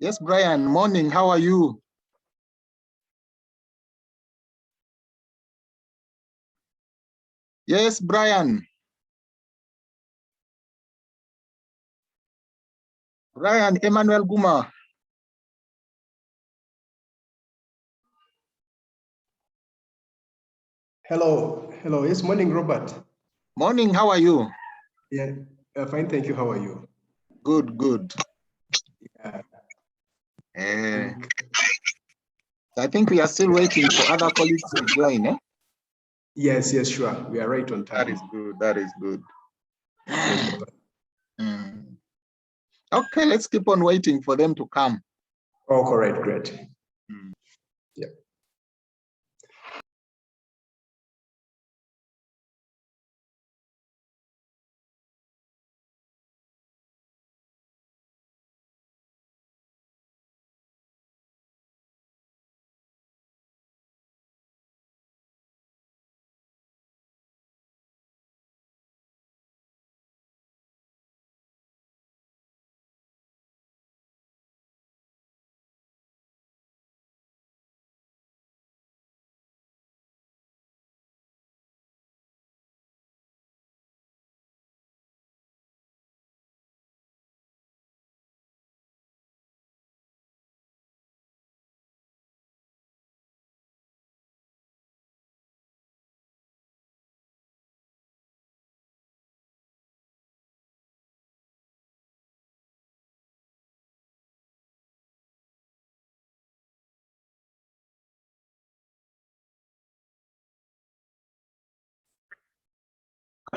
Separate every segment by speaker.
Speaker 1: Yes, Brian, morning, how are you? Yes, Brian. Brian, Emmanuel Guma.
Speaker 2: Hello, yes, morning, Robert.
Speaker 1: Morning, how are you?
Speaker 2: Yeah, fine, thank you. How are you?
Speaker 1: Good.
Speaker 2: Yeah.
Speaker 1: I think we are still waiting for other colleagues to join, eh?
Speaker 2: Yes, sure. We are right on time.
Speaker 1: That is good. Yes, okay, let's keep on waiting for them to come.
Speaker 2: Oh, correct, great. Yeah.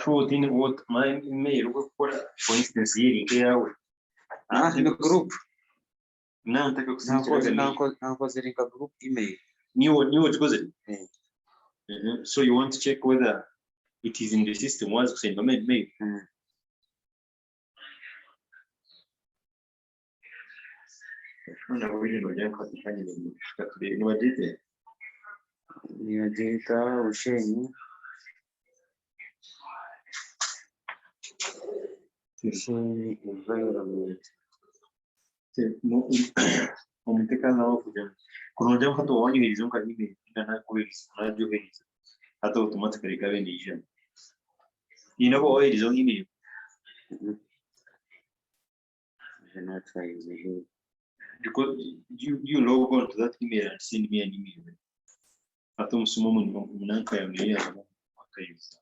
Speaker 3: In group. Não, tá que eu consigo group email. New so you want to check whether it is in the system once you send mail. Environment. Umeteka nao kuja. Kuna jambo hata wanyu ilizunga email na kweli unajua hivi. Hata automatically kawe ni hiyo. Inapo ilizunga email. Because you log on to that email and send me an email. Hata msumo mnanka ya email akaiza.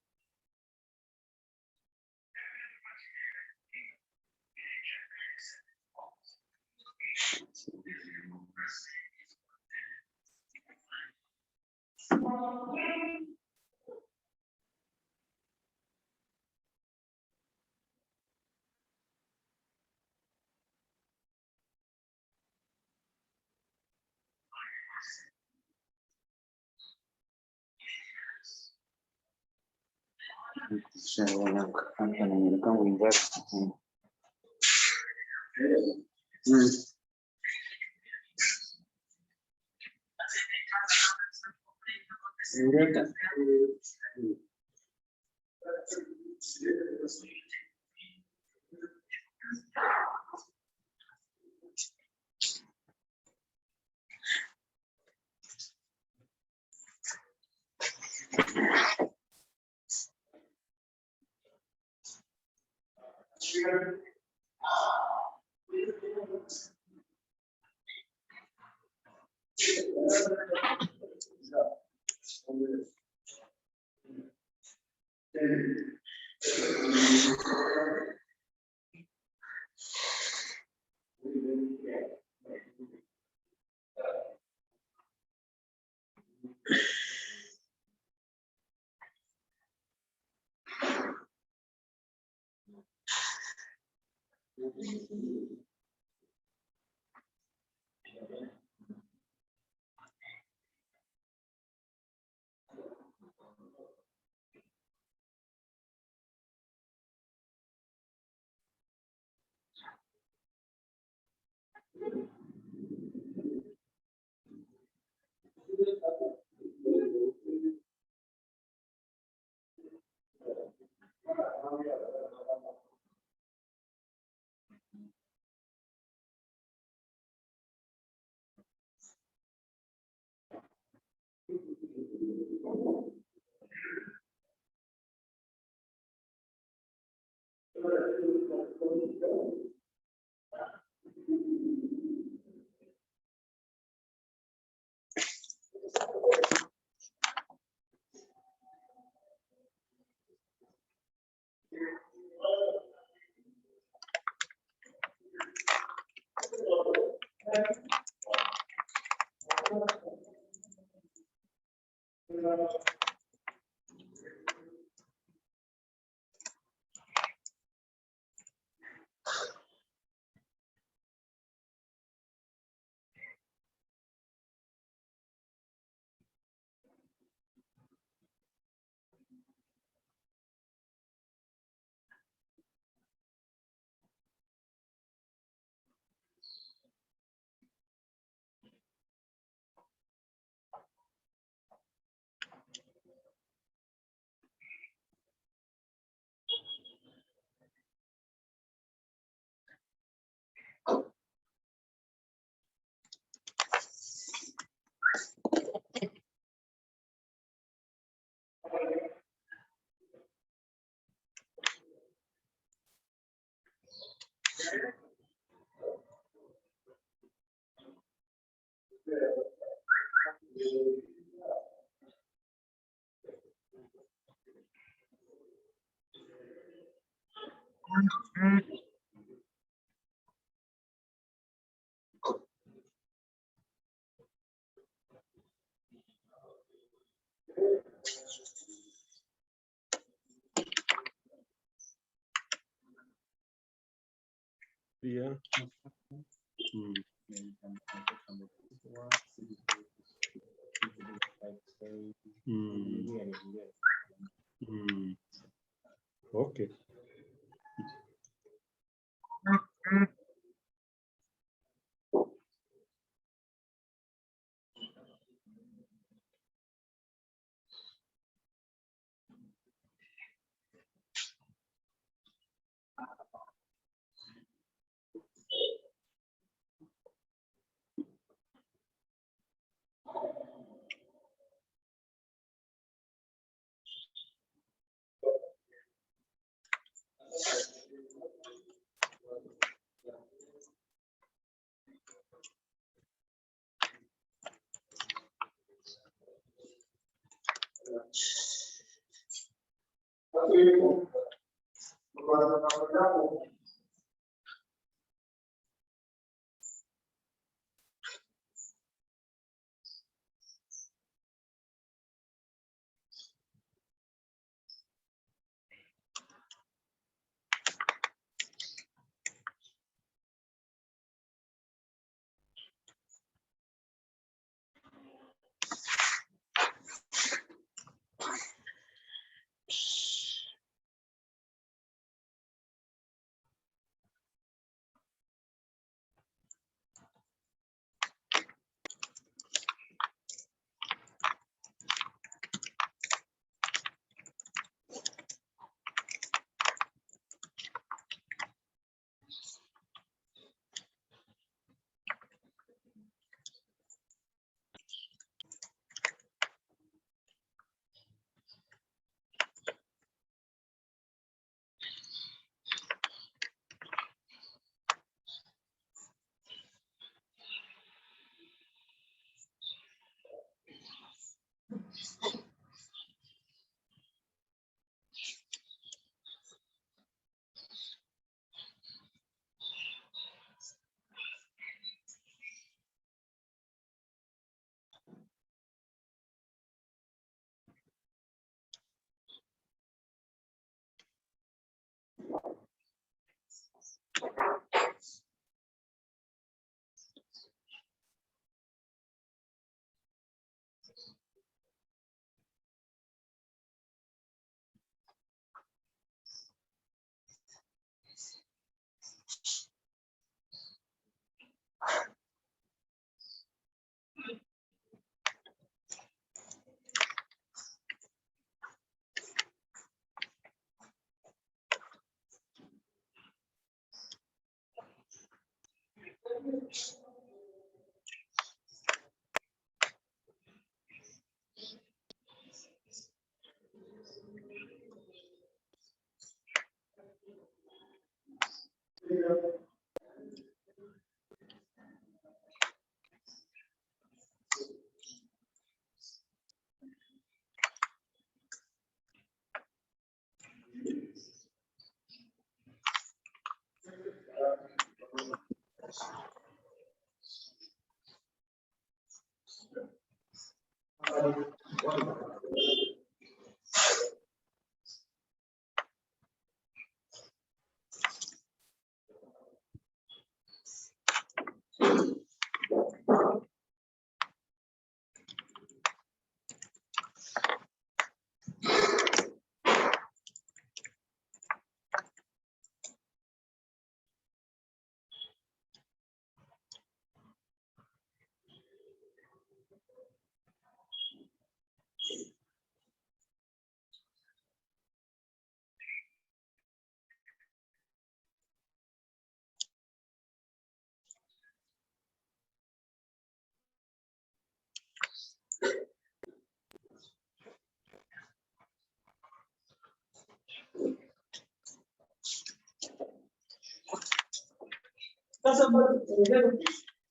Speaker 4: Yeah. Okay.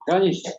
Speaker 3: Конечно.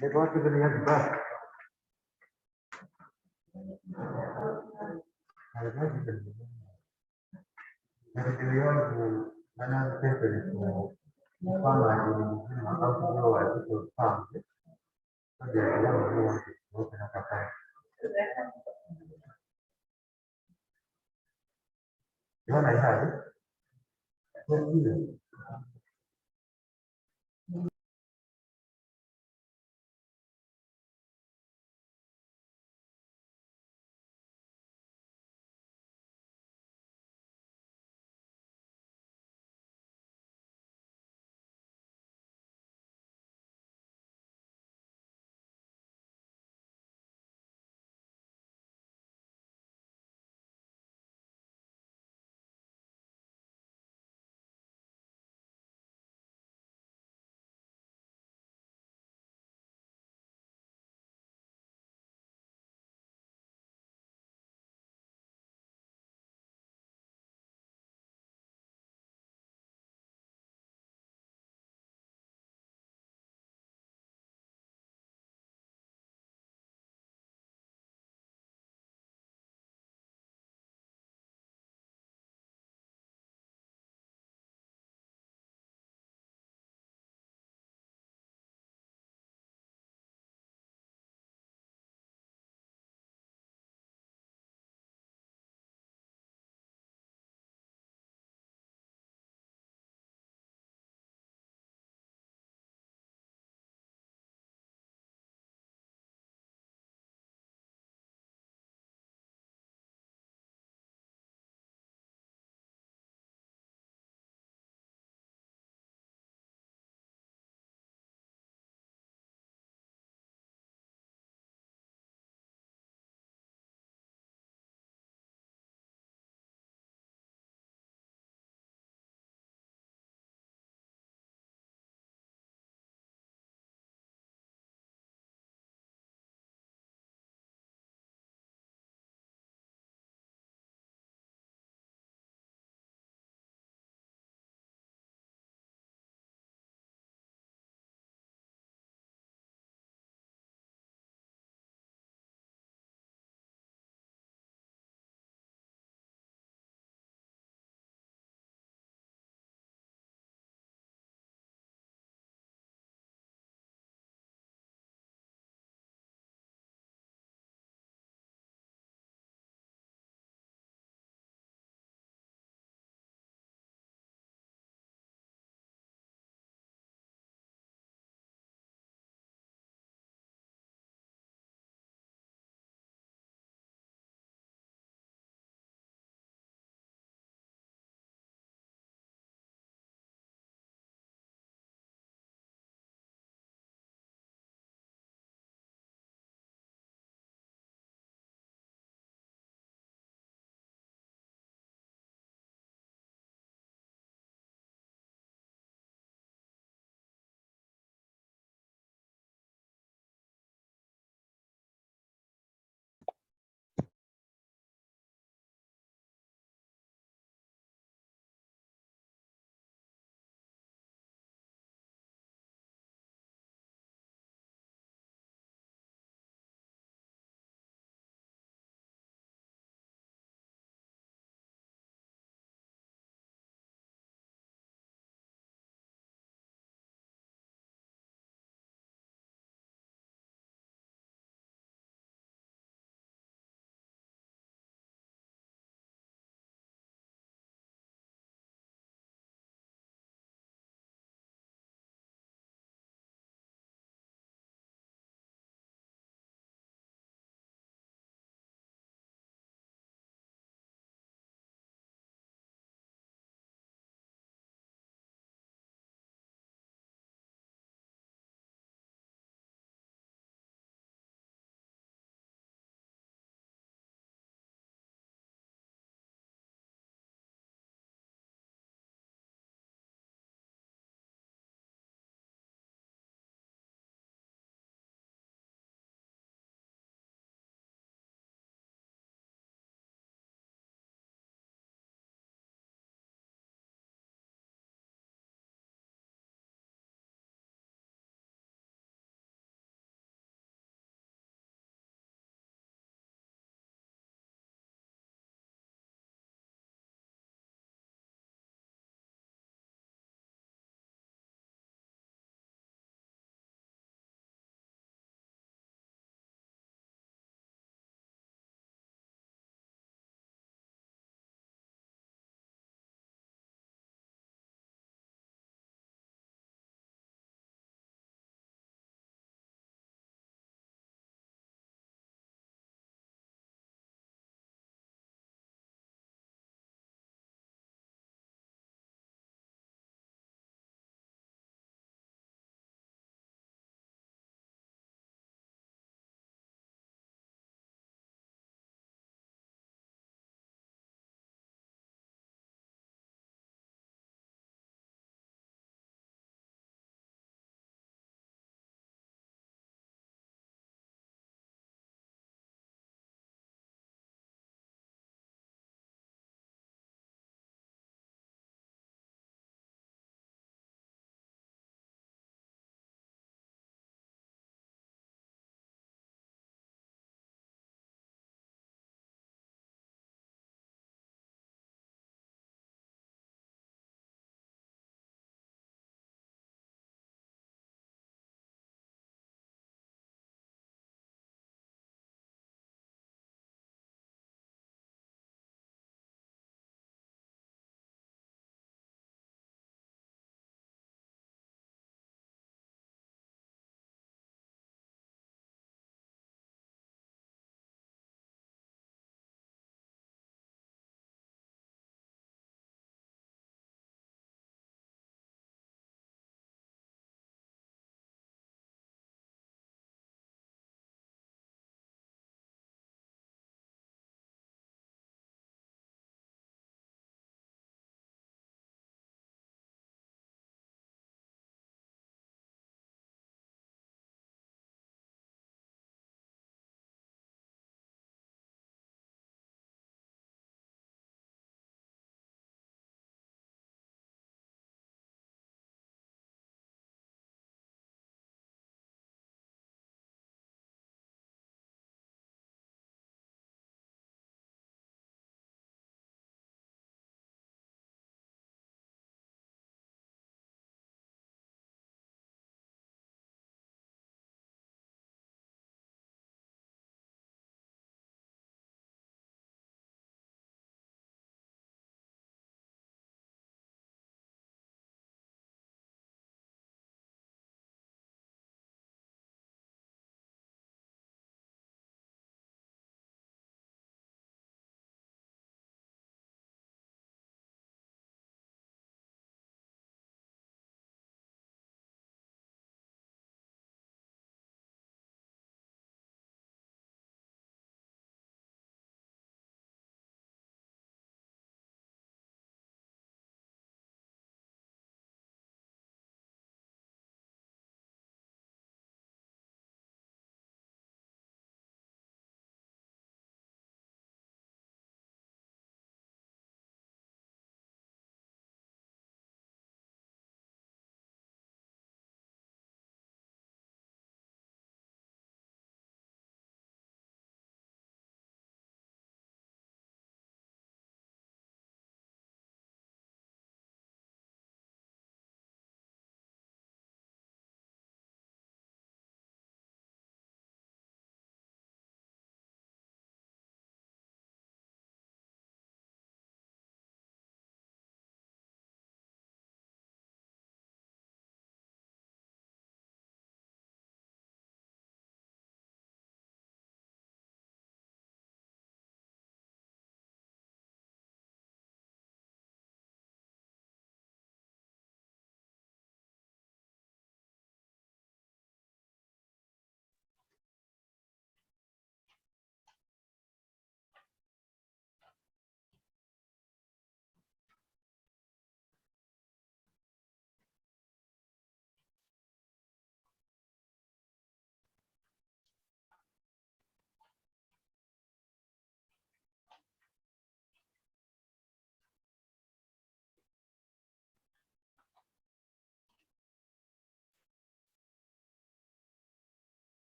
Speaker 5: Network is near the back.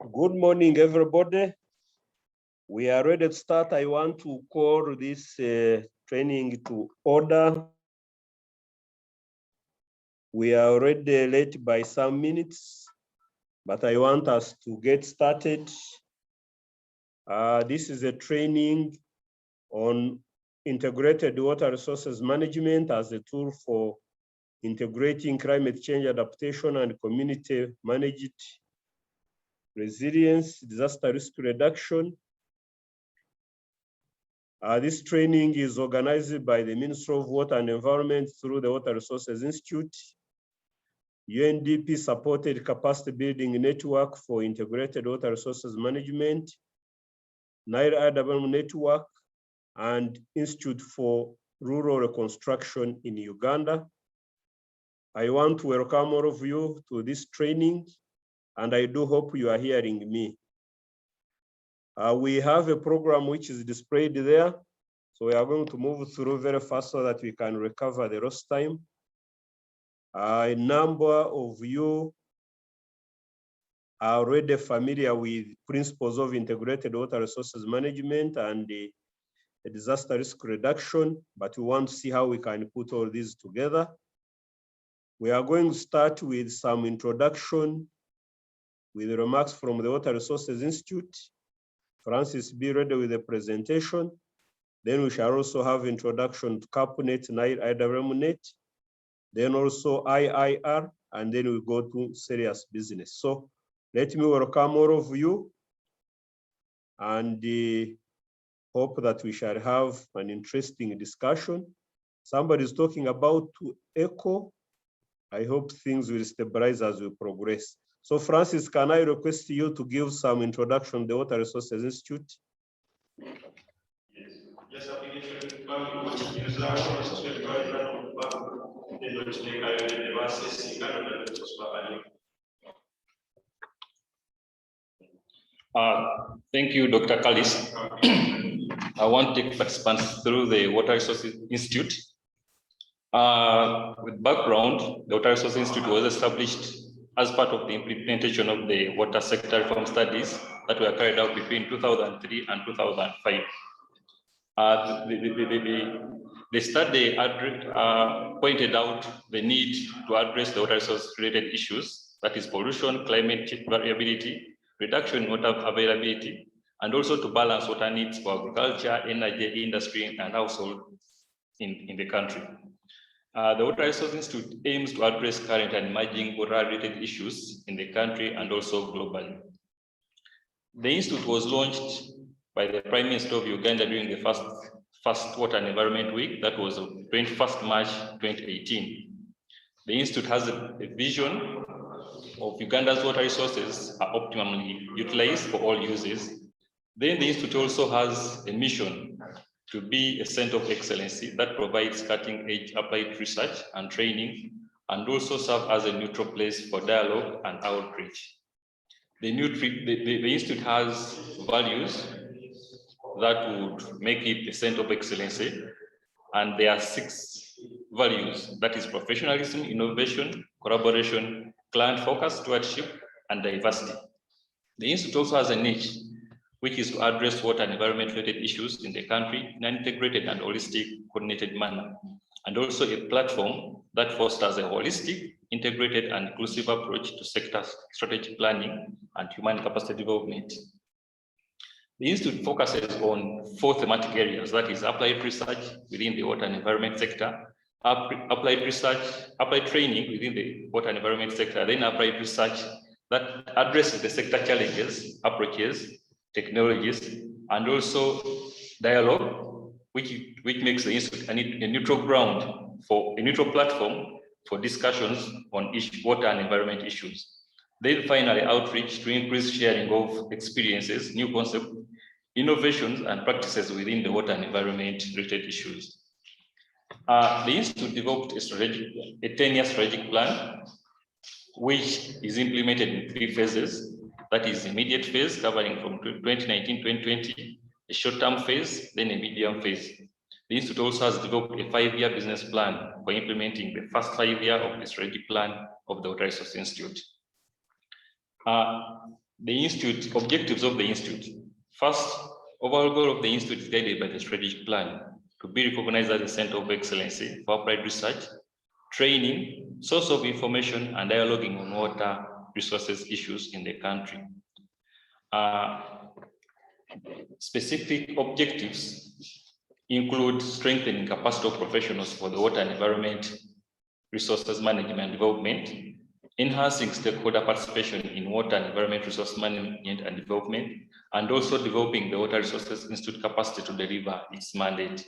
Speaker 4: Good morning, everybody. We are ready to start. I want to call this training to order. We are already late by some minutes, but I want us to get started. This is a training on integrated water resources management as a tool for integrating climate change adaptation and community managed resilience, disaster risk reduction. This training is organized by the Ministry of Water and Environment through the Water Resources Institute, UNDP supported capacity building network for integrated water resources management, Iwrm network, and Institute for Rural Reconstruction in Uganda. I want to welcome all of you to this training, and I do hope you are hearing me. We have a program which is displayed there. So we are going to move through very fast so that we can recover the lost time. A number of you are already familiar with principles of integrated water resources management and the disaster risk reduction, but we want to see how we can put all these together. We are going to start with some introduction with remarks from the Water Resources Institute. Francis, be ready with the presentation. Then we shall also have introduction to CAPNet, Iwrm, then also IIR, and then we go to serious business. So let me welcome all of you and hope that we shall have an interesting discussion. Somebody is talking about to echo. I hope things will stabilize as we progress. So Francis, can I request you to give some introduction to the Water Resources Institute?
Speaker 6: Yes, thank you, Dr. Kallis. I want to take participants through the Water Resources Institute. With background, the Water Resources Institute was established as part of the implementation of the water sector reform studies that were carried out between 2003 and 2005. The study pointed out the need to address the water resource related issues, that is pollution, climate change variability, reduction in water availability, and also to balance water needs for agriculture, energy, industry, and household in the country. The Water Resources Institute aims to address current and emerging water-related issues in the country and also globally. The Institute was launched by the Prime Minister of Uganda during the first Water and Environment Week, that was 21st March 2018. The Institute has a vision of Uganda's water resources are optimally utilized for all uses. Then the Institute also has a mission to be a center of excellency that provides cutting-edge applied research and training, and also serve as a neutral place for dialogue and outreach. The Institute has values that would make it a center of excellency, and there are 6 values, that is professionalism, innovation, collaboration, client focus, stewardship, and diversity. The Institute also has a niche, which is to address water and environment-related issues in the country in an integrated and holistic, coordinated manner, and also a platform that fosters a holistic, integrated, and inclusive approach to sector strategic planning and human capacity development. The Institute focuses on 4 thematic areas, that is applied research within the water and environment sector, applied research, applied training within the water and environment sector, then applied research that addresses the sector challenges, approaches, technologies, and also dialogue, which makes the Institute a neutral ground for a neutral platform for discussions on water and environment issues. Then finally, outreach to increase sharing of experiences, new concepts, innovations, and practices within the water and environment related issues. The Institute developed a 10-year strategic plan, which is implemented in 3 phases. That is immediate phase covering from 2019-2020, a short-term phase, then a medium phase. The Institute also has developed a 5-year business plan for implementing the first 5 years of the strategic plan of the Water Resources Institute. The Institute, objectives of the Institute. First, overall goal of the Institute is guided by the strategic plan to be recognized as a center of excellence for applied research, training, source of information, and dialoguing on water resources issues in the country. Specific objectives include strengthening capacity of professionals for the water and environment resources management and development, enhancing stakeholder participation in water and environment resource management and development, and also developing the Water Resources Institute capacity to deliver its mandate.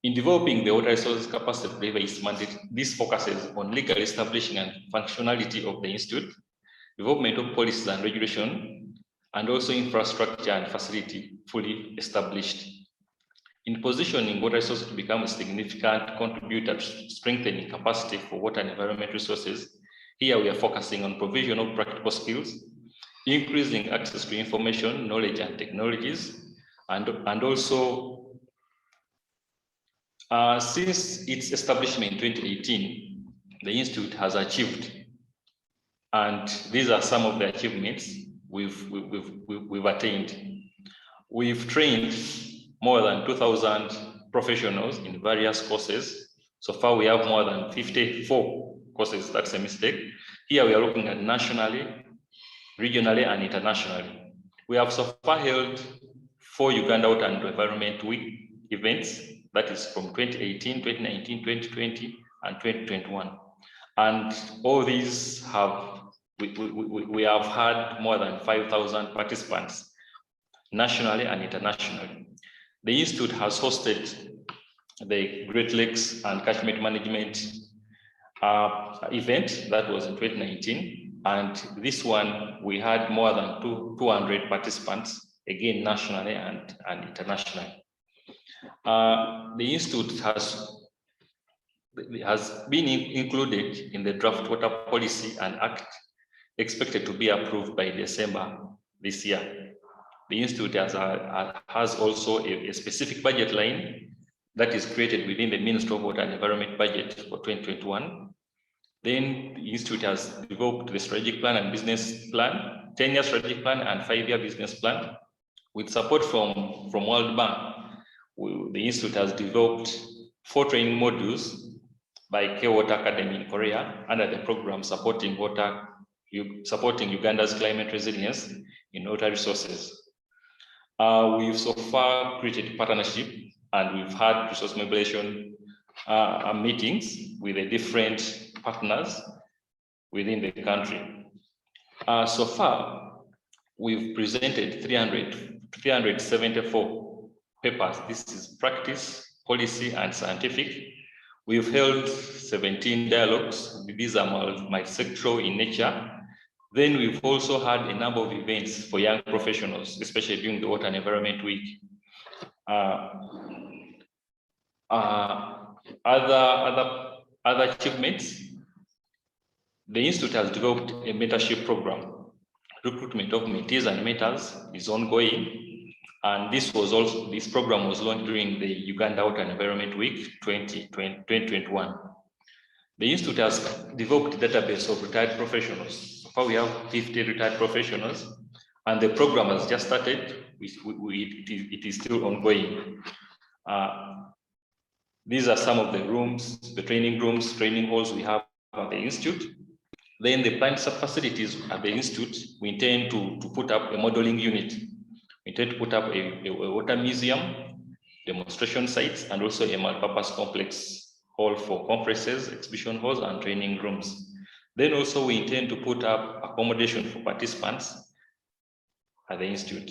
Speaker 6: In developing the water resources capacity to deliver its mandate, this focuses on legal establishing and functionality of the Institute, development of policies and regulation, and also infrastructure and facility fully established. In positioning water resources to become a significant contributor to strengthening capacity for water and environment resources, here we are focusing on provision of practical skills, increasing access to information, knowledge, and technologies, and also since its establishment in 2018, the Institute has achieved, and these are some of the achievements we've attained. We've trained more than 2,000 professionals in various courses. So far, we have more than 54 courses. That's a mistake. Here, we are looking at nationally, regionally, and internationally. We have so far held 4 Uganda Water and Environment Week events. That is from 2018, 2019, 2020, and 2021. And all these have, we have had more than 5,000 participants nationally and internationally. The Institute has hosted the Great Lakes and Catchment Management event that was in 2019. And this one, we had more than 200 participants, again, nationally and internationally. The Institute has been included in the draft water policy and act expected to be approved by December this year. The Institute has also a specific budget line that is created within the Ministry of Water and Environment budget for 2021. Then the Institute has developed the strategic plan and business plan, 10-year strategic plan and 5-year business plan. With support from World Bank, the Institute has developed 4 training modules by K-Water Academy in Korea under the program supporting Uganda's climate resilience in water resources. We've so far created partnership and we've had resource mobilization meetings with the different partners within the country. So far, we've presented 374 papers. This is practice, policy, and scientific. We've held 17 dialogues. These are multi-sectoral in nature. Then we've also had a number of events for young professionals, especially during the Water and Environment Week. Other achievements, the Institute has developed a mentorship program. Recruitment of mentees and mentors is ongoing. And this program was launched during the Uganda Water and Environment Week 2021. The Institute has developed a database of retired professionals. So far, we have 50 retired professionals, and the program has just started. It is still ongoing. These are some of the rooms, the training rooms, training halls we have at the Institute. Then the planned facilities at the Institute, we intend to put up a modeling unit. We intend to put up a water museum, demonstration sites, and also a multi-purpose complex hall for conferences, exhibition halls, and training rooms. Then also we intend to put up accommodation for participants at the Institute.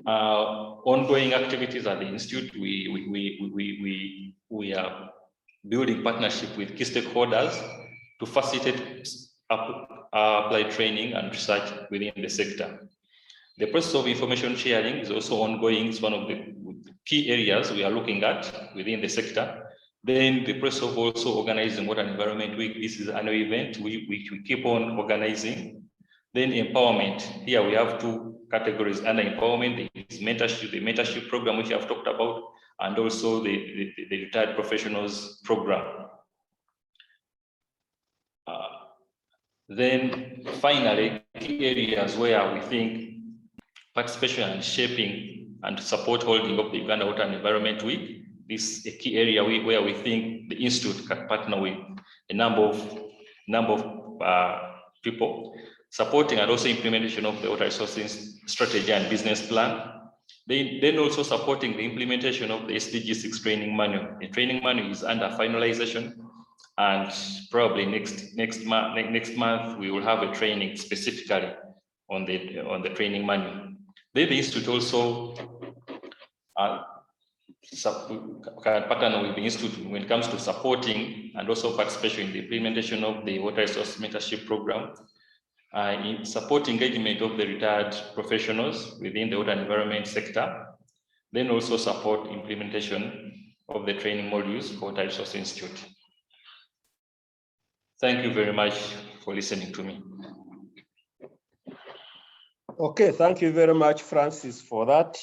Speaker 6: Ongoing activities at the Institute, we are building partnership with key stakeholders to facilitate applied training and research within the sector. The process of information sharing is also ongoing. It's one of the key areas we are looking at within the sector. Then the process of also organizing Water and Environment Week. This is an annual event we keep on organizing. Then empowerment. Here we have 2 categories under empowerment. There is mentorship, the mentorship program which I've talked about, and also the retired professionals program. Then finally, key areas where we think participation and shaping and support holding of the Uganda Water and Environment Week. This is a key area where we think the Institute can partner with a number of people, supporting and also implementation of the water resources strategy and business plan. Then also supporting the implementation of the SDG 6 training manual. The training manual is under finalization, and probably next month we will have a training specifically on the training manual. Then the Institute also can partner with the Institute when it comes to supporting and also participation in the implementation of the Water Resource Mentorship Program, in support engagement of the retired professionals within the water and environment sector, then also support implementation of the training modules for Water Resource Institute. Thank you very much for listening to me.
Speaker 4: Okay, thank you very much, Francis, for that.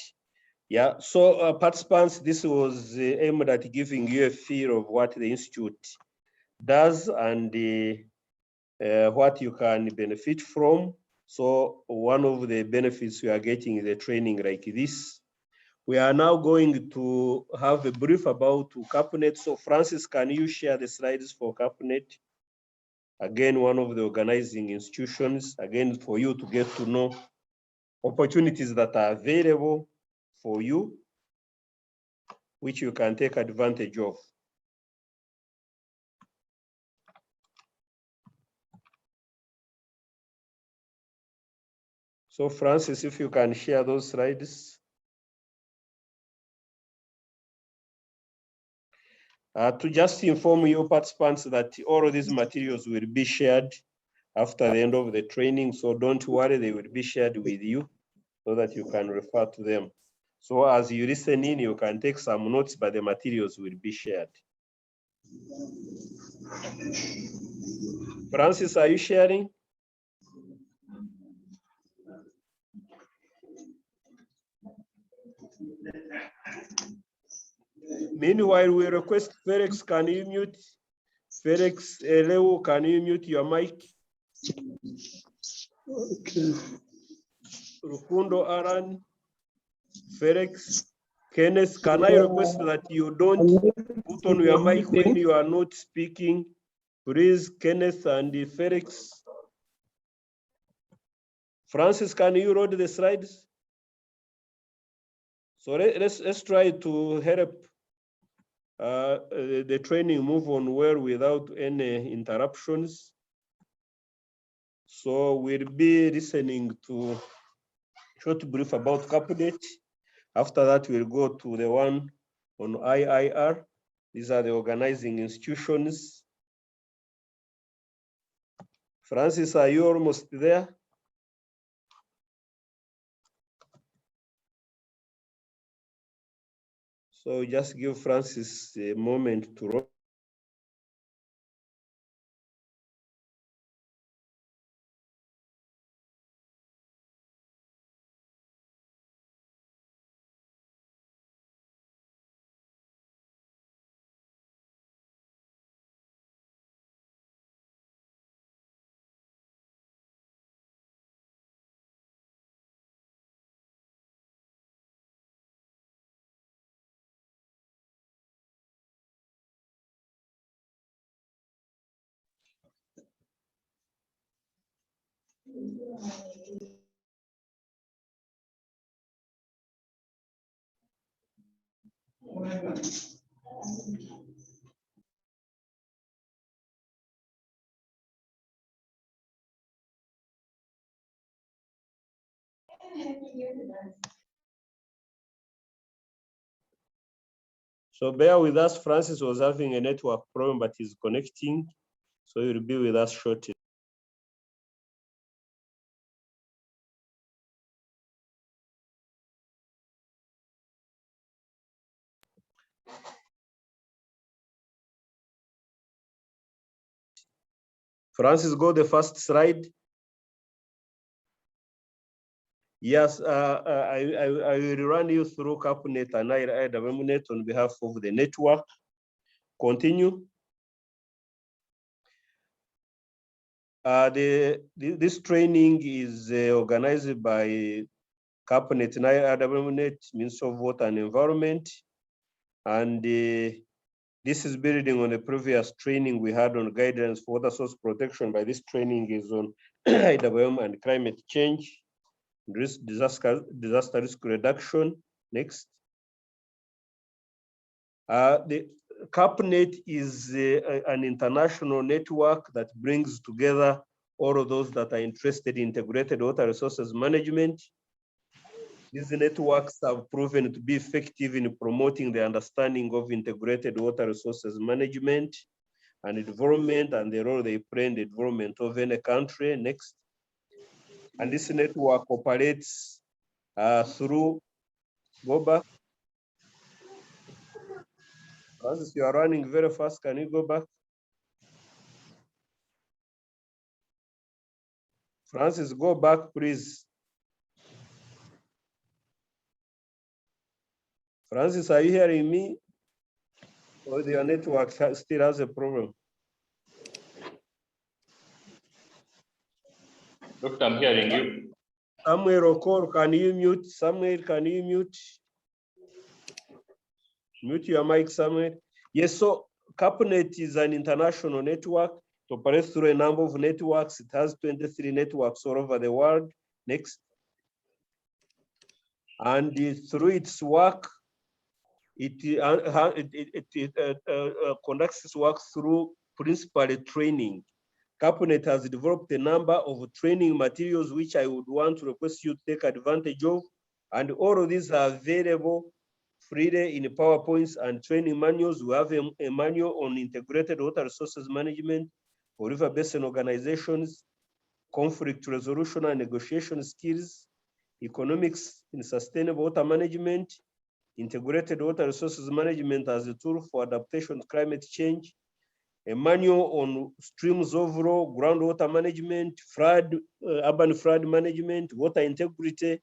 Speaker 4: Yeah, so participants, this was aimed at giving you a feel of what the Institute does and what you can benefit from. So one of the benefits we are getting is a training like this. We are now going to have a brief about Catchment. So Francis, can you share the slides for Catchment? Again, one of the organizing institutions, again, for you to get to know opportunities that are available for you, which you can take advantage of. So Francis, if you can share those slides. To just inform you participants that all of these materials will be shared after the end of the training. So don't worry, they will be shared with you so that you can refer to them. So as you listen in, you can take some notes, but the materials will be shared. Francis, are you sharing? Meanwhile, we request Felix, can you mute? Felix, Leo, can you mute your mic? Okay. Rukundo Aran, Felix, Kenneth, can I request that you don't put on your mic when you are not speaking? Please, Kenneth and Felix. Francis, can you load the slides? So let's try to help the training move on well without any interruptions. So we'll be listening to a short brief about Catchment. After that, we'll go to the one on IIR. These are the organizing institutions. Francis, are you almost there? So just give Francis a moment to roll. So bear with us, Francis was having a network problem, but he's connecting. So he'll be with us shortly. Francis, go the first slide. Yes, I will run you through Catchment and Iwrm on behalf of the network. Continue. This training is organized by Catchment, Iwrm, Ministry of Water and Environment, and this is building on the previous training we had on guidance for water source protection. By this training is on Iwrm and climate change, disaster risk reduction. Next. The Catchment is an international network that brings together all of those that are interested in integrated water resources management. These networks have proven to be effective in promoting the understanding of integrated water resources management and development and the role they play in the development of any country. Next. And this network operates through, go back. Francis, you are running very fast. Can you go back? Francis, go back, please. Francis, are you hearing me? Or your network still has a problem?
Speaker 6: Doctor, I'm hearing you.
Speaker 4: Samuel Okor, can you mute? Samuel, can you mute? Mute your mic, Samuel. Yes, so Catchment is an international network. It operates through a number of networks. It has 23 networks all over the world. Next. And through its work, it conducts its work through principally training. Catchment has developed a number of training materials which I would want to request you to take advantage of. And all of these are available freely in PowerPoints and training manuals. We have a manual on integrated water resources management for river basin organizations, conflict resolution and negotiation skills, economics in sustainable water management, integrated water resources management as a tool for adaptation to climate change, a manual on streams overall, groundwater management, flood, urban flood management, water integrity,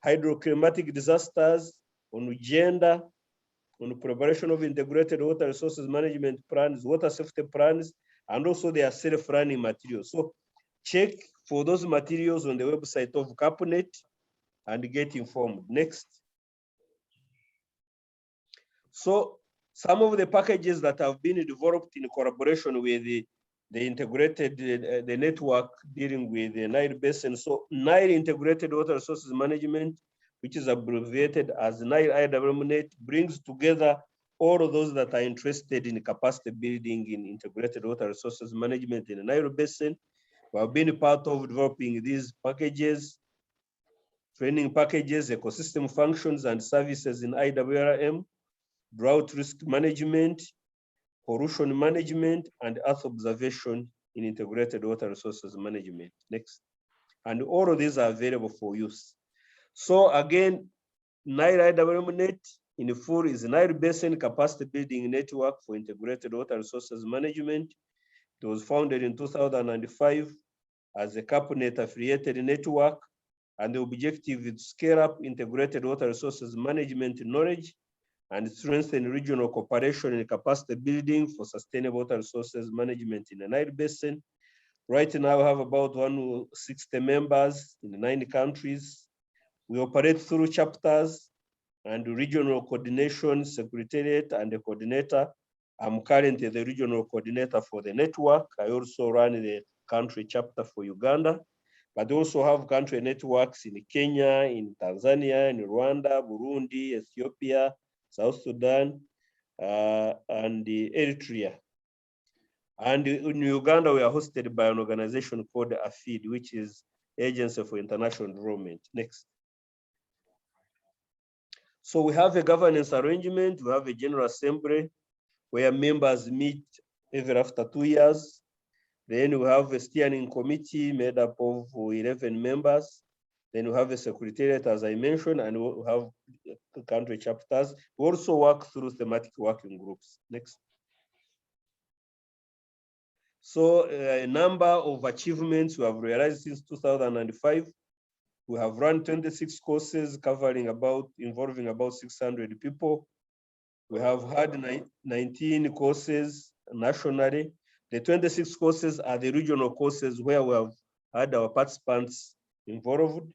Speaker 4: hydroclimatic disasters, on gender, on preparation of integrated water resources management plans, water safety plans, and also their self-running materials. So check for those materials on the website of Catchment and get informed. Next. So some of the packages that have been developed in collaboration with the integrated, the network dealing with the Nile Basin. So Nile Integrated Water Resources Management, which is abbreviated as Nile Iwrm, brings together all of those that are interested in capacity building in integrated water resources management in the Nile Basin. We have been part of developing these packages, training packages, ecosystem functions and services in Iwrm, drought risk management, pollution management, and earth observation in integrated water resources management. Next. And all of these are available for use. So again, Nile Iwrm in full is Nile Basin Capacity Building Network for Integrated Water Resources Management. It was founded in 2005 as a Catchment affiliated network, and the objective is to scale up integrated water resources management knowledge and strengthen regional cooperation and capacity building for sustainable water resources management in the Nile Basin. Right now, we have about 160 members in 9 countries. We operate through chapters and regional coordination, secretariat, and the coordinator. I'm currently the regional coordinator for the network. I also run the country chapter for Uganda, but also have country networks in Kenya, in Tanzania, in Rwanda, Burundi, Ethiopia, South Sudan, and Eritrea. And in Uganda, we are hosted by an organization called AFID, which is Agency for International Development. Next. So we have a governance arrangement. We have a general assembly where members meet every after 2 years. Then we have a steering committee made up of 11 members. Then we have a secretariat, as I mentioned, and we have country chapters. We also work through thematic working groups. Next. So a number of achievements we have realized since 2005. We have run 26 courses involving about 600 people. We have had 19 courses nationally. The 26 courses are the regional courses where we have had our participants involved.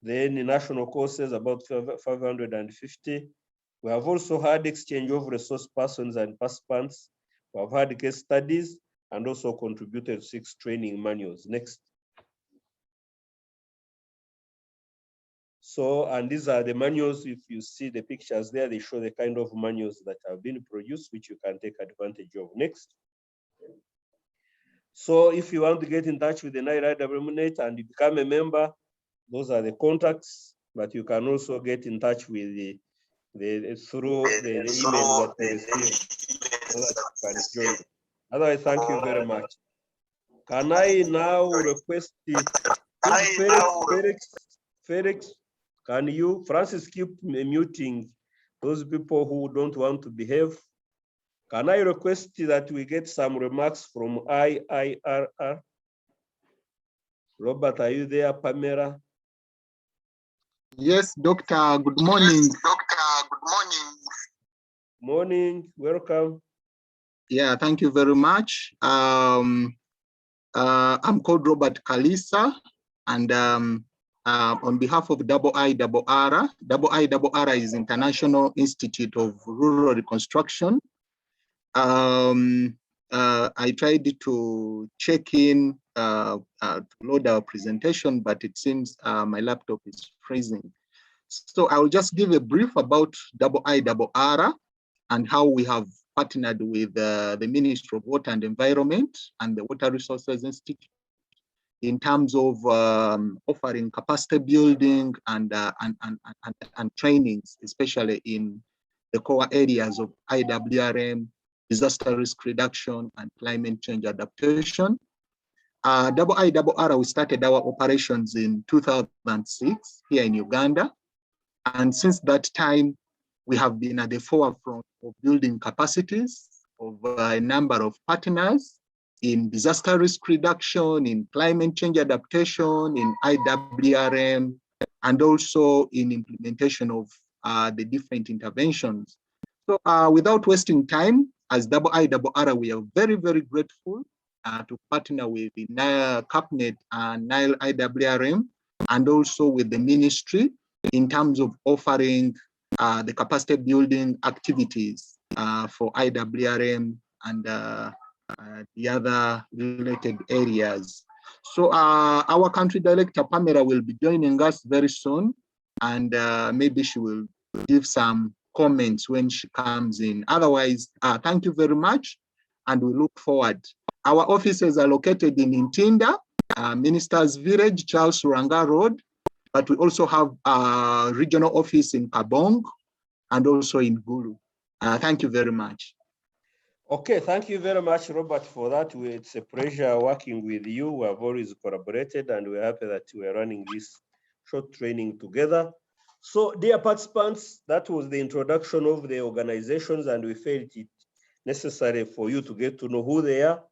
Speaker 4: Then the national courses, about 550. We have also had exchange of resource persons and participants. We have had case studies and also contributed 6 training manuals. Next. So, and these are the manuals. If you see the pictures there, they show the kind of manuals that have been produced, which you can take advantage of. Next. So if you want to get in touch with the Iwrm and you become a member, those are the contacts, but you can also get in touch with the through the email that you receive so that you can join. Otherwise, thank you very much. Can I now request Felix, can you, Francis, keep muting those people who don't want to behave? Can I request that we get some remarks from IIRR? Robert, are you there? Pamela?
Speaker 1: Yes, Doctor. Good morning.
Speaker 4: Morning. Welcome.
Speaker 1: Yeah, thank you very much. I'm called Robert Kalisa, and on behalf of IIRR, IIRR is International Institute of Rural Reconstruction. I tried to check in to load our presentation, but it seems my laptop is freezing. So I will just give a brief about IIRR and how we have partnered with the Ministry of Water and Environment and the Water Resources Institute in terms of offering capacity building and trainings, especially in the core areas of IWRM, disaster risk reduction, and climate change adaptation. IIRR, we started our operations in 2006 here in Uganda. And since that time, we have been at the forefront of building capacities of a number of partners in disaster risk reduction, in climate change adaptation, in IWRM, and also in implementation of the different interventions. So without wasting time, as IIRR, we are very, very grateful to partner with the Catchment and Nile IWRM, and also with the ministry in terms of offering the capacity building activities for IWRM and the other related areas. So our country director, Pamela, will be joining us very soon, and maybe she will give some comments when she comes in. Otherwise, thank you very much, and we look forward. Our offices are located in Ntinda, Minister's Village, Charles Suranga Road, but we also have a regional office in Kabong and also in Gulu. Thank you very much.
Speaker 4: Okay, thank you very much, Robert, for that. It's a pleasure working with you. We have always collaborated, and we're happy that we're running this short training together. So, dear participants, that was the introduction of the organizations, and we felt it necessary for you to get to know who they are.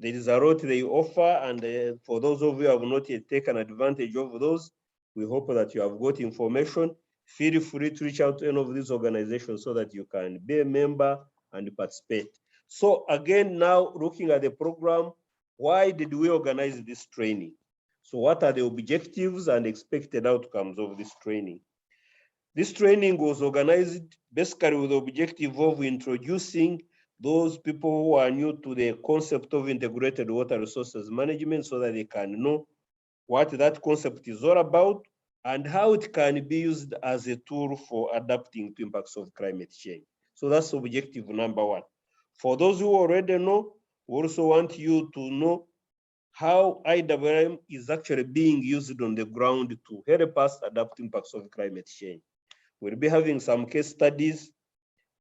Speaker 4: There is a lot they offer, and for those of you who have not yet taken advantage of those, we hope that you have got information. Feel free to reach out to any of these organizations so that you can be a member and participate. So again, now looking at the program, why did we organize this training? So what are the objectives and expected outcomes of this training? This training was organized basically with the objective of introducing those people who are new to the concept of integrated water resources management so that they can know what that concept is all about and how it can be used as a tool for adapting to impacts of climate change. So that's objective number one. For those who already know, we also want you to know how IWRM is actually being used on the ground to help us adapt to impacts of climate change. We'll be having some case studies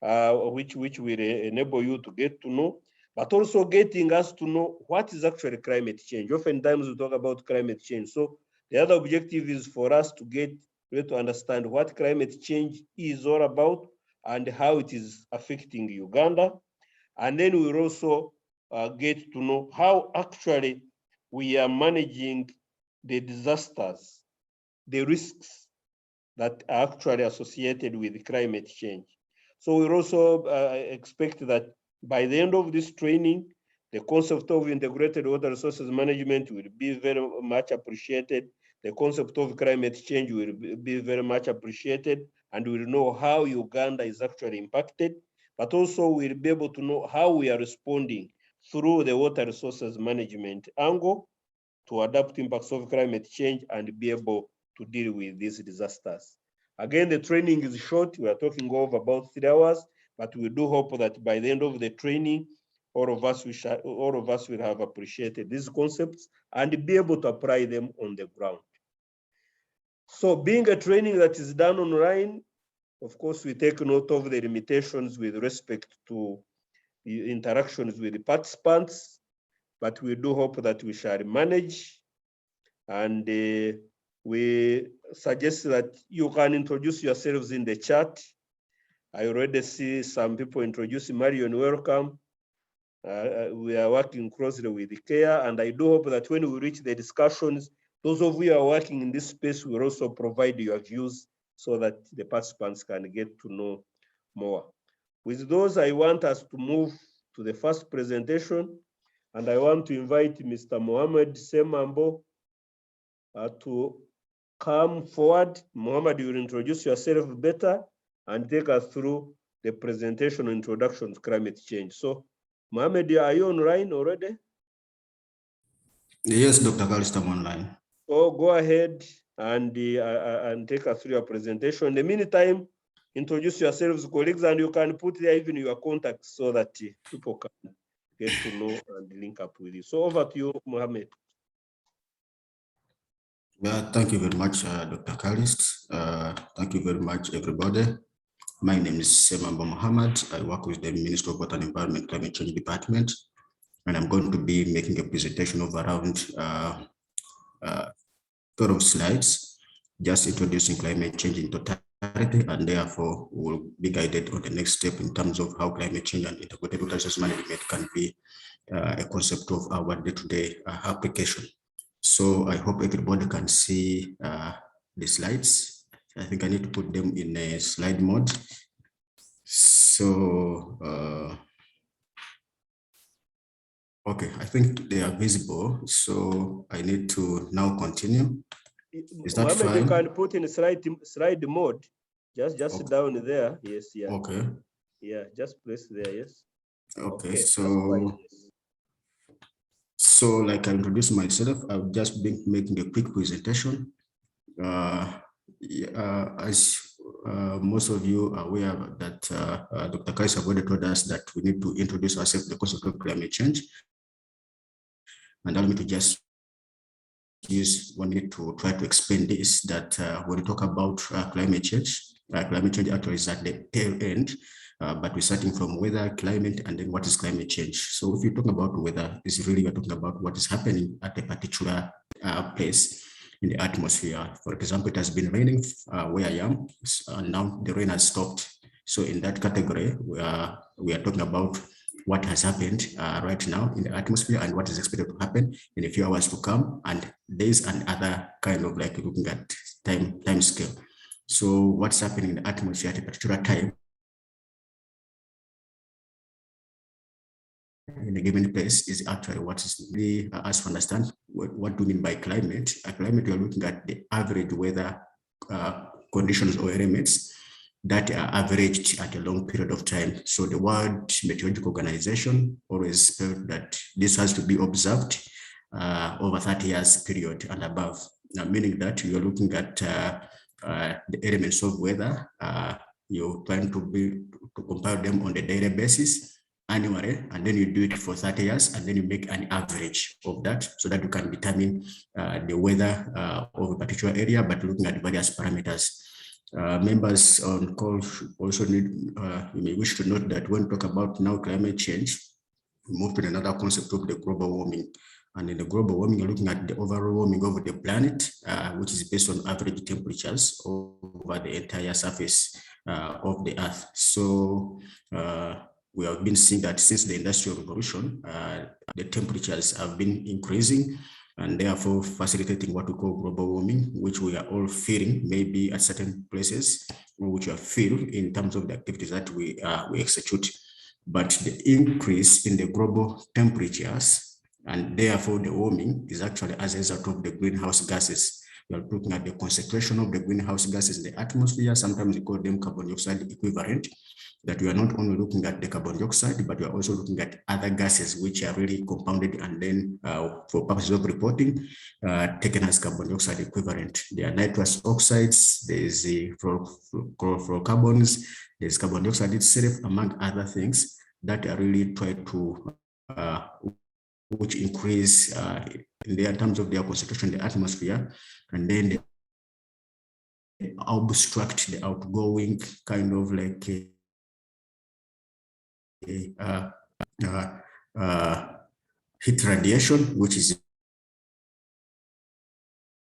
Speaker 4: which will enable you to get to know, but also getting us to know what is actually climate change. Oftentimes we talk about climate change. So the other objective is for us to get to understand what climate change is all about and how it is affecting Uganda. And then we will also get to know how actually we are managing the disasters, the risks that are actually associated with climate change. So we also expect that by the end of this training, The concept of integrated water resources management will be very much appreciated. The concept of climate change will be very much appreciated, and we'll know how Uganda is actually impacted, but also we'll be able to know how we are responding through the water resources management angle to adapt impacts of climate change and be able to deal with these disasters. Again, the training is short. We are talking of about 3 hours, but we do hope that by the end of the training, all of us will have appreciated these concepts and be able to apply them on the ground. So being a training that is done online, of course, we take note of the limitations with respect to interactions with the participants, but we do hope that we shall manage. And we suggest that you can introduce yourselves in the chat. I already see some people introducing. Marion, welcome. We are working closely with the CARE, and I do hope that when we reach the discussions, those of you who are working in this space will also provide your views so that the participants can get to know more. With those, I want us to move to the first presentation, and I want to invite Mr. Mohamed Semambo to come forward. Mohamed, you will introduce yourself better and take us through the presentation introduction to climate change. So, Mohamed, are you online already?
Speaker 7: Yes, Dr. Carlist, I'm online.
Speaker 4: So go ahead and take us through your presentation. In the meantime, introduce yourselves, colleagues, and you can put there even your contacts so that people can get to know and link up with you. So over to you, Mohamed.
Speaker 7: Thank you very much, Dr. Carlist. Thank you very much, everybody. My name is Semambo Mohammed. I work with the Ministry of Water and Environment Climate Change Department, and I'm going to be making a presentation of around 12 slides, just introducing climate change in totality, and therefore will be guided on the next step in terms of how climate change and integrated water resource management can be a concept of our day-to-day application. So I hope everybody can see the slides. I think I need to put them in a slide mode. So, okay, I think they are visible. So I need to now continue. Is that
Speaker 4: Mohamed,
Speaker 7: fine?
Speaker 4: you can put in slide mode. Just
Speaker 7: okay.
Speaker 4: Down there. Yes, yeah.
Speaker 7: Okay.
Speaker 4: Yeah, just press there, yes.
Speaker 7: Okay, so like I introduced myself, I've just been making a quick presentation. As most of you are aware that Dr. Kais have already told us that we need to introduce ourselves to the concept of climate change. And allow me to just use 1 minute to try to explain this, that when we talk about climate change actually is at the tail end, but we're starting from weather, climate, and then what is climate change. So if you talk about weather, it's really you're talking about what is happening at a particular place in the atmosphere. For example, it has been raining where I am, and now the rain has stopped. So in that category, we are talking about what has happened right now in the atmosphere and what is expected to happen in a few hours to come. And there's another kind of like looking at time scale. So what's happening in the atmosphere at a particular time in a given place is actually what is really, as to understand, what do we mean by climate? Climate, we are looking at the average weather conditions or elements that are averaged at a long period of time. So the World Meteorological Organization always felt that this has to be observed over 30 years period and above. Now, meaning that you're looking at the elements of weather, you're trying to compare them on a daily basis, annually, and then you do it for 30 years, and then you make an average of that so that you can determine the weather of a particular area, but looking at various parameters. Members on call also need, you may wish to note that when we talk about now climate change, we move to another concept of the global warming. And in the global warming, you're looking at the overall warming of the planet, which is based on average temperatures over the entire surface of the Earth. So we have been seeing that since the Industrial Revolution, the temperatures have been increasing, and therefore facilitating what we call global warming, which we are all feeling maybe at certain places, which we are feel in terms of the activities that we execute. but the increase in the global temperatures and therefore the warming is actually as a result of the greenhouse gases. We are looking at the concentration of the greenhouse gases in the atmosphere. Sometimes we call them carbon dioxide equivalent, that we are not only looking at the carbon dioxide, but we are also looking at other gases which are really compounded and then for purposes of reporting, taken as carbon dioxide equivalent. There are nitrous oxides, there's the chlorofluorocarbons, there's carbon dioxide itself, among other things that are really trying to which increase in their terms of their concentration in the atmosphere, and then they obstruct the outgoing kind of like heat radiation, which is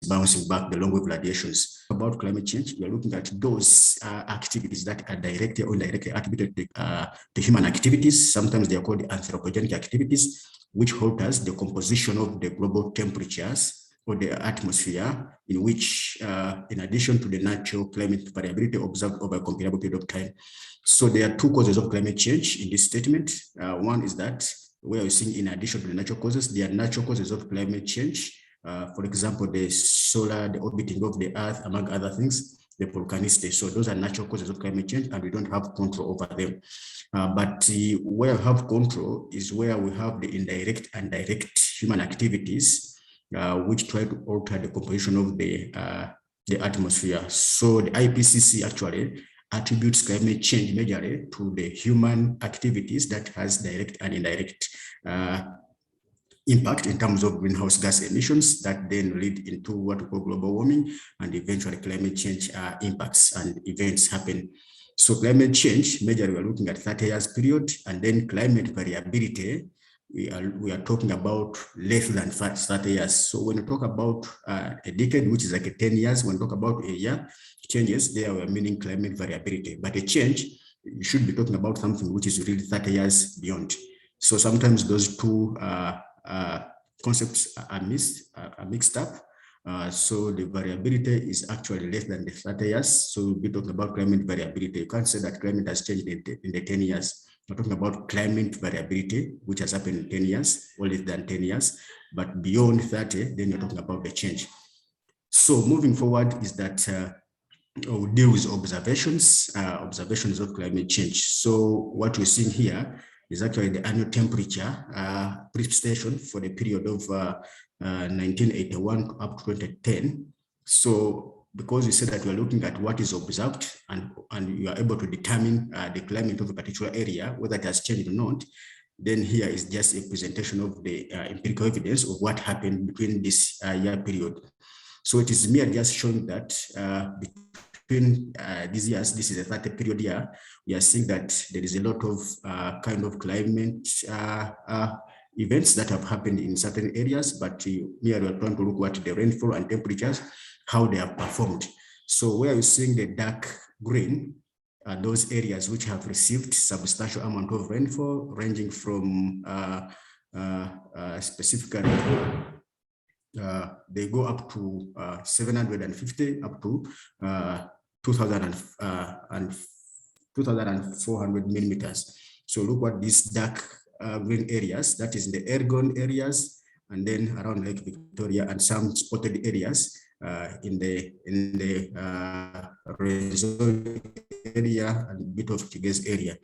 Speaker 7: bouncing back the long wave radiations. About climate change, we are looking at those activities that are directly or indirectly attributed to human activities. Sometimes they are called anthropogenic activities, which alters the composition of the global temperatures or the atmosphere, in which, in addition to the natural climate variability observed over a comparable period of time. So there are two causes of climate change in this statement. One is that where we're seeing, in addition to the natural causes, there are natural causes of climate change. For example, the orbiting of the Earth, among other things, the volcanicity. So those are natural causes of climate change, and we don't have control over them. But where we have control is where we have the indirect and direct human activities, which try to alter the composition of the atmosphere. So the IPCC actually attributes climate change majorly to the human activities that has direct and indirect impact in terms of greenhouse gas emissions that then lead into what we call global warming, and eventually climate change impacts and events happen. So climate change, majorly we're looking at 30 years period, and then climate variability, we are talking about less than 30 years. So when we talk about a decade, which is like a 10 years, when we talk about a year, changes there, we're meaning climate variability. But a change, you should be talking about something which is really 30 years beyond. So sometimes those two concepts are mixed up. So the variability is actually less than the 30 years. So we'll be talking about climate variability. You can't say that climate has changed in the 10 years. We're talking about climate variability, which has happened in 10 years, or less than 10 years. But beyond 30, then you're talking about the change. So moving forward is that we'll deal with observations of climate change. So what we're seeing here is actually the annual temperature precipitation for the period of 1981 up to 2010. So because we said that we're looking at what is observed and you are able to determine the climate of a particular area, whether it has changed or not, then here is just a presentation of the empirical evidence of what happened between this year period. So it is merely just showing that between these years, this is a 30 period year, we are seeing that there is a lot of kind of climate events that have happened in certain areas, but here we are trying to look at the rainfall and temperatures, how they have performed. So where you're seeing the dark green are those areas which have received substantial amount of rainfall, ranging from specifically they go up to 750 up to 2,400 millimeters. So look at these dark green areas, that is the Ergon areas, and then around Lake Victoria, and some spotted areas in the resort area and a bit of Tigres area.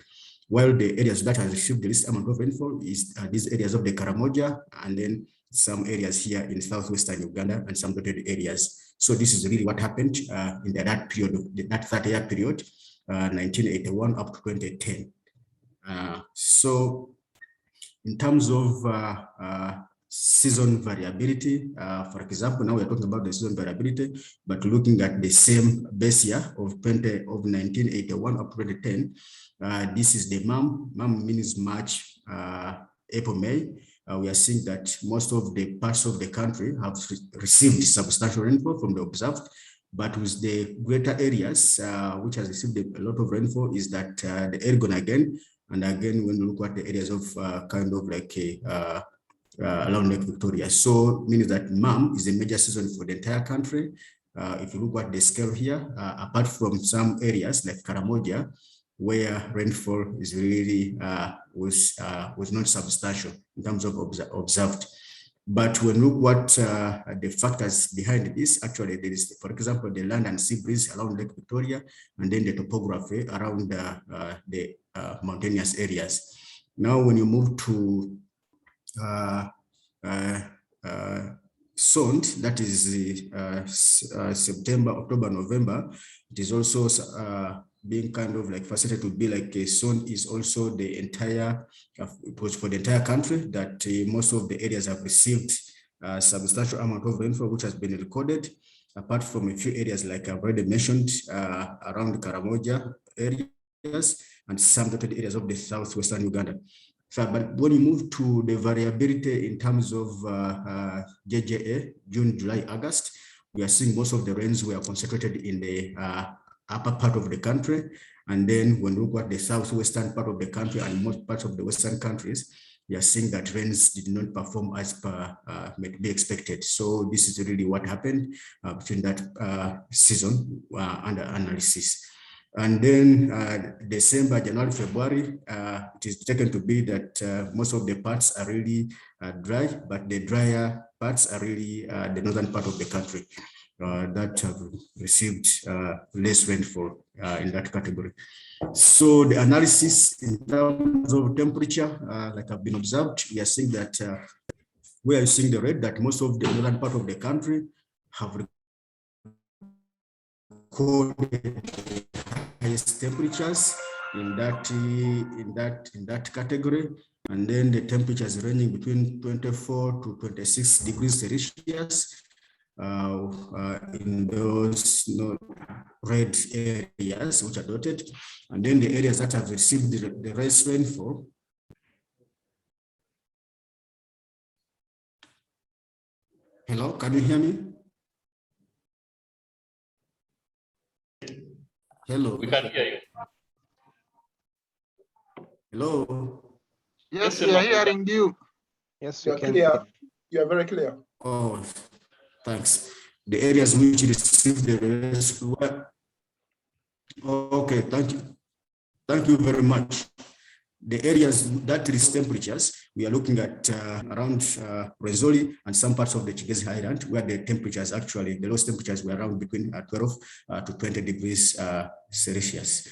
Speaker 7: While the areas that have received the least amount of rainfall is these areas of the Karamoja, and then some areas here in southwestern Uganda and some dotted areas. So this is really what happened in that period, that 30-year period, 1981 up to 2010. So in terms of season variability, for example, now we're talking about the season variability, but looking at the same base year of 1981 up to 2010, this is the MAM. MAM means March, April, May. We are seeing that most of the parts of the country have received substantial rainfall from the observed, but with the greater areas which has received a lot of rainfall is that the Ergon again, and again when we look at the areas of kind of like around Lake Victoria. So means that MAM is a major season for the entire country. If you look at the scale here, apart from some areas like Karamoja, where rainfall is really was not substantial in terms of observed. But when we look what the factors behind this, actually there is, for example, the land and sea breeze around Lake Victoria, and then the topography around the mountainous areas. Now, when you move to SOND, that is September, October, November, it is also being kind of like facilitated to be like a SOND is also the entire, it was for the entire country that most of the areas have received a substantial amount of rainfall, which has been recorded, apart from a few areas like I've already mentioned around Karamoja areas and some dotted areas of the southwestern Uganda. So, but when you move to the variability in terms of JJA, June, July, August, we are seeing most of the rains were concentrated in the upper part of the country. And then when we look at the southwestern part of the country and most parts of the western countries, we are seeing that rains did not perform as per might be expected. So this is really what happened between that season under analysis. And then December, January, February, it is taken to be that most of the parts are really dry, but the drier parts are really the northern part of the country that have received less rainfall in that category. So the analysis in terms of temperature, like have been observed, we are seeing that we are seeing the red that most of the northern part of the country have recorded highest temperatures in that category, and then the temperatures ranging between 24 to 26 degrees Celsius in those red areas which are dotted, and then the areas that have received the less rainfall. Hello, can you hear me? Hello.
Speaker 6: We can hear you.
Speaker 7: Hello.
Speaker 1: Yes, we are hearing you.
Speaker 5: Yes,
Speaker 2: You
Speaker 5: we
Speaker 2: are
Speaker 5: can.
Speaker 2: clear. You are very clear.
Speaker 7: Oh, thanks. The areas which received the rest were, okay, thank you. Thank you very much. The areas that receive temperatures, we are looking at around Rwenzori and some parts of the Kigezi Highland, where the temperatures actually, the lowest temperatures were around between 12 to 20 degrees Celsius.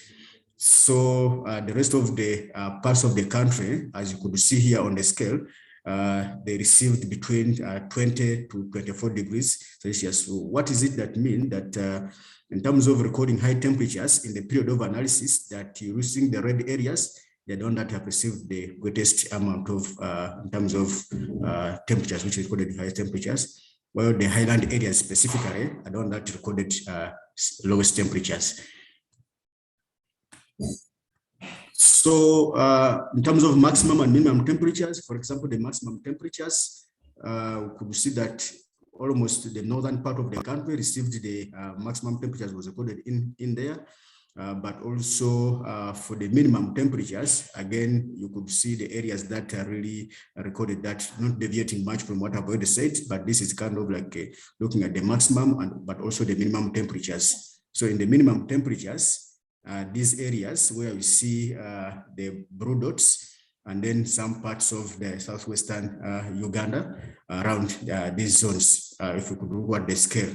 Speaker 7: So the rest of the parts of the country, as you could see here on the scale, they received between 20 to 24 degrees Celsius. So what does it that mean? That in terms of recording high temperatures in the period of analysis, that you're using the red areas, they don't that have received the greatest amount of in terms of temperatures, which recorded high temperatures, while the highland areas specifically are the one that recorded lowest temperatures. So in terms of maximum and minimum temperatures, for example, the maximum temperatures, we could see that almost the northern part of the country received the maximum temperatures was recorded in there. But also for the minimum temperatures, again, you could see the areas that are really recorded that not deviating much from what I've already said, but this is kind of like looking at the maximum but also the minimum temperatures. So in the minimum temperatures, these areas where you see the blue dots, and then some parts of the southwestern Uganda around these zones, if we could look at the scale.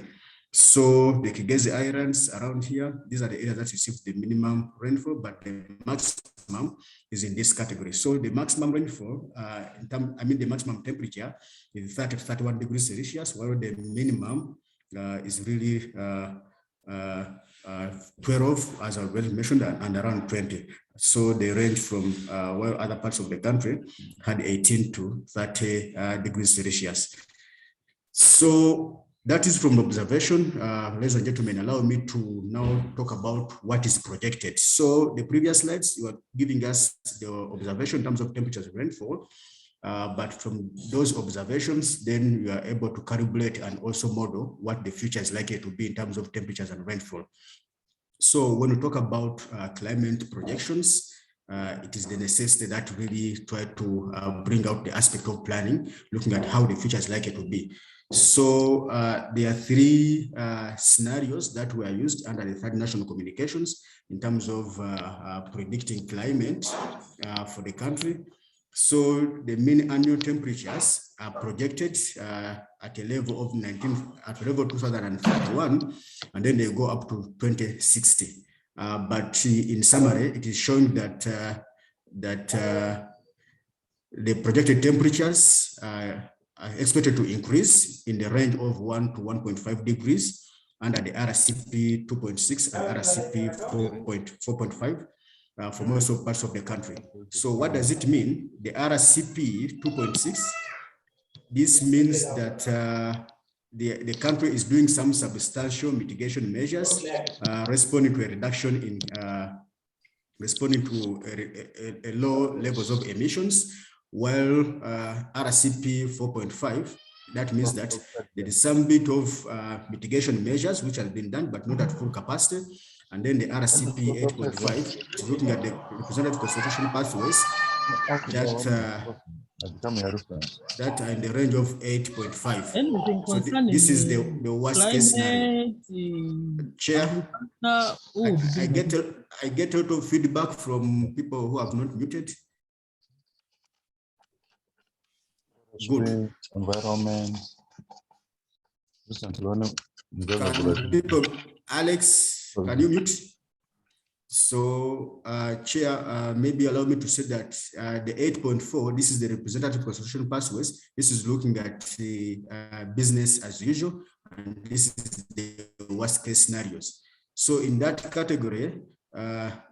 Speaker 7: So the Kigezi Islands around here, these are the areas that receive the minimum rainfall, but the maximum is in this category. So the maximum rainfall, the maximum temperature is 30 to 31 degrees Celsius, while the minimum is really 12, as I already mentioned, and around 20. So they range from while other parts of the country had 18 to 30 degrees Celsius. So that is from observation. Ladies and gentlemen, allow me to now talk about what is projected. So the previous slides, you are giving us the observation in terms of temperatures and rainfall. But from those observations, then you are able to calibrate and also model what the future is likely to be in terms of temperatures and rainfall. So when we talk about climate projections, it is the necessity that really try to bring out the aspect of planning, looking at how the future is likely to be. So there are three scenarios that were used under the third national communications in terms of predicting climate for the country. So the mean annual temperatures are projected at a level of 2031, and then they go up to 2060. But in summary, it is showing that the projected temperatures are expected to increase in the range of 1 to 1.5 degrees under the RCP 2.6 and RCP 4.5 for most of parts of the country. So what does it mean? The RCP 2.6, this means that the country is doing some substantial mitigation measures, responding to a reduction in responding to a low levels of emissions, while RCP 4.5, that means that there is some bit of mitigation measures which have been done, but not at full capacity. And then the RCP 8.5 is looking at the representative consultation pathways that are in the range of 8.5. So this is the worst case scenario. Chair, I get a lot of feedback from people who have not muted. Good.
Speaker 8: Environment.
Speaker 7: People, Alex, can you mute? So, Chair, maybe allow me to say that the 8.4, this is the representative consultation pathways. This is looking at the business as usual, and this is the worst case scenarios. So in that category,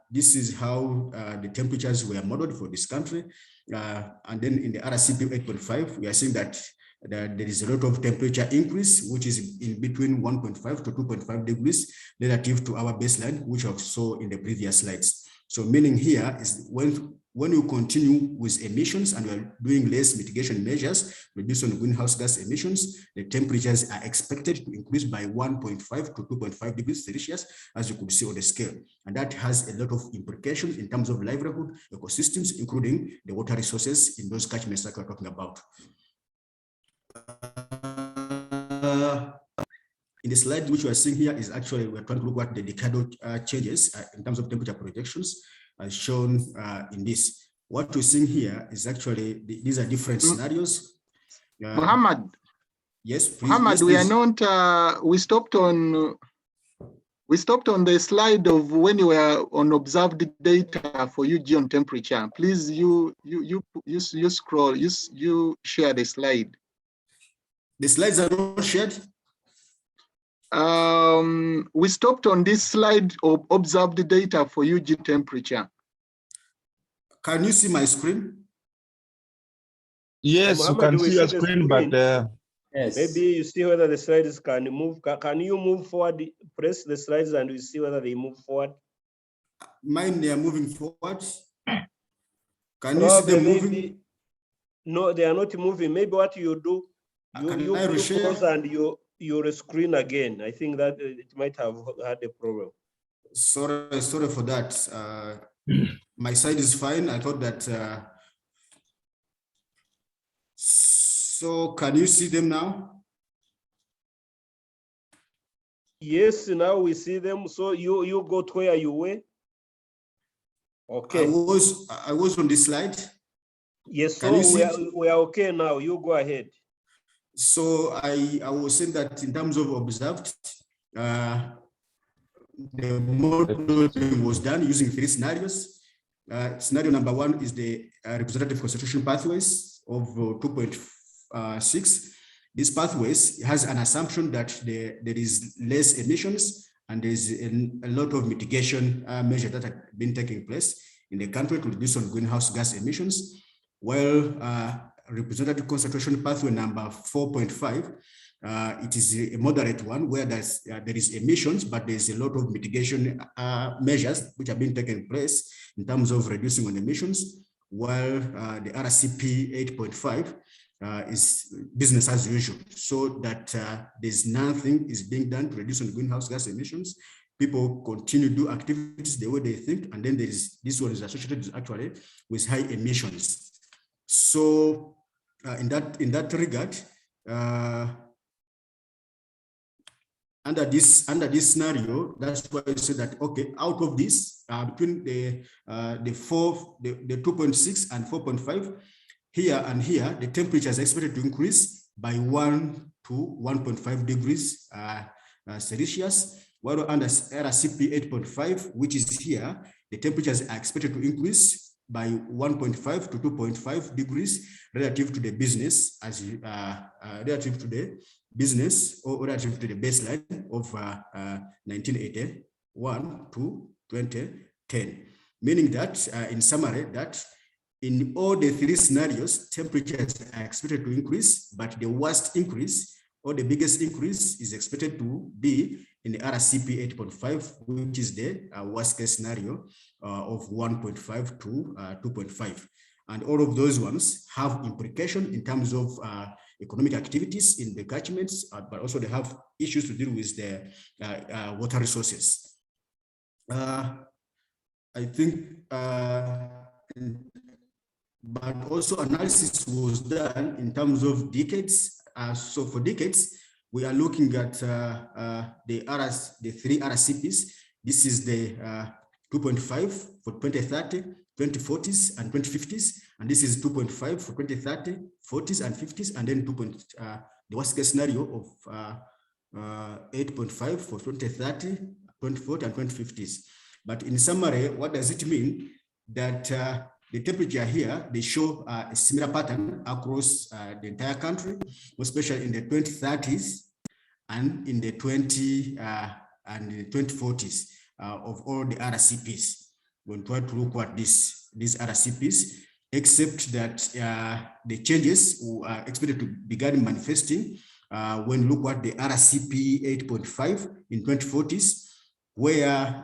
Speaker 7: this is how the temperatures were modeled for this country. And then in the RCP 8.5, we are seeing that there is a lot of temperature increase, which is in between 1.5 to 2.5 degrees relative to our baseline, which I saw in the previous slides. So meaning here is when you continue with emissions and you're doing less mitigation measures, reduce on greenhouse gas emissions, the temperatures are expected to increase by 1.5 to 2.5 degrees Celsius, as you could see on the scale. And that has a lot of implications in terms of livelihood, ecosystems, including the water resources in those catchments that we're talking about. In the slide which we are seeing here is actually, we're trying to look at the decadal changes in terms of temperature projections as shown in this. What we're seeing here is actually, these are different scenarios.
Speaker 1: Muhammad.
Speaker 7: Yes, please.
Speaker 1: Muhammad,
Speaker 7: yes,
Speaker 1: we
Speaker 7: please.
Speaker 1: are not, we stopped on the slide of when you were on observed data for UG on temperature. Please, you scroll, you share the slide.
Speaker 7: The slides are not shared.
Speaker 1: We stopped on this slide of observed data for UG temperature.
Speaker 7: Can you see my screen?
Speaker 8: Yes, you can see your screen, but
Speaker 4: yes. Maybe you see whether the slides can move. Can you move forward? Press the slides and we see whether they move forward.
Speaker 7: Mine, they are moving forward. Can
Speaker 4: Probably
Speaker 7: you see them
Speaker 4: maybe,
Speaker 7: moving?
Speaker 4: no, they are not moving. Maybe what you do, you close and your screen again. I think that it might have had a problem.
Speaker 7: Sorry for that. My side is fine. I thought that. So can you see them now?
Speaker 4: Yes, now we see them. So you go to where you were. Okay.
Speaker 7: I was on this slide.
Speaker 4: Yes, so we are okay now. You go ahead.
Speaker 7: So I was saying that in terms of observed, the modeling was done using 3 scenarios. Scenario number 1 is the representative constitution pathways of 2.6. These pathways has an assumption that there is less emissions and there is a lot of mitigation measures that have been taking place in the country to reduce on greenhouse gas emissions. While representative concentration pathway number 4.5, it is a moderate one where there is emissions, but there's a lot of mitigation measures which have been taken place in terms of reducing on emissions, while the RCP 8.5 is business as usual, so that there's nothing is being done to reduce on greenhouse gas emissions. People continue to do activities the way they think, and then there is this one is associated actually with high emissions. So in that regard, under this scenario, that's why I said that, okay, out of this, between the 2.6 and 4.5, here and here, the temperature is expected to increase by 1 to 1.5 degrees Celsius, while under RCP 8.5, which is here, the temperatures are expected to increase by 1.5 to 2.5 degrees relative to the business, as relative to the business or relative to the baseline of 1981 to 2010. Meaning that, in summary, that in all the three scenarios, temperatures are expected to increase, but the worst increase or the biggest increase is expected to be in the RCP 8.5, which is the worst case scenario of 1.5 to 2.5. And all of those ones have implication in terms of economic activities in the catchments, but also they have issues to deal with the water resources. I think, but also analysis was done in terms of decades. So for decades, we are looking at the three RCPs. This is the 2.5 for 2030, 2040s, and 2050s. And this is 2.5 for 2030, 40s, and 50s. And then the worst case scenario of 8.5 for 2030, 2040, and 2050s. But in summary, what does it mean? That the temperature here, they show a similar pattern across the entire country, especially in the 2030s and in the 2040s of all the RCPs. When try to look at these RCPs, except that the changes are expected to begin manifesting when look at the RCP 8.5 in 2040s, where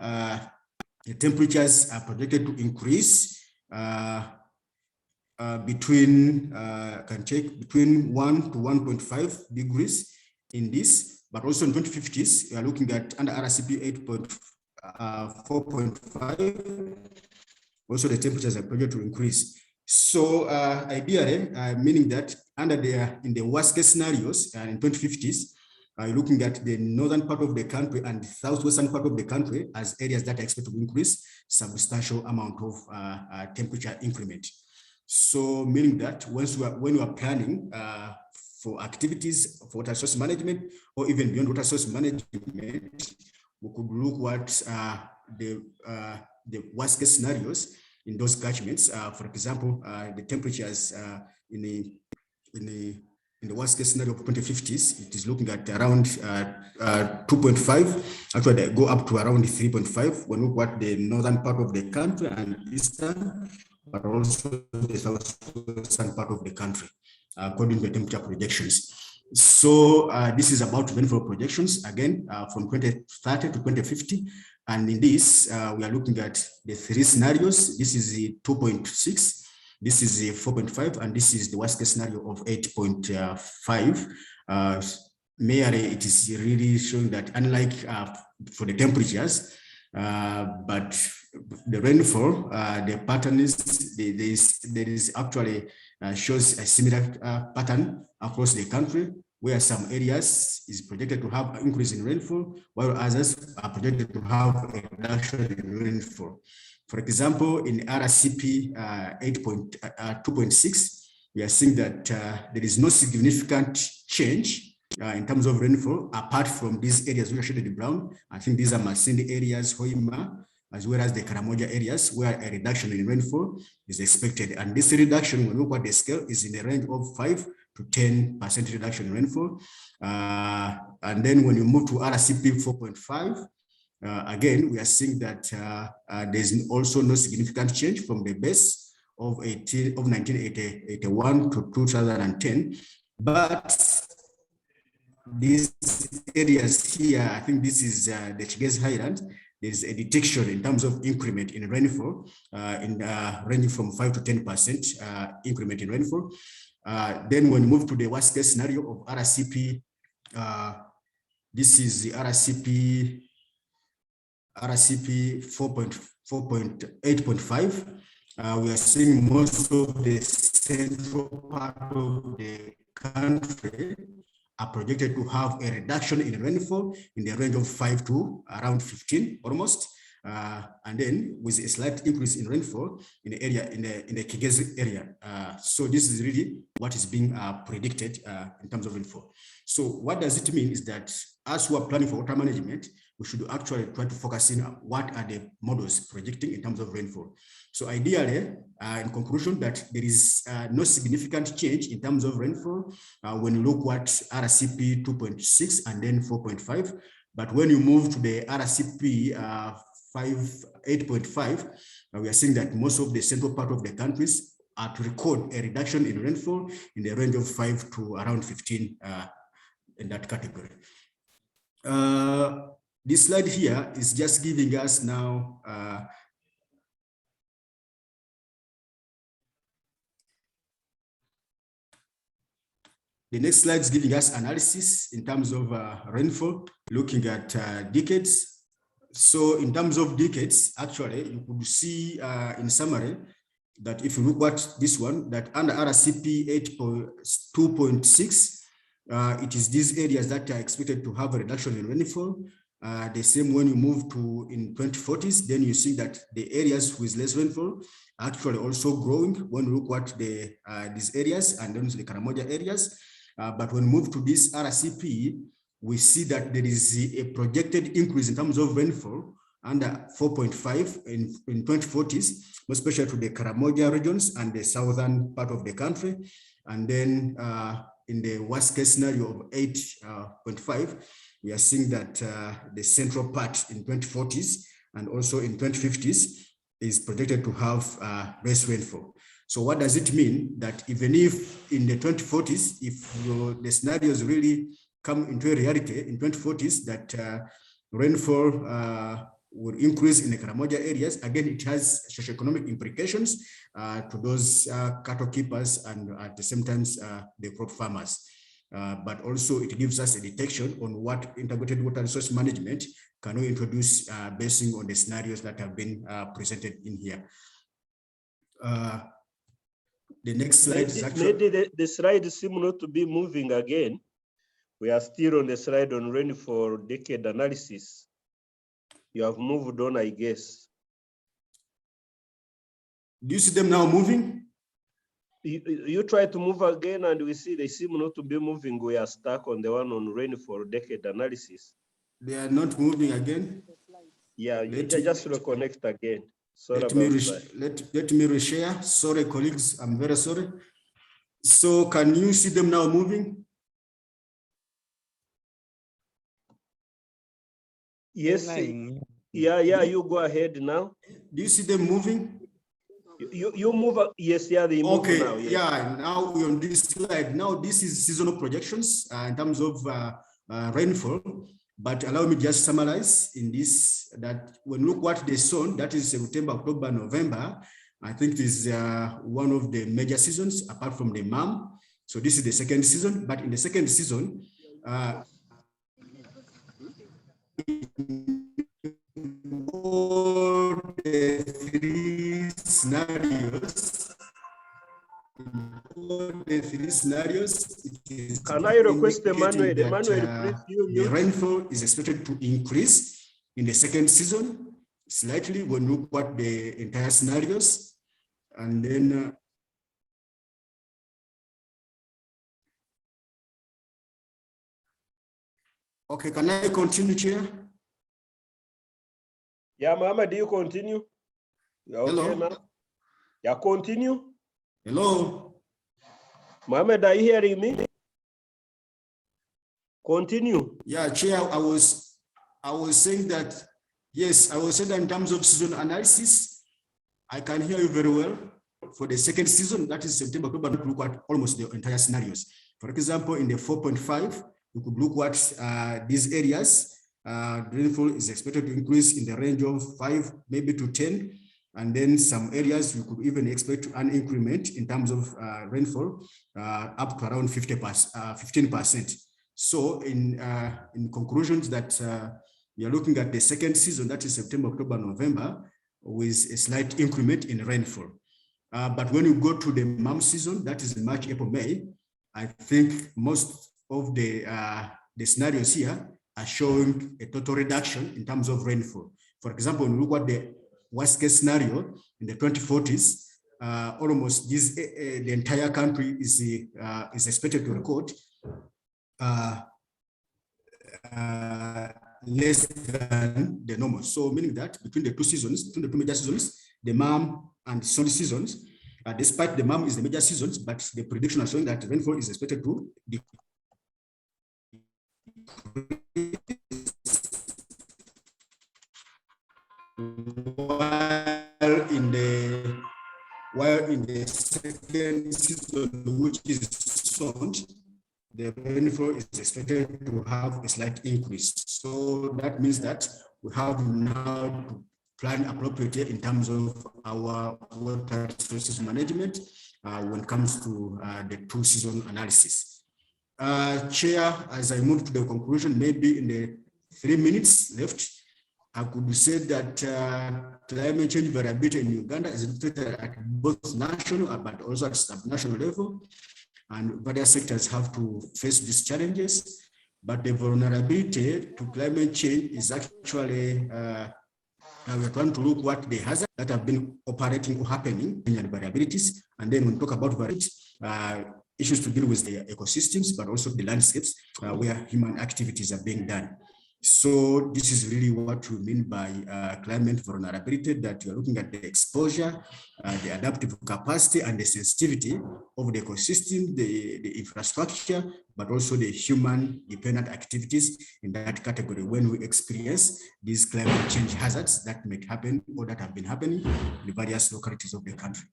Speaker 7: the temperatures are projected to increase between 1 to 1.5 degrees in this, but also in 2050s, we are looking at under RCP 8.4.5, also the temperatures are projected to increase. So ideally, meaning that in the worst case scenarios in 2050s, looking at the northern part of the country and the southwestern part of the country as areas that are expected to increase substantial amount of temperature increment. So meaning that when we are planning for activities for water resource management or even beyond water resource management, we could look at the worst case scenarios in those catchments. For example, the temperatures in the worst case scenario of 2050s, it is looking at around 2.5. Actually, they go up to around 3.5 when we look at the northern part of the country and eastern, but also the southwestern part of the country, according to the temperature projections. So this is about rainfall projections, again, from 2030 to 2050. And in this, we are looking at the three scenarios. This is the 2.6. This is the 4.5, and this is the worst case scenario of 8.5. Merely, it is really showing that unlike for the temperatures, but the rainfall, the pattern is there is actually shows a similar pattern across the country, where some areas is projected to have an increase in rainfall, while others are projected to have a reduction in rainfall. For example, in RCP 2.6, we are seeing that there is no significant change in terms of rainfall, apart from these areas which are shaded in brown. I think these are Masindi areas, Hoima, as well as the Karamoja areas, where a reduction in rainfall is expected. And this reduction, when we look at the scale, is in the range of 5 to 10% reduction in rainfall. And then when you move to RCP 4.5, again, we are seeing that there's also no significant change from the base of 1981 to 2010. But these areas here, I think this is the Chigezi Highland, there's a detection in terms of increment in rainfall, ranging from 5 to 10% increment in rainfall. Then when you move to the worst case scenario of RCP, this is the RCP 4.8.5, we are seeing most of the central part of the country are projected to have a reduction in rainfall in the range of 5 to around 15 almost. And then with a slight increase in rainfall in the area, in the Kigezi area. So this is really what is being predicted in terms of rainfall. So what does it mean is that as we are planning for water management, we should actually try to focus in on what are the models predicting in terms of rainfall. So ideally, in conclusion, that there is no significant change in terms of rainfall when you look at RCP 2.6 and then 4.5. But when you move to the RCP 8.5, we are seeing that most of the central part of the countries are to record a reduction in rainfall in the range of 5 to around 15 in that category. This slide here is just giving us now the next slide is giving us analysis in terms of rainfall, looking at decades. So in terms of decades, actually, you could see in summary that if you look at this one, that under RCP 2.6, it is these areas that are expected to have a reduction in rainfall. The same when you move to in 2040s, then you see that the areas with less rainfall are actually also growing when you look at the these areas and then the Karamoja areas. But when we move to this RCP, we see that there is a projected increase in terms of rainfall under 4.5 in 2040s, especially to the Karamoja regions and the southern part of the country. And then in the worst case scenario of 8.5, we are seeing that the central part in 2040s and also in 2050s is projected to have less rainfall. So what does it mean? That even if in the 2040s, if the scenarios really come into a reality in 2040s, that rainfall will increase in the Karamoja areas, again, it has socioeconomic implications to those cattle keepers and at the same time the crop farmers. But also it gives us a detection on what integrated water resource management can we introduce basing on the scenarios that have been presented in here. The next slide is actually...
Speaker 4: the slide seems not to be moving again. We are still on the slide on rainfall decade analysis. You have moved on, I guess.
Speaker 7: Do you see them now moving?
Speaker 4: You try to move again and we see they seem not to be moving. We are stuck on the one on rainfall decade analysis.
Speaker 7: They are not moving again?
Speaker 4: Yeah, just reconnect again. Sorry
Speaker 7: let
Speaker 4: about
Speaker 7: me
Speaker 4: that.
Speaker 7: let me reshare. Sorry, colleagues, I'm very sorry. So can you see them now moving?
Speaker 4: Yes. Yeah, you go ahead now.
Speaker 7: Do you see them moving?
Speaker 4: You move. Yes, yeah, they move
Speaker 7: okay,
Speaker 4: now. Yes.
Speaker 7: Yeah, now we're on this slide. Now this is seasonal projections in terms of rainfall. But allow me just summarize in this, that when you look at the zone, that is September, October, November, I think it is one of the major seasons apart from the MAM. So this is the second season, but in the second season, all the three scenarios,
Speaker 4: can I request Emmanuel? Emmanuel, please,
Speaker 7: the rainfall is expected to increase in the second season slightly when you look at the entire scenarios, and then okay, can I continue, Chair?
Speaker 4: Yeah, Mama, do you continue? Okay,
Speaker 7: hello.
Speaker 4: Now? Yeah, continue.
Speaker 7: Hello.
Speaker 4: Mohammed, are you hearing me? Continue.
Speaker 7: Yeah, Chair, I was saying that, yes, I was saying that in terms of season analysis, I can hear you very well. For the second season, that is September, October, look at almost the entire scenarios. For example, in the 4.5, you could look at these areas. Rainfall is expected to increase in the range of 5, maybe to 10. And then some areas you could even expect an increment in terms of rainfall up to around 15%. So in conclusions that we are looking at the second season, that is September, October, November, with a slight increment in rainfall. But when you go to the MAM season, that is in March, April, May, I think most of the scenarios here are showing a total reduction in terms of rainfall. For example, when we look at the worst case scenario in the 2040s, almost this the entire country is expected to record less than the normal. So meaning that between the two seasons, between the two major seasons, the MAM and sunny seasons, despite the MAM is the major seasons, but the prediction are showing that rainfall is expected to decrease. While in the second season, which is sown, the rainfall is expected to have a slight increase. So that means that we have now to plan appropriately in terms of our water resources management when it comes to the two season analysis. Chair, as I move to the conclusion, maybe in the 3 minutes left, I could say that climate change variability in Uganda is looked at both national but also at subnational level, and various sectors have to face these challenges. But the vulnerability to climate change is actually we're trying to look what the hazards that have been operating or happening in the variabilities, and then when we talk about variability, issues to deal with the ecosystems, but also the landscapes where human activities are being done. So this is really what we mean by climate vulnerability, that you're looking at the exposure, the adaptive capacity and the sensitivity of the ecosystem, the infrastructure, but also the human dependent activities in that category when we experience these climate change hazards that may happen or that have been happening in the various localities of the country.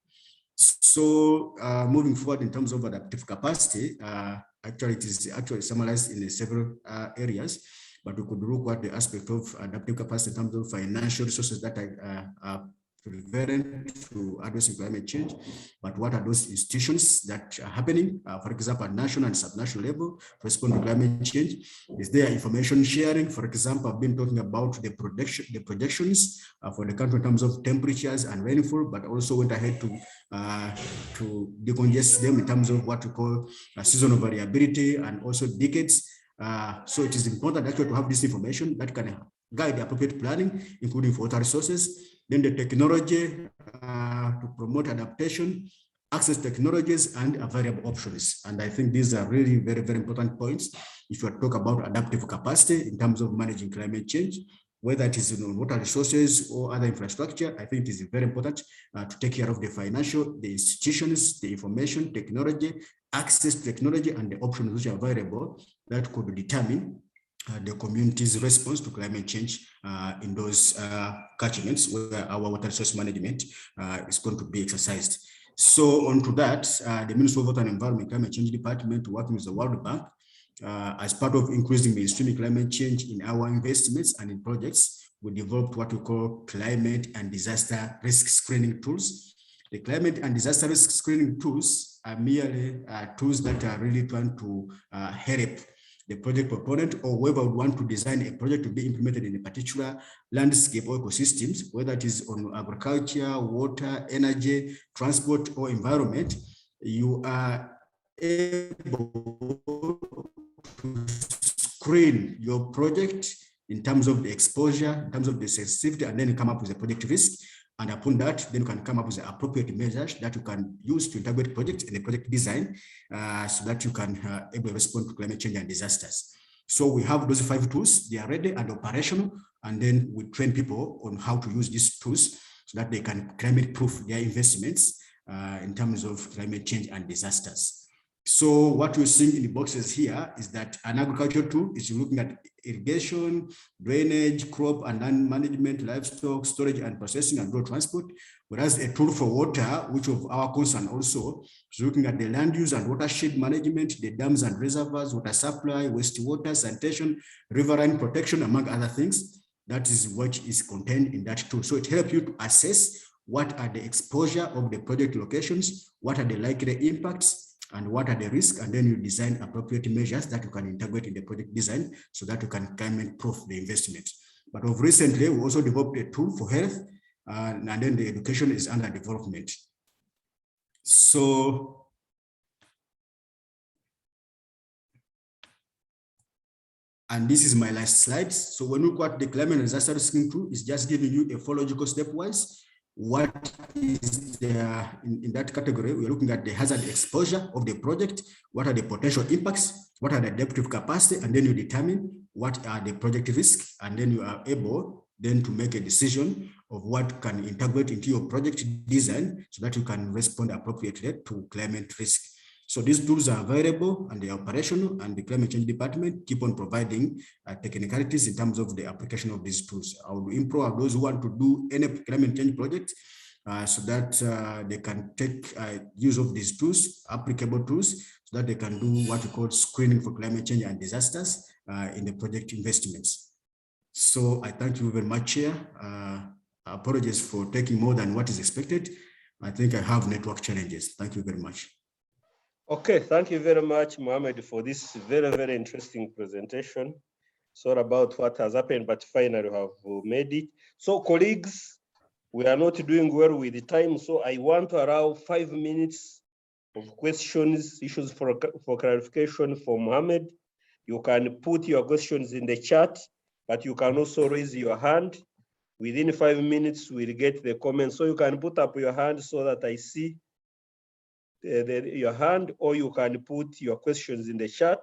Speaker 7: So moving forward in terms of adaptive capacity, actually it is actually summarized in several areas. But we could look at the aspect of adaptive capacity in terms of financial resources that are prevalent to addressing climate change. But what are those institutions that are happening, for example, at national and subnational level to respond to climate change? Is there information sharing? For example, I've been talking about the projections for the country in terms of temperatures and rainfall, but also went ahead to decongest them in terms of what we call seasonal variability and also decades. So it is important actually to have this information that can guide the appropriate planning, including for water resources. Then the technology to promote adaptation, access technologies, and variable options. And I think these are really very, very important points if you talk about adaptive capacity in terms of managing climate change, whether it is water resources or other infrastructure. I think it is very important to take care of the financial, the institutions, the information, technology, access to technology, and the options which are available that could determine the community's response to climate change in those catchments where our water resource management is going to be exercised. So on to that, the Ministry of Water and Environment Climate Change Department, working with the World Bank, as part of increasing mainstreaming climate change in our investments and in projects, we developed what we call climate and disaster risk screening tools. The climate and disaster risk screening tools are merely tools that are really trying to help the project proponent or whoever would want to design a project to be implemented in a particular landscape or ecosystems, whether it is on agriculture, water, energy, transport, or environment. You are able to screen your project in terms of the exposure, in terms of the sensitivity, and then you come up with a project risk. And upon that, then you can come up with the appropriate measures that you can use to integrate projects in the project design so that you can able to respond to climate change and disasters. So we have those 5 tools, they are ready and operational, and then we train people on how to use these tools so that they can climate proof their investments in terms of climate change and disasters. So what you're seeing in the boxes here is that an agricultural tool is looking at irrigation, drainage, crop and land management, livestock, storage and processing and road transport. Whereas a tool for water, which of our concern also, is looking at the land use and watershed management, the dams and reservoirs, water supply, wastewater, sanitation, riverine protection, among other things. That is what is contained in that tool. So it helps you to assess what are the exposure of the project locations, what are the likely impacts, and what are the risks, and then you design appropriate measures that you can integrate in the project design so that you can climate proof the investment. But of recently, we also developed a tool for health, and then the education is under development. So And this is my last slide. So when we look at the climate and disaster risking tool, it's just giving you a logical stepwise. What is there in that category? We're looking at the hazard exposure of the project. What are the potential impacts? What are the adaptive capacity? And then you determine what are the project risks. And then you are able then to make a decision of what can integrate into your project design so that you can respond appropriately to climate risk. So these tools are available and they are operational, and the climate change department keep on providing technicalities in terms of the application of these tools. I will improve those who want to do any climate change project so that they can take use of these tools, applicable tools, so that they can do what we call screening for climate change and disasters in the project investments. So I thank you very much, Chair. Apologies for taking more than what is expected. I think I have network challenges. Thank you very much.
Speaker 4: Okay, thank you very much, Mohammed, for this very, very interesting presentation. Sorry about what has happened, but finally we have made it. So colleagues, we are not doing well with the time, so I want to allow 5 minutes of questions, issues for clarification for Mohammed. You can put your questions in the chat, but you can also raise your hand. Within 5 minutes, we'll get the comments. So you can put up your hand so that I see your hand, or you can put your questions in the chat.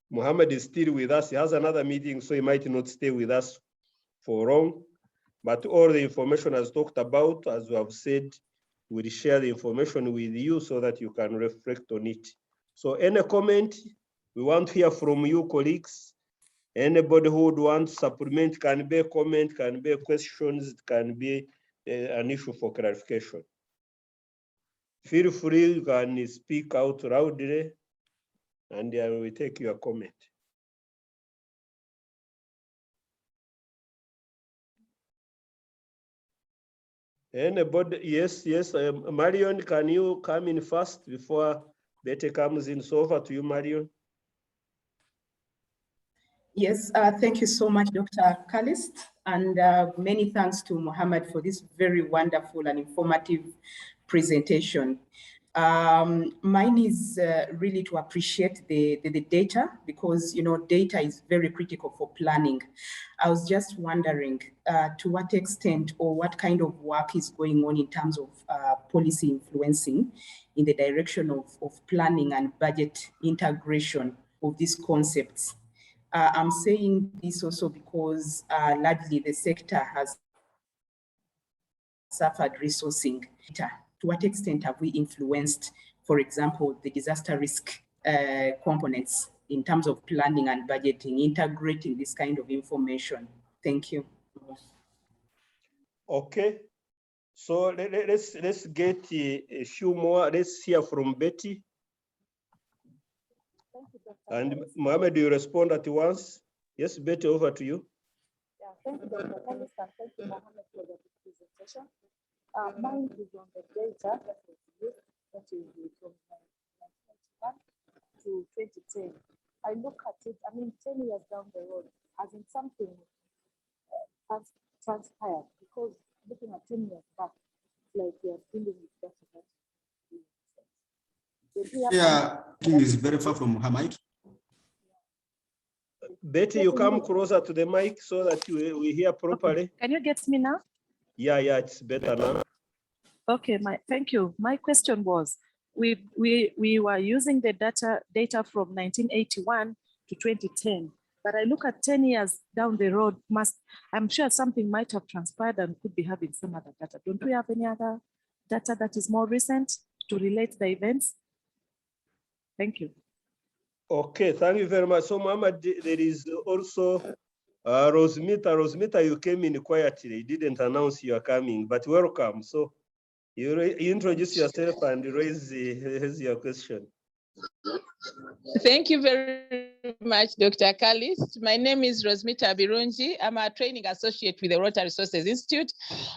Speaker 4: Mohammed is still with us. He has another meeting, so he might not stay with us for long. But all the information as talked about, as we have said, we'll share the information with you so that you can reflect on it. So any comment, we want to hear from you, colleagues. Anybody who would want to supplement, can be a comment, can be questions, can be an issue for clarification. Feel free, you can speak out loudly, and I will take your comment. Anybody? Yes, Marion, can you come in first before Betty comes in? So over to you, Marion.
Speaker 9: Yes, thank you so much, Dr. Calist, and many thanks to Mohammed for this very wonderful and informative presentation. Mine is really to appreciate the data, because data is very critical for planning. I was just wondering to what extent or what kind of work is going on in terms of policy influencing in the direction of planning and budget integration of these concepts. I'm saying this also because largely the sector has suffered resourcing. To what extent have we influenced, for example, the disaster risk components in terms of planning and budgeting, integrating this kind of information? Thank you.
Speaker 4: Okay, so let's get a few more. Let's hear from Betty. And Mohammed, you respond at once. Yes, Betty, over to you.
Speaker 10: Yeah, thank you, Dr. Calist, and thank you, Mohammed, for the presentation. Mine is on the data that was used, that is from 1991 to 2010. I look at it, 10 years down the road, as in something has transpired, because looking at 10 years back, like we are dealing with data.
Speaker 7: Yeah, I think it's very far from her mic.
Speaker 4: Betty, you come closer to the mic so that we hear properly.
Speaker 10: Okay. Can you get me now?
Speaker 4: Yeah, it's better now.
Speaker 10: Okay, thank you. My question was, we were using the data from 1981 to 2010, but I look at 10 years down the road, I'm sure something might have transpired and could be having some other data. Don't we have any other data that is more recent to relate the events? Thank you.
Speaker 4: Okay, thank you very much. So, Mohammed, there is also Rosmita. Rosmita, you came in quietly. You didn't announce you are coming, but welcome. So, you introduce yourself and raise your question.
Speaker 11: Thank you very much, Dr. Calist. My name is Rosmita Birungi. I'm a training associate with the Rotary Resources Institute,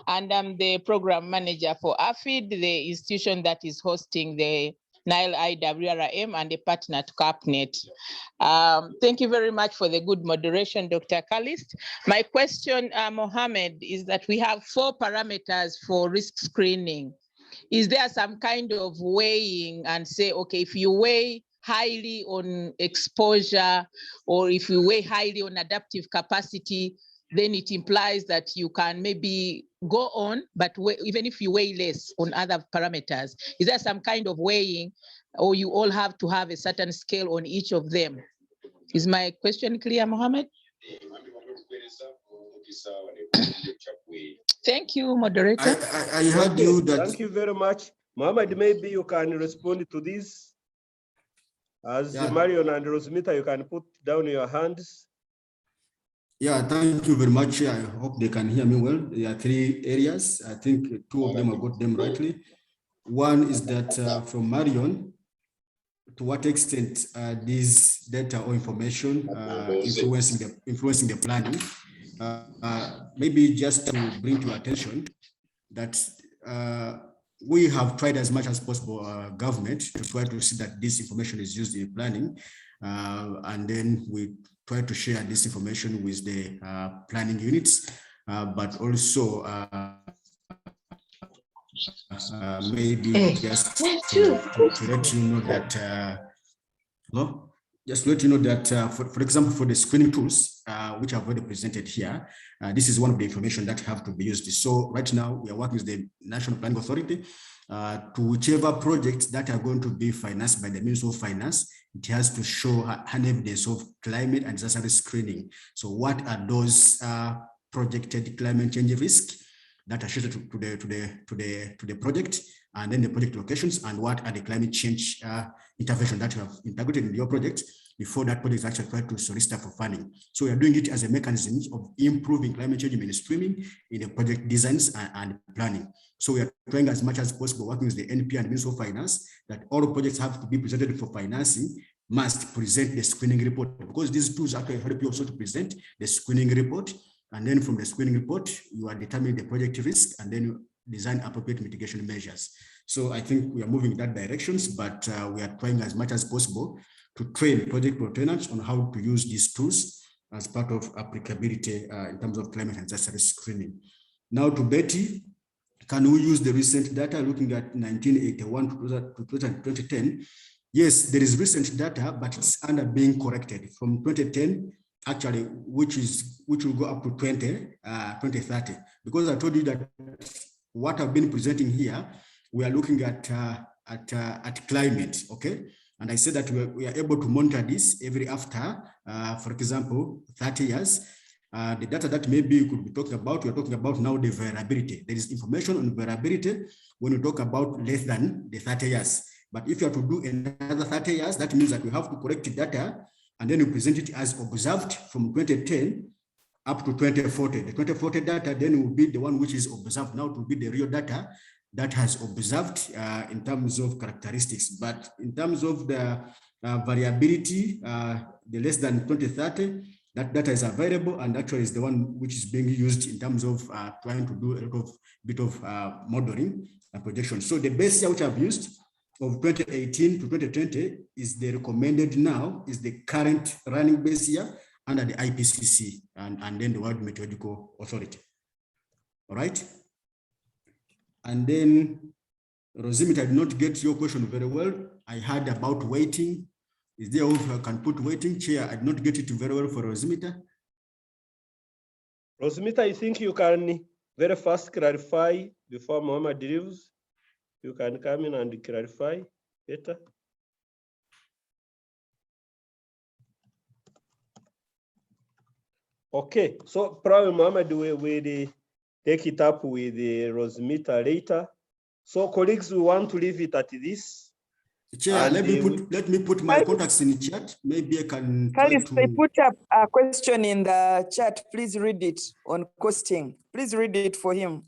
Speaker 11: and I'm the program manager for AFID, the institution that is hosting the Nile Iwrm and a partner to Catchment. Thank you very much for the good moderation, Dr. Calist. My question, Mohammed, is that we have 4 parameters for risk screening. Is there some kind of weighing and say, okay, if you weigh highly on exposure, or if you weigh highly on adaptive capacity, then it implies that you can maybe go on, but even if you weigh less on other parameters. Is there some kind of weighing, or you all have to have a certain scale on each of them? Is my question clear, Mohammed? Thank you, moderator.
Speaker 7: I heard you that.
Speaker 4: Thank you very much. Mohammed, maybe you can respond to this. As Marion and Rosmita, you can put down your hands.
Speaker 7: Yeah, thank you very much. I hope they can hear me well. There are 3 areas. I think 2 of them I got them rightly. One is that from Marion, to what extent these data or information influencing the planning. Maybe just to bring to your attention that we have tried as much as possible, government, to try to see that this information is used in planning, and then we try to share this information with the planning units, but also maybe just to let you know that just to let you know that, for example, for the screening tools, which I've already presented here, this is one of the information that have to be used. So right now we are working with the National Planning Authority to whichever projects that are going to be financed by the Ministry of Finance. It has to show an evidence of climate and disaster screening. So what are those projected climate change risks that are shifted to the project, and then the project locations, and what are the climate change intervention that you have integrated in your project before that project is actually tried to solicit for funding. So we are doing it as a mechanism of improving climate change mainstreaming in the project designs and planning. So we are trying as much as possible, working with the NP and Ministry of Finance, that all projects have to be presented for financing must present the screening report, because these tools actually help you also to present the screening report. And then from the screening report, you are determining the project risk, and then you design appropriate mitigation measures. So I think we are moving in that directions, but we are trying as much as possible to train project lieutenants on how to use these tools as part of applicability in terms of climate and disaster screening. Now to Betty, can we use the recent data looking at 1981 to 2010? Yes, there is recent data, but it's under being corrected from 2010. Actually, which will go up to 2030, because I told you that what I've been presenting here, we are looking at climate, okay? And I said that we are able to monitor this every after, for example, 30 years. The data that maybe you could be talking about, we're talking about now the variability. There is information on variability when we talk about less than the 30 years. But if you have to do another 30 years, that means that we have to correct the data, and then you present it as observed from 2010 up to 2040. The 2040 data then will be the one which is observed. Now it will be the real data that has observed in terms of characteristics. But in terms of the variability, the less than 2030, that data is available, and actually is the one which is being used in terms of trying to do a bit of modeling and projection. So the base year which I've used of 2018 to 2020 is the recommended now, is the current running base year under the IPCC and then the World Meteorological Authority. All right. And then, Rosimit, I did not get your question very well. I heard about waiting. Is there who can put waiting? Chair, I did not get it very well for Rosimita.
Speaker 4: Rosimita, I think you can very fast clarify before Mohammed leaves. You can come in and clarify better. Okay, so probably Mohammed will take it up with Rosimita later. So colleagues, we want to leave it at this.
Speaker 7: Chair, let me put my contacts in the chat. Maybe I can try to...
Speaker 12: I put up a question in the chat. Please read it on costing. Please read it for him.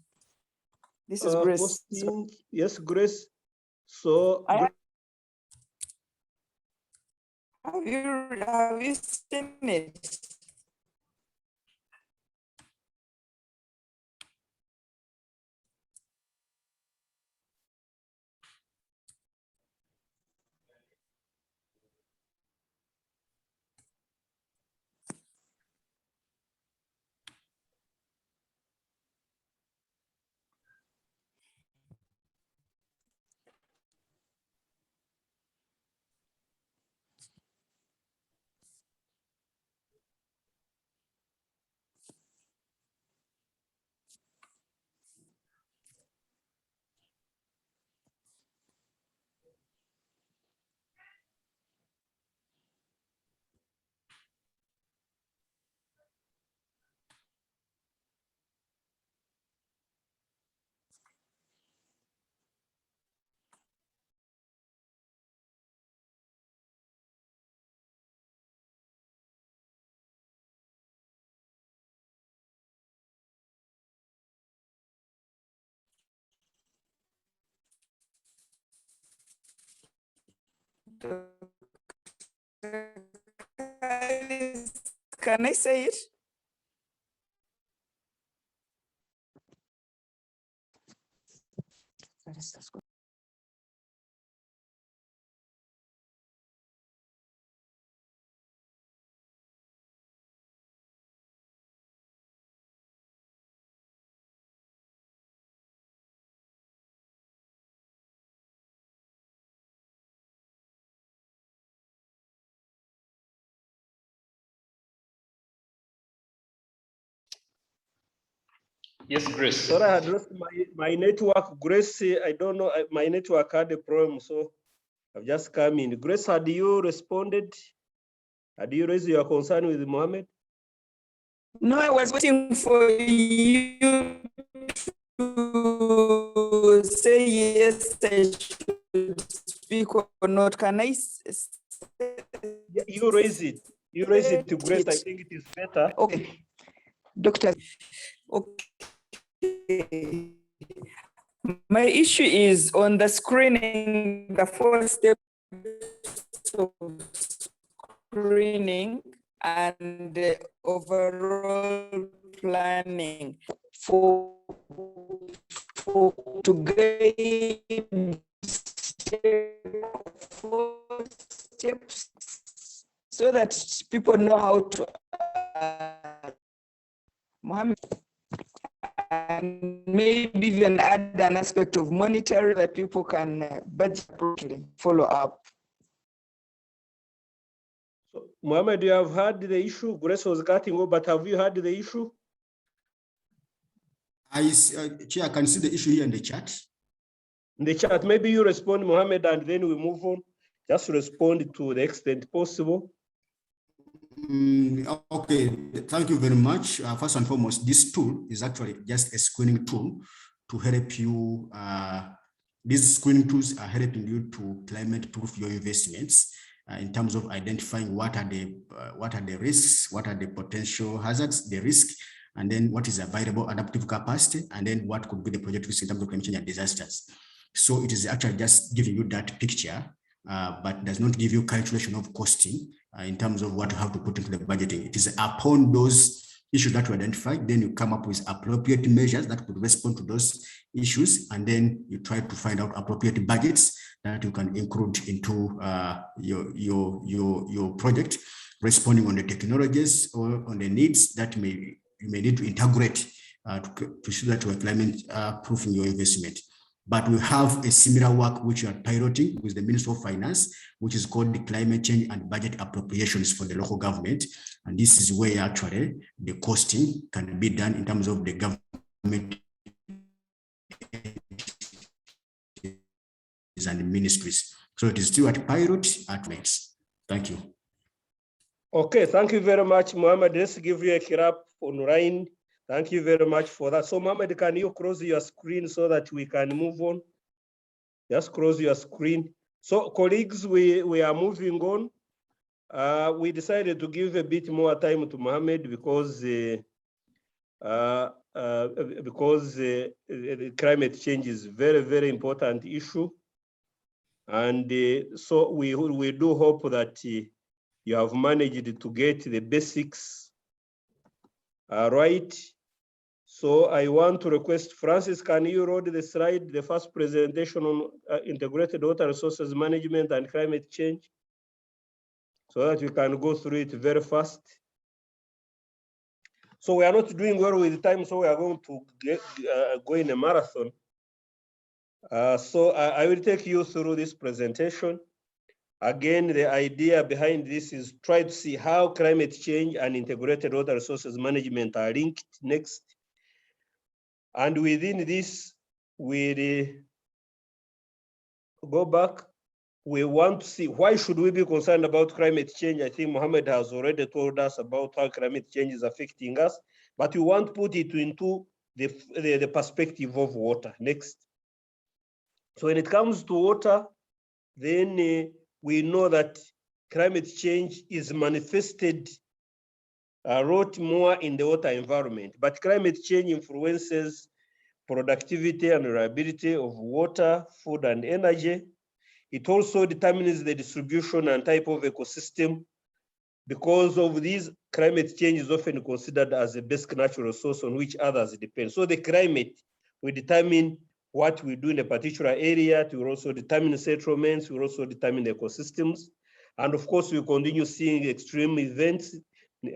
Speaker 12: This is Grace.
Speaker 4: Costing, yes, Grace. So
Speaker 12: have you seen it? Can I say it?
Speaker 6: Yes, Grace.
Speaker 4: Sorry, I had lost my network. Grace, I don't know, my network had a problem, so I've just come in. Grace, had you responded? Had you raised your concern with Mohammed?
Speaker 12: No, I was waiting for you to say yes, I should speak or not. Can I?
Speaker 4: Yeah, you raise it. You raise it to Grace. I think it is better.
Speaker 12: Okay, Doctor. Okay. My issue is on the screening, the 4 steps of screening and the overall planning for to gain 4 steps so that people know how to Mohammed, and maybe even add an aspect of monitoring that people can budget appropriately, follow up.
Speaker 4: So, Mohammed, you have heard the issue. Grace was cutting off, but have you heard the issue?
Speaker 7: Chair, I can see the issue here in the chat.
Speaker 4: In the chat, maybe you respond, Mohammed, and then we move on. Just respond to the extent possible.
Speaker 7: Okay, thank you very much. First and foremost, this tool is actually just a screening tool to help you. These screening tools are helping you to climate-proof your investments in terms of identifying what are the risks, what are the potential hazards, the risk, and then what is available adaptive capacity, and then what could be the project risk in terms of climate change and disasters. So it is actually just giving you that picture, but does not give you calculation of costing in terms of what you have to put into the budgeting. It is upon those issues that you identify, then you come up with appropriate measures that could respond to those issues, and then you try to find out appropriate budgets that you can include into your project, responding on the technologies or on the needs that you may need to integrate to show that you are climate proofing your investment. But we have a similar work which we are piloting with the Ministry of Finance, which is called the Climate Change and Budget Appropriations for the local government. And this is where actually the costing can be done in terms of the government and ministries. So it is still at pilot at next. Thank you.
Speaker 4: Okay, thank you very much, Mohammed. Let's give you a clap online. Thank you very much for that. So, Mohammed, can you close your screen so that we can move on? Just close your screen. So, colleagues, we are moving on. We decided to give a bit more time to Mohammed because climate change is very, very important issue. And so we do hope that you have managed to get the basics right. So I want to request, Francis, can you roll the slide, the first presentation on integrated water resources management and climate change, so that we can go through it very fast. So we are not doing well with time, so we are going to go in a marathon. So I will take you through this presentation. Again, the idea behind this is try to see how climate change and integrated water resources management are linked next. And within this, we go back. We want to see why should we be concerned about climate change. I think Mohammed has already told us about how climate change is affecting us, but we want to put it into the perspective of water next. So when it comes to water, then we know that climate change is manifested a lot more in the water environment, but climate change influences productivity and reliability of water, food, and energy. It also determines the distribution and type of ecosystem. Because of these, climate change is often considered as a basic natural resource on which others depend. So the climate will determine what we do in a particular area. It will also determine settlements, will also determine ecosystems. And of course, we continue seeing extreme events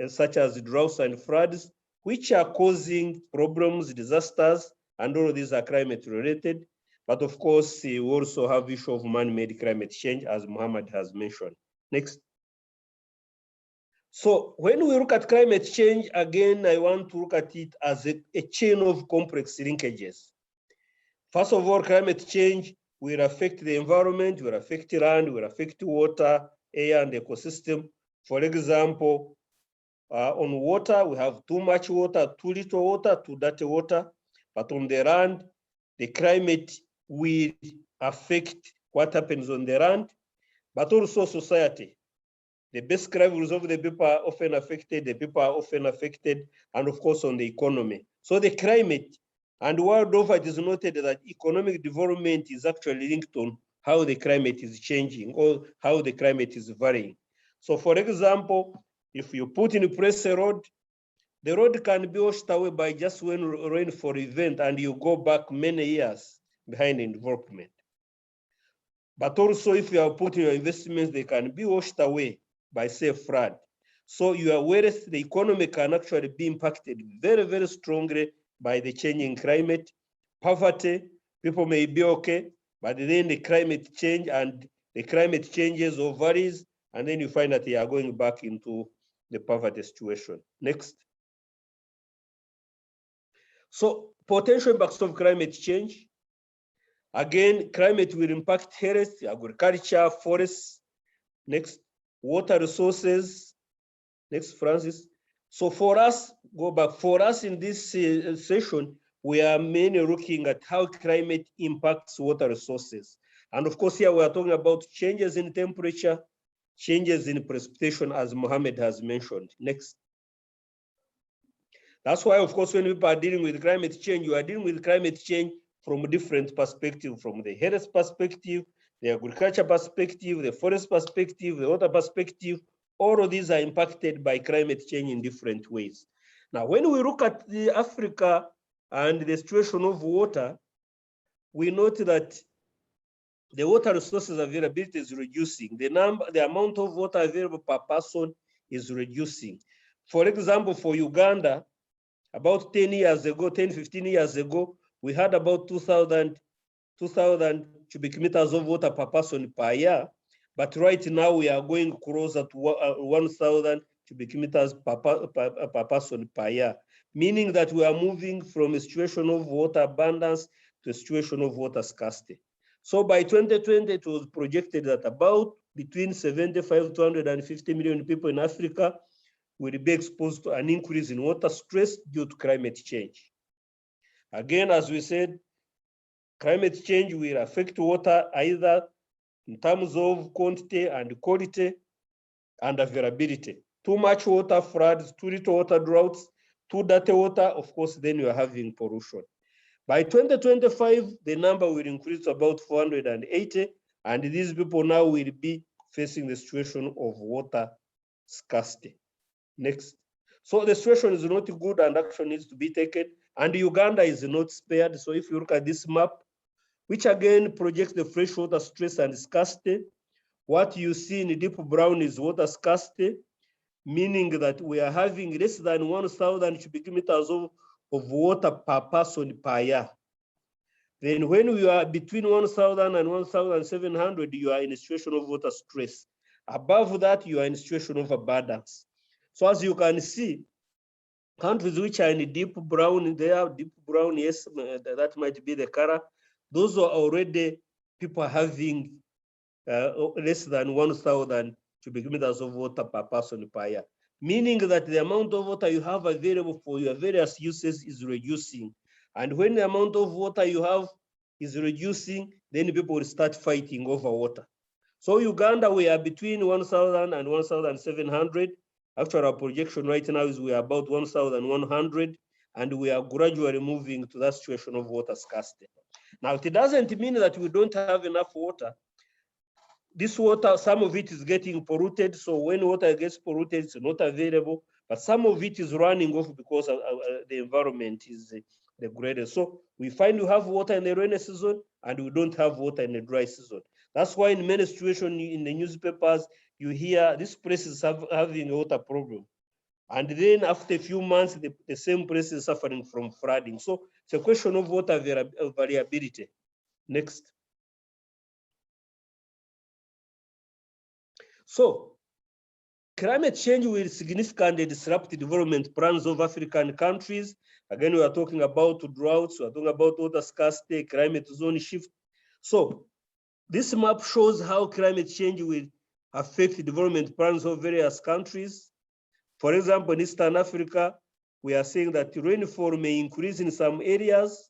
Speaker 4: such as droughts and floods, which are causing problems, disasters, and all of these are climate related. But of course, we also have issue of man-made climate change, as Mohammed has mentioned. Next. So when we look at climate change, again, I want to look at it as a chain of complex linkages. First of all, climate change will affect the environment, will affect land, will affect water, air, and ecosystem. For example, on water, we have too much water, too little water, too dirty water. But on the land, the climate will affect what happens on the land, but also society. The basic livelihoods of the people are often affected, the people are often affected, and of course on the economy. So the climate, and world over it is noted that economic development is actually linked on how the climate is changing or how the climate is varying. So for example, if you put in place a road, the road can be washed away by just one rainfall event and you go back many years behind in development. But also if you are putting your investments, they can be washed away by say flood. So your wealth, the economy can actually be impacted very, very strongly by the changing climate. Poverty, people may be okay, but then the climate change and the climate changes or varies, and then you find that they are going back into the poverty situation. Next. So potential impacts of climate change. Again, climate will impact health, agriculture, forests. Next, water resources. Next, Francis. So for us, go back. For us in this session, we are mainly looking at how climate impacts water resources. And of course, here we are talking about changes in temperature, changes in precipitation, as Mohammed has mentioned. Next. That's why, of course, when people are dealing with climate change, you are dealing with climate change from a different perspective, from the health perspective, the agriculture perspective, the forest perspective, the water perspective. All of these are impacted by climate change in different ways. Now, when we look at the Africa and the situation of water, we note that the water resources availability is reducing. The amount of water available per person is reducing. For example, for Uganda, about 10 years ago, 10, 15 years ago, we had about 2,000 cubic meters of water per person per year. But right now we are going closer to 1,000 cubic meters per person per year, meaning that we are moving from a situation of water abundance to a situation of water scarcity. So by 2020, it was projected that about between 75 to 150 million people in Africa will be exposed to an increase in water stress due to climate change. Again, as we said, climate change will affect water either in terms of quantity and quality and availability. Too much water, floods, too little water, droughts, too dirty water, of course, then you are having pollution. By 2025, the number will increase to about 480, and these people now will be facing the situation of water scarcity. Next. So the situation is not good and action needs to be taken, and Uganda is not spared. So if you look at this map, which again projects the freshwater stress and scarcity, what you see in deep brown is water scarcity, meaning that we are having less than 1,000 cubic meters of water per person per year. Then when we are between 1,000 and 1,700, you are in a situation of water stress. Above that, you are in a situation of abundance. So as you can see, countries which are in deep brown, they are deep brown, yes, that might be the color. Those are already people having less than 1,000 cubic meters of water per person per year, meaning that the amount of water you have available for your various uses is reducing. And when the amount of water you have is reducing, then people will start fighting over water. So Uganda, we are between 1,000 and 1,700. Actually, our projection right now is we are about 1,100, and we are gradually moving to that situation of water scarcity. Now, it doesn't mean that we don't have enough water. this water, some of it is getting polluted. So when water gets polluted, it's not available, but some of it is running off because the environment is degraded. So we find we have water in the rainy season and we don't have water in the dry season. That's why in many situations in the newspapers, you hear this place is having a water problem. And then after a few months, the same place is suffering from flooding. So it's a question of water variability. Next. So climate change will significantly disrupt the development plans of African countries. Again, we are talking about droughts, we are talking about water scarcity, climate zone shift. So this map shows how climate change will affect the development plans of various countries. For example, in Eastern Africa, we are saying that rainfall may increase in some areas.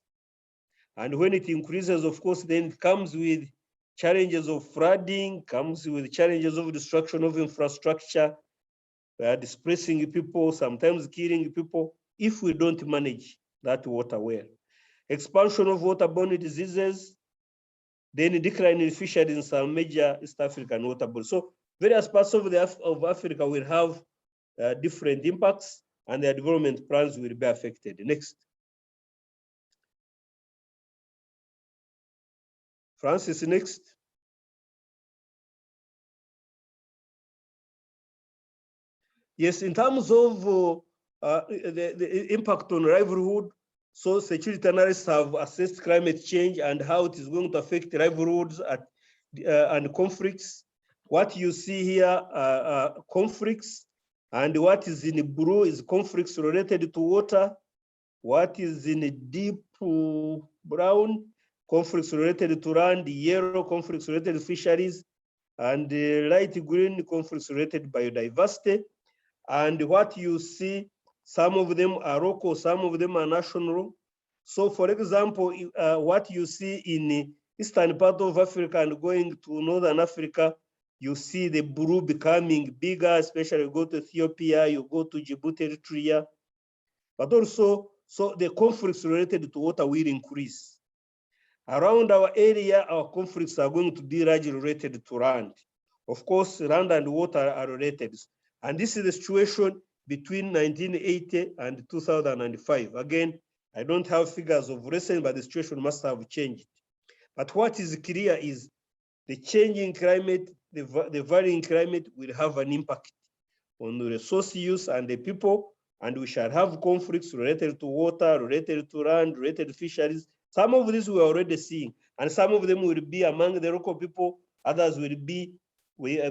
Speaker 4: And when it increases, of course, then it comes with challenges of flooding, comes with challenges of destruction of infrastructure, displacing people, sometimes killing people, if we don't manage that water well. Expansion of waterborne diseases, then decline in fisheries in some major East African water bodies. So various parts of Africa will have different impacts and their development plans will be affected. Next. Francis, next. Yes, in terms of the impact on livelihood, so security analysts have assessed climate change and how it is going to affect livelihoods and conflicts. What you see here are conflicts, and what is in blue is conflicts related to water. What is in deep brown, conflicts related to land, yellow, conflicts related to fisheries, and light green, conflicts related to biodiversity. And what you see, some of them are local, some of them are national. So for example, what you see in the eastern part of Africa and going to Northern Africa, you see the blue becoming bigger, especially you go to Ethiopia, you go to Djibouti, Eritrea. But also, so the conflicts related to water will increase. Around our area, our conflicts are going to be largely related to land. Of course, land and water are related. And this is the situation between 1980 and 2005. Again, I don't have figures of recent, but the situation must have changed. But what is clear is the changing climate, the varying climate will have an impact on the resource use and the people, and we shall have conflicts related to water, related to land, related to fisheries. Some of these we are already seeing, and some of them will be among the local people, others will be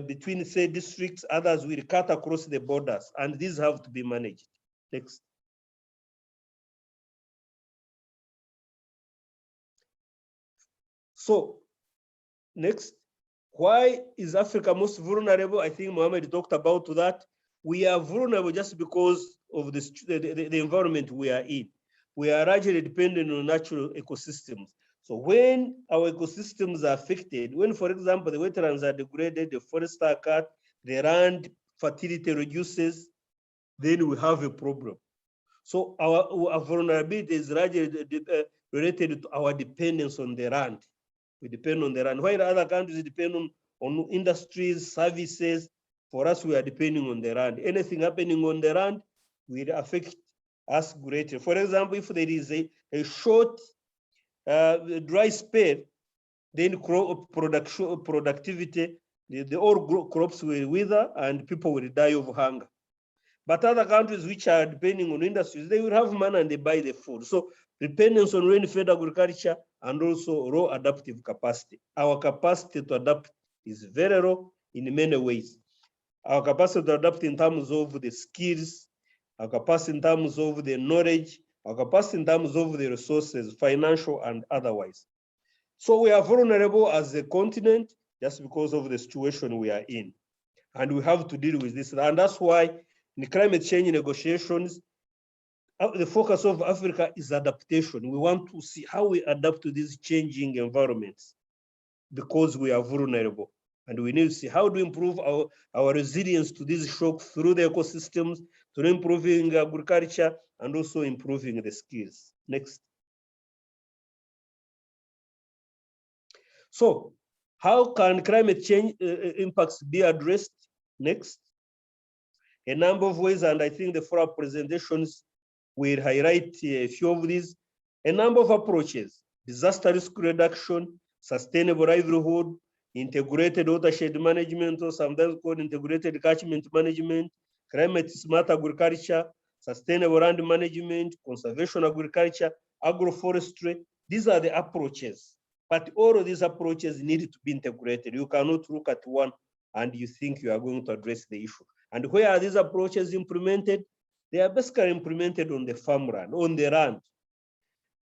Speaker 4: between, say, districts, others will cut across the borders, and these have to be managed. Next. So, next, why is Africa most vulnerable? I think Mohammed talked about that. We are vulnerable just because of the environment we are in. We are largely dependent on natural ecosystems. So when our ecosystems are affected, when, for example, the wetlands are degraded, the forests are cut, the land fertility reduces, then we have a problem. So our vulnerability is largely related to our dependence on the land. We depend on the land. While other countries depend on industries, services, for us, we are depending on the land. Anything happening on the land will affect us greatly. For example, if there is a short dry spell, then crop productivity, the all crops will wither and people will die of hunger. But other countries which are depending on industries, they will have money and they buy the food. So dependence on rain-fed agriculture and also raw adaptive capacity. Our capacity to adapt is very low in many ways. Our capacity to adapt in terms of the skills, our capacity in terms of the knowledge, our capacity in terms of the resources, financial and otherwise. So we are vulnerable as a continent just because of the situation we are in. And we have to deal with this. And that's why in climate change negotiations, the focus of Africa is adaptation. We want to see how we adapt to these changing environments because we are vulnerable. And we need to see how to improve our resilience to these shocks through the ecosystems, through improving agriculture, and also improving the skills. Next. So How can climate change impacts be addressed? Next. A number of ways, and I think the four presentations will highlight a few of these. A number of approaches: disaster risk reduction, sustainable livelihood, integrated watershed management, or sometimes called integrated catchment management, climate smart agriculture, sustainable land management, conservation agriculture, agroforestry. These are the approaches, but all of these approaches need to be integrated. You cannot look at one and you think you are going to address the issue. And where are these approaches implemented? They are basically implemented on the farmland, on the land,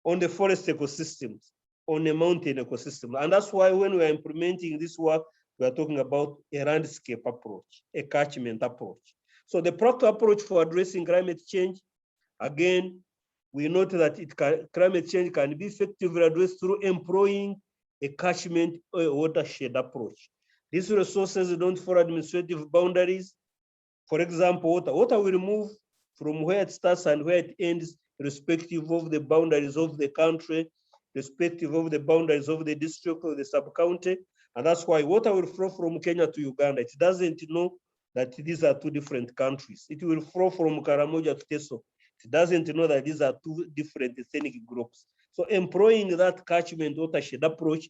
Speaker 4: on the forest ecosystems, on the mountain ecosystem. And that's why when we are implementing this work, we are talking about a landscape approach, a catchment approach. So the practical approach for addressing climate change, again, we note that climate change can be effectively addressed through employing a catchment or a watershed approach. These resources don't follow administrative boundaries. For example, water will move from where it starts and where it ends, respective of the boundaries of the country, respective of the boundaries of the district or the sub-county. And that's why water will flow from Kenya to Uganda. It doesn't know that these are two different countries. It will flow from Karamoja to Teso. It doesn't know that these are two different ethnic groups. So employing that catchment watershed approach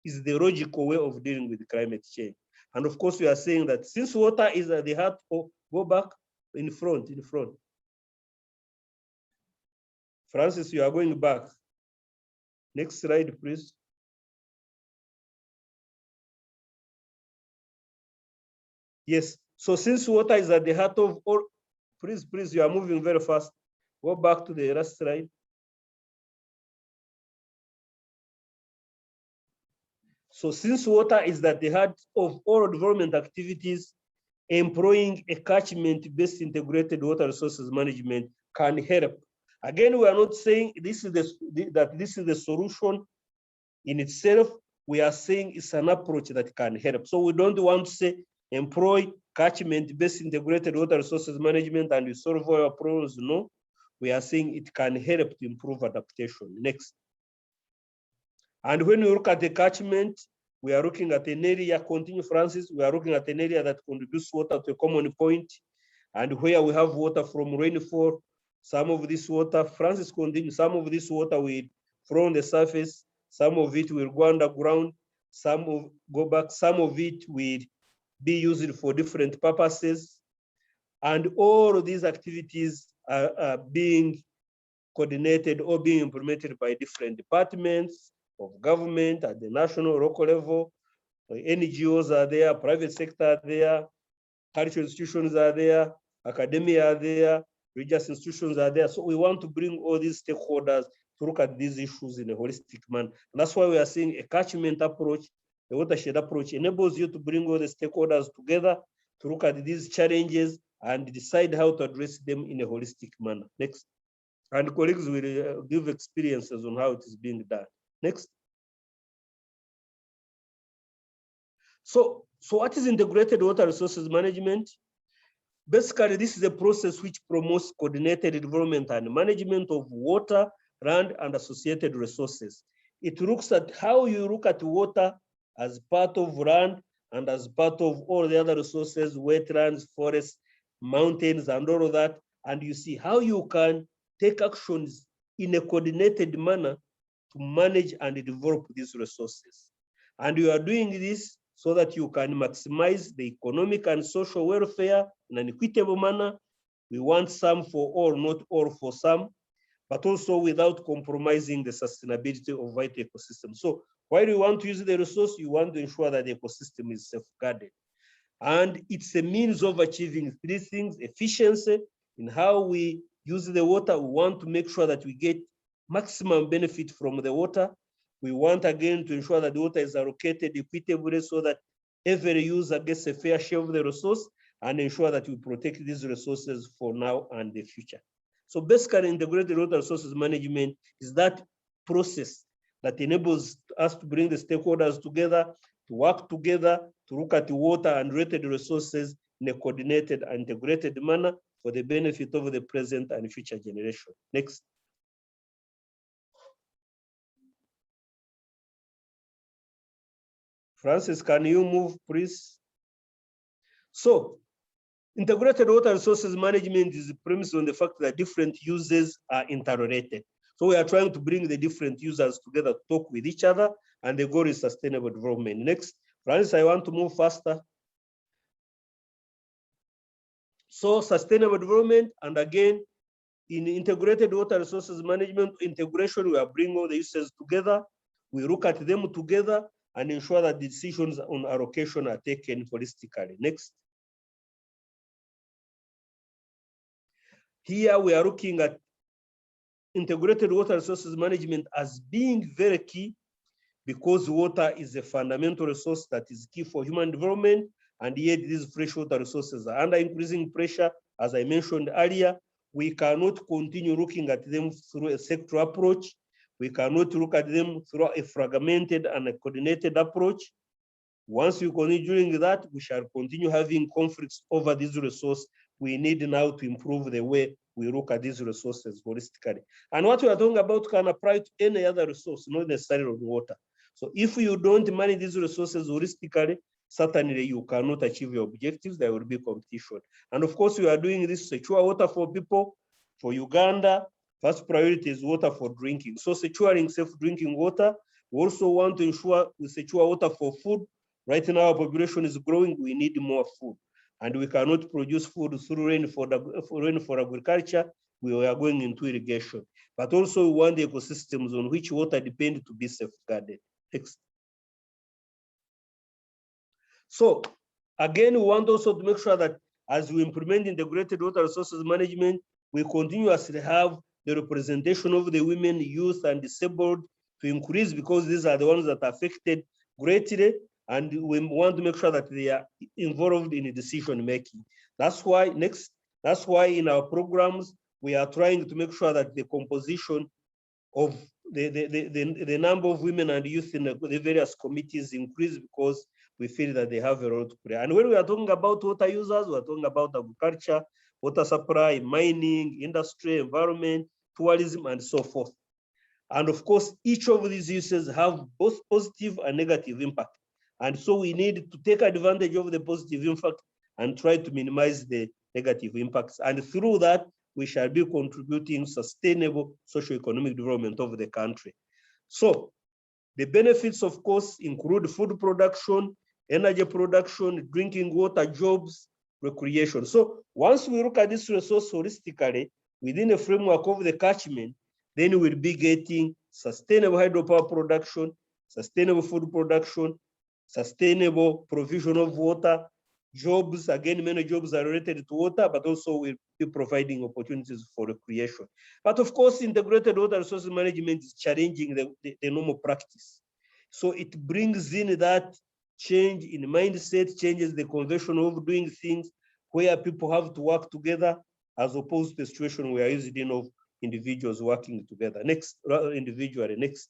Speaker 4: is the logical way of dealing with climate change. And of course, we are saying that since water is at the heart of, go back in front. Francis, you are going back. Next slide, please. Yes, so since water is at the heart of all, please, you are moving very fast. Go back to the last slide. So since water is at the heart of all development activities, employing a catchment-based integrated water resources management can help. Again, we are not saying this is the solution in itself. We are saying it's an approach that can help. So we don't want to say employ catchment-based integrated water resources management and you solve all your problems. No, we are saying it can help to improve adaptation. Next. And when we look at the catchment, we are looking at an area, continue Francis, we are looking at an area that contributes water to a common point, and where we have water from rainfall, some of this water, Francis continue, some of this water will flow on the surface, some of it will go underground, some of it will be used for different purposes, and all of these activities are being coordinated or being implemented by different departments of government at the national, local level. NGOs are there, private sector are there, cultural institutions are there, academia are there, religious institutions are there. So we want to bring all these stakeholders to look at these issues in a holistic manner. And that's why we are saying a catchment approach, a watershed approach enables you to bring all the stakeholders together to look at these challenges and decide how to address them in a holistic manner. Next. And colleagues will give experiences on how it is being done. Next. So what is integrated water resources management? Basically, this is a process which promotes coordinated development and management of water, land, and associated resources. It looks at how you look at water as part of land and as part of all the other resources, wetlands, forests, mountains, and all of that. And you see how you can take actions in a coordinated manner to manage and develop these resources. And you are doing this so that you can maximize the economic and social welfare in an equitable manner. We want some for all, not all for some, but also without compromising the sustainability of vital ecosystems. So while you want to use the resource, you want to ensure that the ecosystem is safeguarded. And it's a means of achieving three things: efficiency in how we use the water. We want to make sure that we get maximum benefit from the water. We want, again, to ensure that the water is allocated equitably so that every user gets a fair share of the resource, and ensure that we protect these resources for now and the future. So basically, integrated water resources management is that process that enables us to bring the stakeholders together, to work together, to look at the water and related resources in a coordinated and integrated manner for the benefit of the present and future generation. Next. Francis, can you move, please? So, integrated water resources management is premised on the fact that different uses are interrelated. So we are trying to bring the different users together to talk with each other, and the goal is sustainable development. Next, Francis, I want to move faster. So sustainable development, and again, in integrated water resources management integration, we are bringing all the users together. We look at them together and ensure that decisions on allocation are taken holistically. Next. Here we are looking at integrated water resources management as being very key, because water is a fundamental resource that is key for human development, and yet these freshwater resources are under increasing pressure. As I mentioned earlier, we cannot continue looking at them through a sectoral approach. We cannot look at them through a fragmented and a coordinated approach. Once we continue doing that, we shall continue having conflicts over this resource. We need now to improve the way we look at these resources holistically. And what we are talking about can apply to any other resource, not necessarily on water. So if you don't manage these resources holistically, certainly you cannot achieve your objectives. There will be competition. And of course, we are doing this secure water for people. For Uganda, first priority is water for drinking. So securing safe drinking water. We also want to ensure we secure water for food. Right now, our population is growing. We need more food. And we cannot produce food through rain for agriculture. We are going into irrigation. But also we want the ecosystems on which water depend to be safeguarded. Next. So again, we want also to make sure that as we implement integrated water resources management, we continuously have the representation of the women, youth, and disabled to increase, because these are the ones that are affected greatly, and we want to make sure that they are involved in decision making. That's why in our programs, we are trying to make sure that the composition of the number of women and youth in the various committees increase, because we feel that they have a role to play. And when we are talking about water users, we are talking about agriculture, water supply, mining, industry, environment, tourism, and so forth. And of course, each of these uses have both positive and negative impact. And so we need to take advantage of the positive impact and try to minimize the negative impacts. And through that, we shall be contributing sustainable socio-economic development of the country. So the benefits, of course, include food production, energy production, drinking water, jobs, recreation. So once we look at this resource holistically within a framework of the catchment, then we'll be getting sustainable hydropower production, sustainable food production, sustainable provision of water, jobs. Again, many jobs are related to water, but also we'll be providing opportunities for recreation. But of course, integrated water resources management is challenging the normal practice. So it brings in that change in mindset, changes the convention of doing things, where people have to work together, as opposed to the situation we are using of individuals working together. Next, individually, next.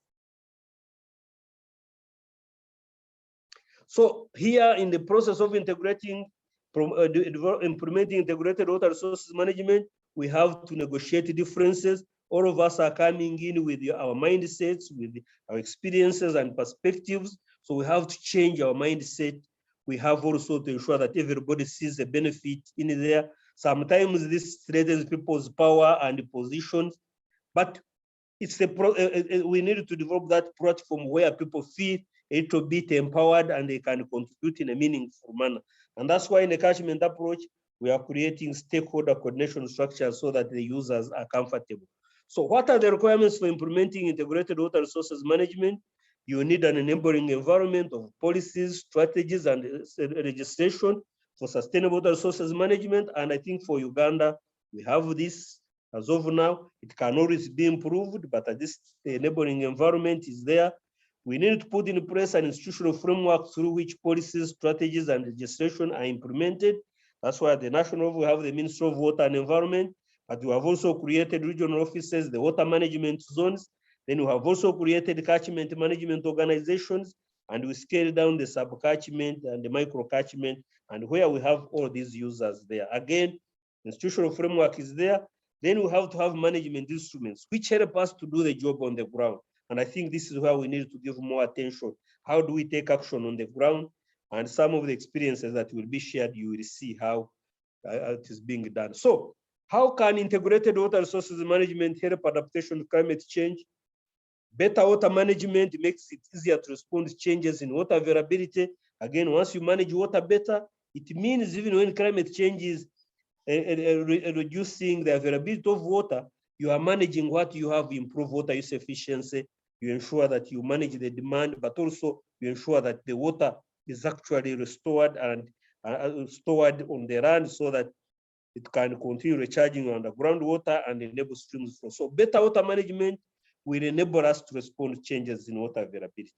Speaker 4: So here in the process of integrating, implementing integrated water resources management, we have to negotiate differences. All of us are coming in with our mindsets, with our experiences and perspectives. So we have to change our mindset. We have also to ensure that everybody sees the benefit in there. Sometimes this threatens people's power and positions, but it's we need to develop that platform where people feel a little bit empowered and they can contribute in a meaningful manner. And that's why in the catchment approach, we are creating stakeholder coordination structures so that the users are comfortable. So what are the requirements for implementing integrated water resources management? You need an enabling environment of policies, strategies, and legislation for sustainable water resources management. And I think for Uganda, we have this. As of now, it can always be improved, but at this enabling environment is there. We need to put in place an institutional framework through which policies, strategies, and legislation are implemented. That's why at the national level, we have the Ministry of Water and Environment, but we have also created regional offices, the water management zones. Then we have also created catchment management organizations, and we scale down the sub-catchment and the micro-catchment, and where we have all these users there. Again, the institutional framework is there. Then we have to have management instruments which help us to do the job on the ground. And I think this is where we need to give more attention. How do we take action on the ground? And some of the experiences that will be shared, you will see how it is being done. So how can integrated water resources management help adaptation to climate change? Better water management makes it easier to respond to changes in water availability. Again, once you manage water better, it means even when climate change is reducing the availability of water, you are managing what you have, improve water use efficiency. You ensure that you manage the demand, but also you ensure that the water is actually restored and stored on the land so that it can continue recharging underground water and enable streams flow. So better water management will enable us to respond to changes in water availability.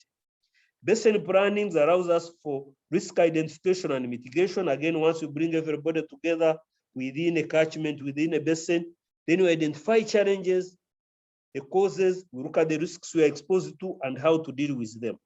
Speaker 4: Basin planning allows us for risk identification and mitigation. Again, once you bring everybody together within a catchment, within a basin, then you identify challenges, the causes, we look at the risks we are exposed to and how to deal with them.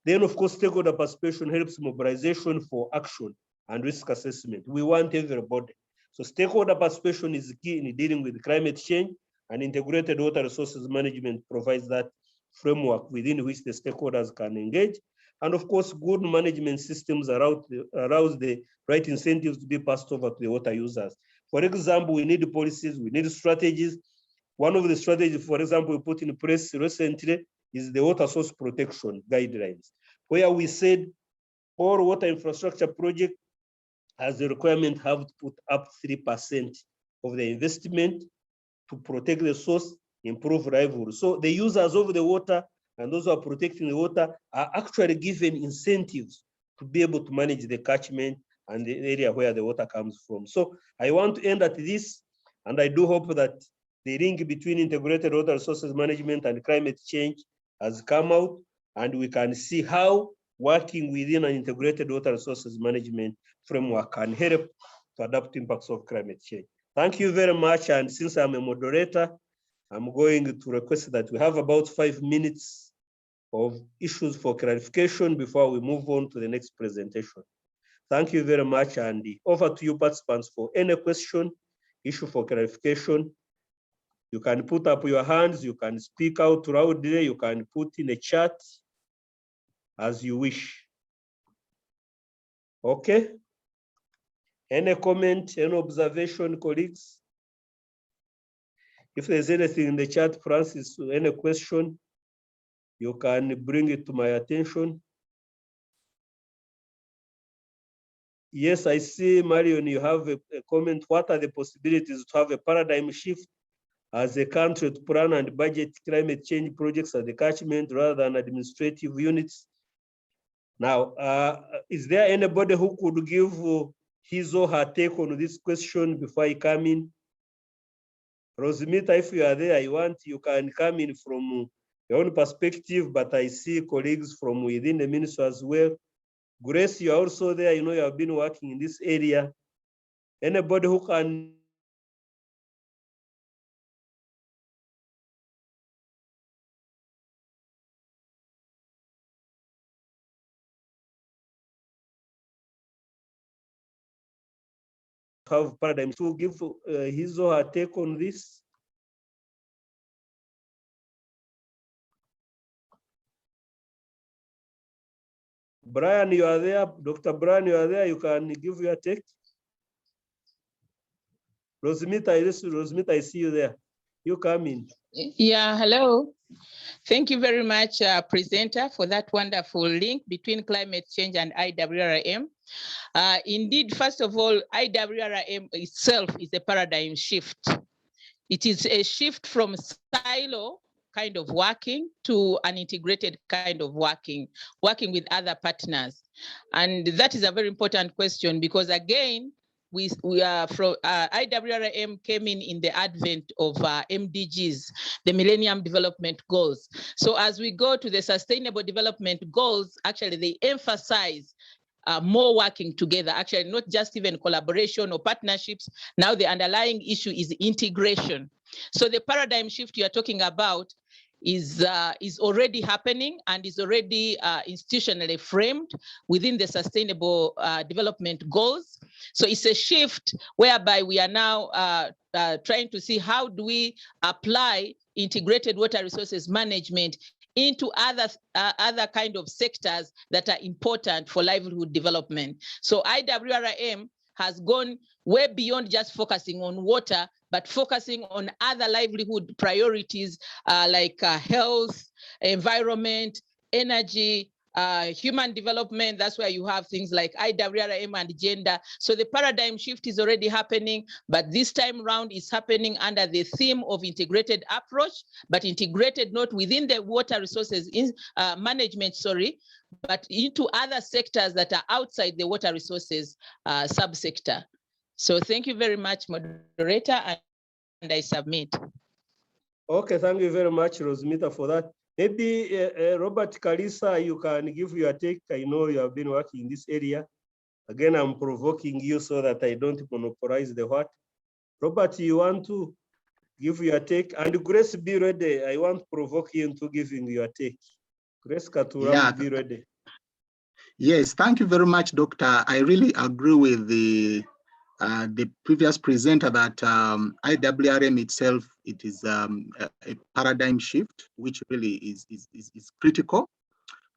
Speaker 4: Then, of course, stakeholder participation helps mobilization for action and risk assessment. We want everybody. So stakeholder participation is key in dealing with climate change, and integrated water resources management provides that framework within which the stakeholders can engage. And of course, good management systems arouse the right incentives to be passed over to the water users. For example, we need policies, we need strategies. One of the strategies, for example, we put in place recently is the water source protection guidelines, where we said all water infrastructure projects as the requirement have to put up 3% of the investment to protect the source, improve livelihood. So the users of the water and those who are protecting the water are actually given incentives to be able to manage the catchment and the area where the water comes from. So I want to end at this, and I do hope that the link between integrated water resources management and climate change has come out, and we can see how working within an integrated water resources management framework can help to adapt to impacts of climate change. Thank you very much. And since I'm a moderator, I'm going to request that we have about 5 minutes of issues for clarification before we move on to the next presentation. Thank you very much, and over to you participants for any question, issue for clarification. You can put up your hands, you can speak out loudly, you can put in a chat as you wish. Okay? Any comment, any observation, colleagues? If there's anything in the chat, Francis, any question, you can bring it to my attention. Yes, I see, Marion, you have a comment. What are the possibilities to have a paradigm shift as a country to plan and budget climate change projects at the catchment rather than administrative units? Now, is there anybody who could give his or her take on this question before I come in? Rosemita, if you are there, you can come in from your own perspective, but I see colleagues from within the ministry as well. Grace, you are also there. You know, you have been working in this area. Anybody who can have paradigm to give his or her take on this? Brian, you are there. Dr. Brian, you are there. You can give your take. Rosemita, I see you there. You come in.
Speaker 11: Yeah, hello. Thank you very much, presenter, for that wonderful link between climate change and Iwrm. Indeed, first of all, Iwrm itself is a paradigm shift. It is a shift from silo kind of working to an integrated kind of working with other partners. And that is a very important question because again, we are from Iwrm came in the advent of MDGs, the Millennium Development Goals. So as we go to the Sustainable Development Goals, actually they emphasize more working together, actually not just even collaboration or partnerships. Now the underlying issue is integration. So the paradigm shift you're talking about is already happening and is already institutionally framed within the Sustainable Development Goals. So it's a shift whereby we are now trying to see how do we apply integrated water resources management into other kind of sectors that are important for livelihood development. So Iwrm has gone way beyond just focusing on water, but focusing on other livelihood priorities like health, environment, energy, human development. That's where you have things like Iwrm and gender. So the paradigm shift is already happening, but this time round is happening under the theme of integrated approach, but integrated not within the water resources management, but into other sectors that are outside the water resources subsector. So thank you very much, moderator, and I submit.
Speaker 4: Okay, thank you very much, Rosmita, for that. Maybe Robert Kalisa, you can give your take. I know you have been working in this area. Again, I'm provoking you so that I don't monopolize the what. Robert, you want to give your take? And Grace, be ready. I want to provoke you into giving your take. Grace Katuram, be ready.
Speaker 1: Yes, thank you very much, Doctor. I really agree with the previous presenter that Iwrm itself, it is a paradigm shift, which really is critical.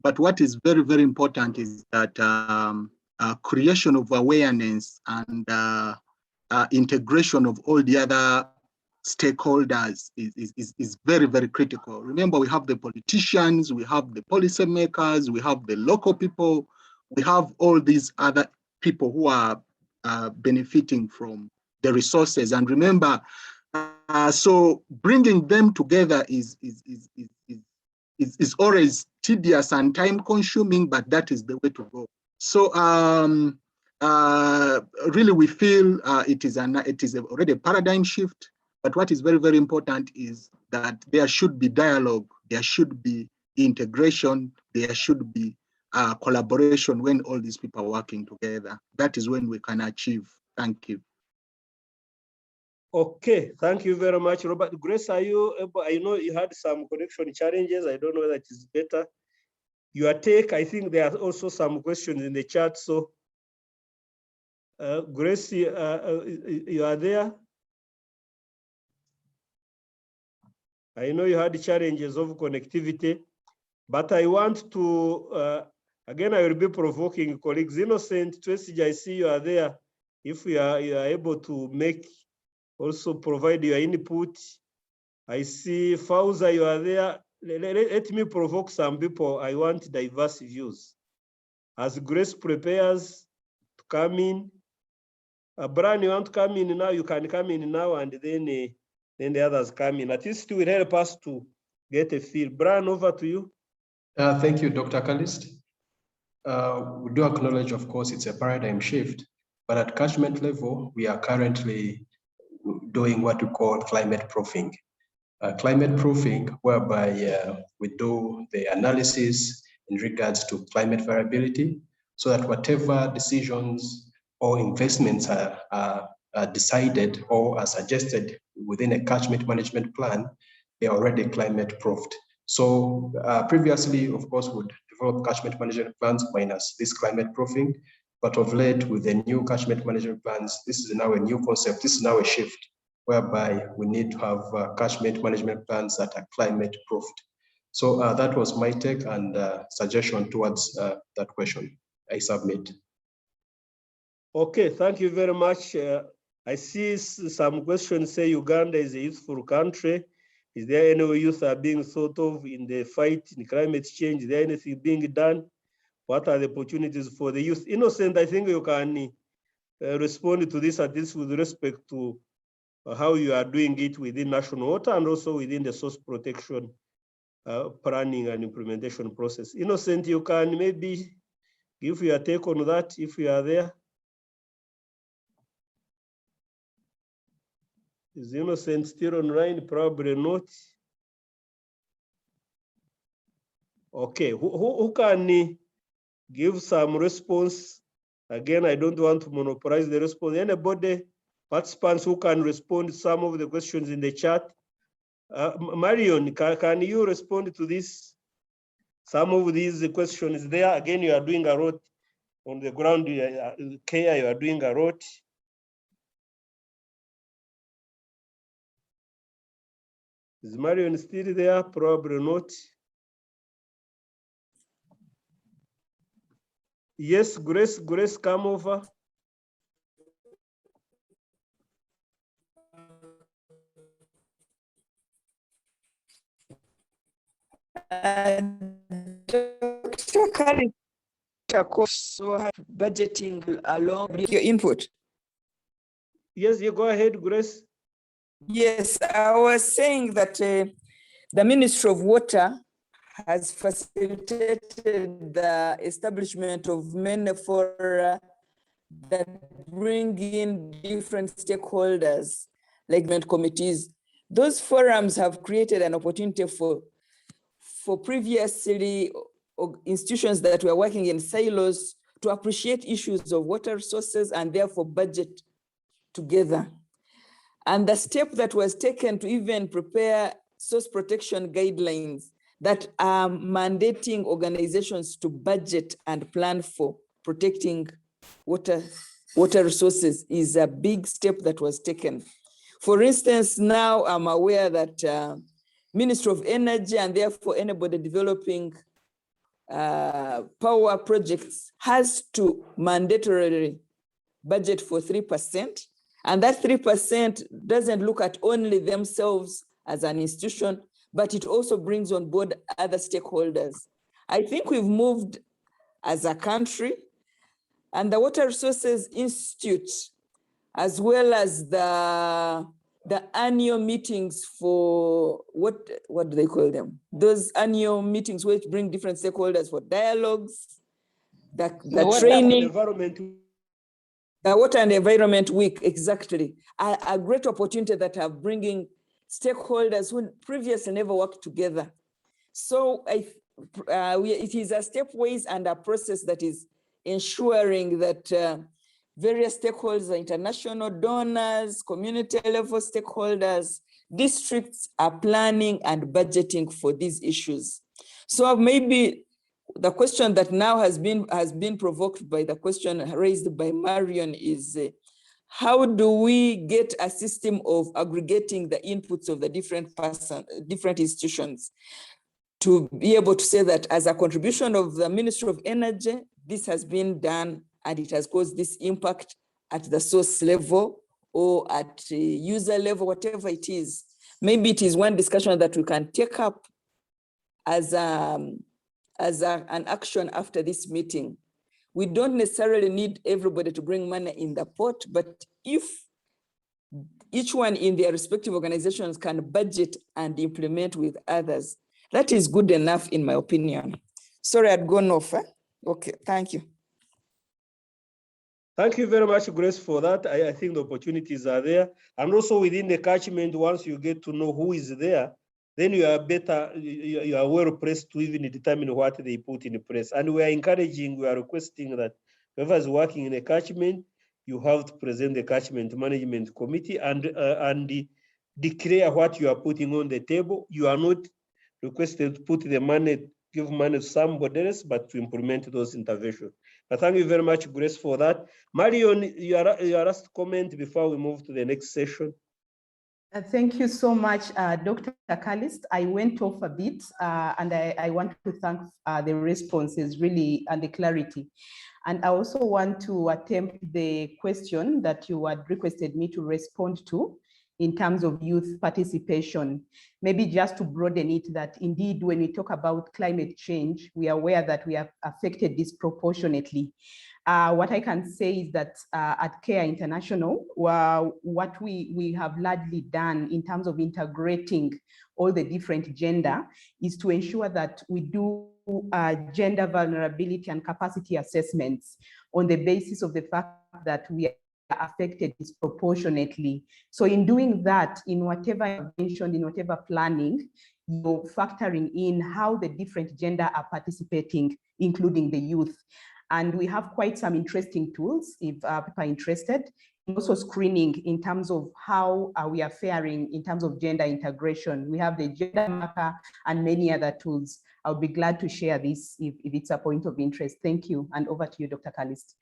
Speaker 1: But what is very, very important is that creation of awareness and integration of all the other stakeholders is very, very critical. Remember, we have the politicians, we have the policymakers, we have the local people, we have all these other people who are benefiting from the resources. And remember, so bringing them together is always tedious and time consuming, but that is the way to go. So really we feel it is already a paradigm shift, but what is very, very important is that there should be dialogue, there should be integration, there should be collaboration when all these people are working together. That is when we can achieve. Thank you.
Speaker 4: Okay, thank you very much, Robert. Grace, are you able? I know you had some connection challenges. I don't know whether it is better. Your take, I think there are also some questions in the chat. So, Grace, you are there? I know you had challenges of connectivity, but I want to, again, I will be provoking colleagues. Innocent, Tracy, I see you are there. If you are able to also provide your input. I see Fauza, you are there. Let me provoke some people. I want diverse views. As Grace prepares to come in, Brian, you want to come in now? You can come in now, and then the others come in. At least it will help us to get a feel. Brian, over to you.
Speaker 2: Thank you, Dr. Kalist. We do acknowledge, of course, it's a paradigm shift, but at catchment level, we are currently doing what we call climate proofing. Climate proofing, whereby we do the analysis in regards to climate variability, so that whatever decisions or investments are decided or are suggested within a catchment management plan, they are already climate proofed. So previously, of course, would develop catchment management plans minus this climate proofing, but of late with the new catchment management plans, this is now a new concept, this is now a shift, whereby we need to have catchment management plans that are climate proofed. So that was my take and suggestion towards that question. I submit.
Speaker 4: Okay, thank you very much. I see some questions say Uganda is a youthful country. Is there any youth are being thought of in the fight in climate change? Is there anything being done? What are the opportunities for the youth? Innocent, I think you can respond to this, at least with respect to how you are doing it within national water and also within the source protection planning and implementation process. Innocent, you can maybe give your take on that if you are there. Is Innocent still online? Probably not. Okay, who can give some response? Again, I don't want to monopolize the response. Anybody, participants who can respond to some of the questions in the chat, Marion, can you respond to this? Some of these questions there, again, you are doing a lot on the ground, Kea, you are doing a lot. Is Marion still there? Probably not. Yes, Grace, come over.
Speaker 12: Dr. Kari, budgeting along your input.
Speaker 4: Yes, you go ahead, Grace.
Speaker 12: Yes, I was saying that the Ministry of Water has facilitated the establishment of many fora that bring in different stakeholders, like committees. Those forums have created an opportunity for previously institutions that were working in silos to appreciate issues of water resources and therefore budget together. And the step that was taken to even prepare source protection guidelines that are mandating organizations to budget and plan for protecting water resources is a big step that was taken. For instance, now I'm aware that Ministry of Energy and therefore anybody developing power projects has to mandatorily budget for 3%. And that 3% doesn't look at only themselves as an institution, but it also brings on board other stakeholders. I think we've moved as a country, and the Water Resources Institute, as well as the annual meetings for what do they call them? Those annual meetings which bring different stakeholders for dialogues, the training. The Water and Environment Week, exactly. A great opportunity that are bringing stakeholders who previously never worked together. So it is a stepwise and a process that is ensuring that various stakeholders, international donors, community level stakeholders, districts are planning and budgeting for these issues. So maybe the question that now has been provoked by the question raised by Marion is how do we get a system of aggregating the inputs of the different institutions to be able to say that as a contribution of the Ministry of Energy, this has been done and it has caused this impact at the source level or at user level, whatever it is. Maybe it is one discussion that we can take up as an action after this meeting. We don't necessarily need everybody to bring money in the pot, but if each one in their respective organizations can budget and implement with others, that is good enough in my opinion. Sorry, I'd gone off. Okay, thank you.
Speaker 4: Thank you very much, Grace, for that. I think the opportunities are there. And also within the catchment, once you get to know who is there, then you are better, you are well pressed to even determine what they put in place. And we are requesting that whoever is working in a catchment, you have to present the catchment management committee and declare what you are putting on the table. You are not requested to put the money, give money to somebody else, but to implement those interventions. But thank you very much, Grace, for that. Marion, your last comment before we move to the next session.
Speaker 9: Thank you so much, Dr. Kallist. I went off a bit and I want to thank the responses really and the clarity. And I also want to attempt the question that you had requested me to respond to in terms of youth participation. Maybe just to broaden it, that indeed, when we talk about climate change, we are aware that we are affected disproportionately. What I can say is that at CARE International, what we have largely done in terms of integrating all the different gender is to ensure that we do gender vulnerability and capacity assessments on the basis of the fact that we are affected disproportionately. So in doing that, in whatever you mentioned, in whatever planning, you're factoring in how the different gender are participating, including the youth. And we have quite some interesting tools if people are interested also screening in terms of how we are faring in terms of gender integration. We have the gender marker and many other tools. I'll be glad to share this if it's a point of interest. Thank you, and over to you, Dr. Callist.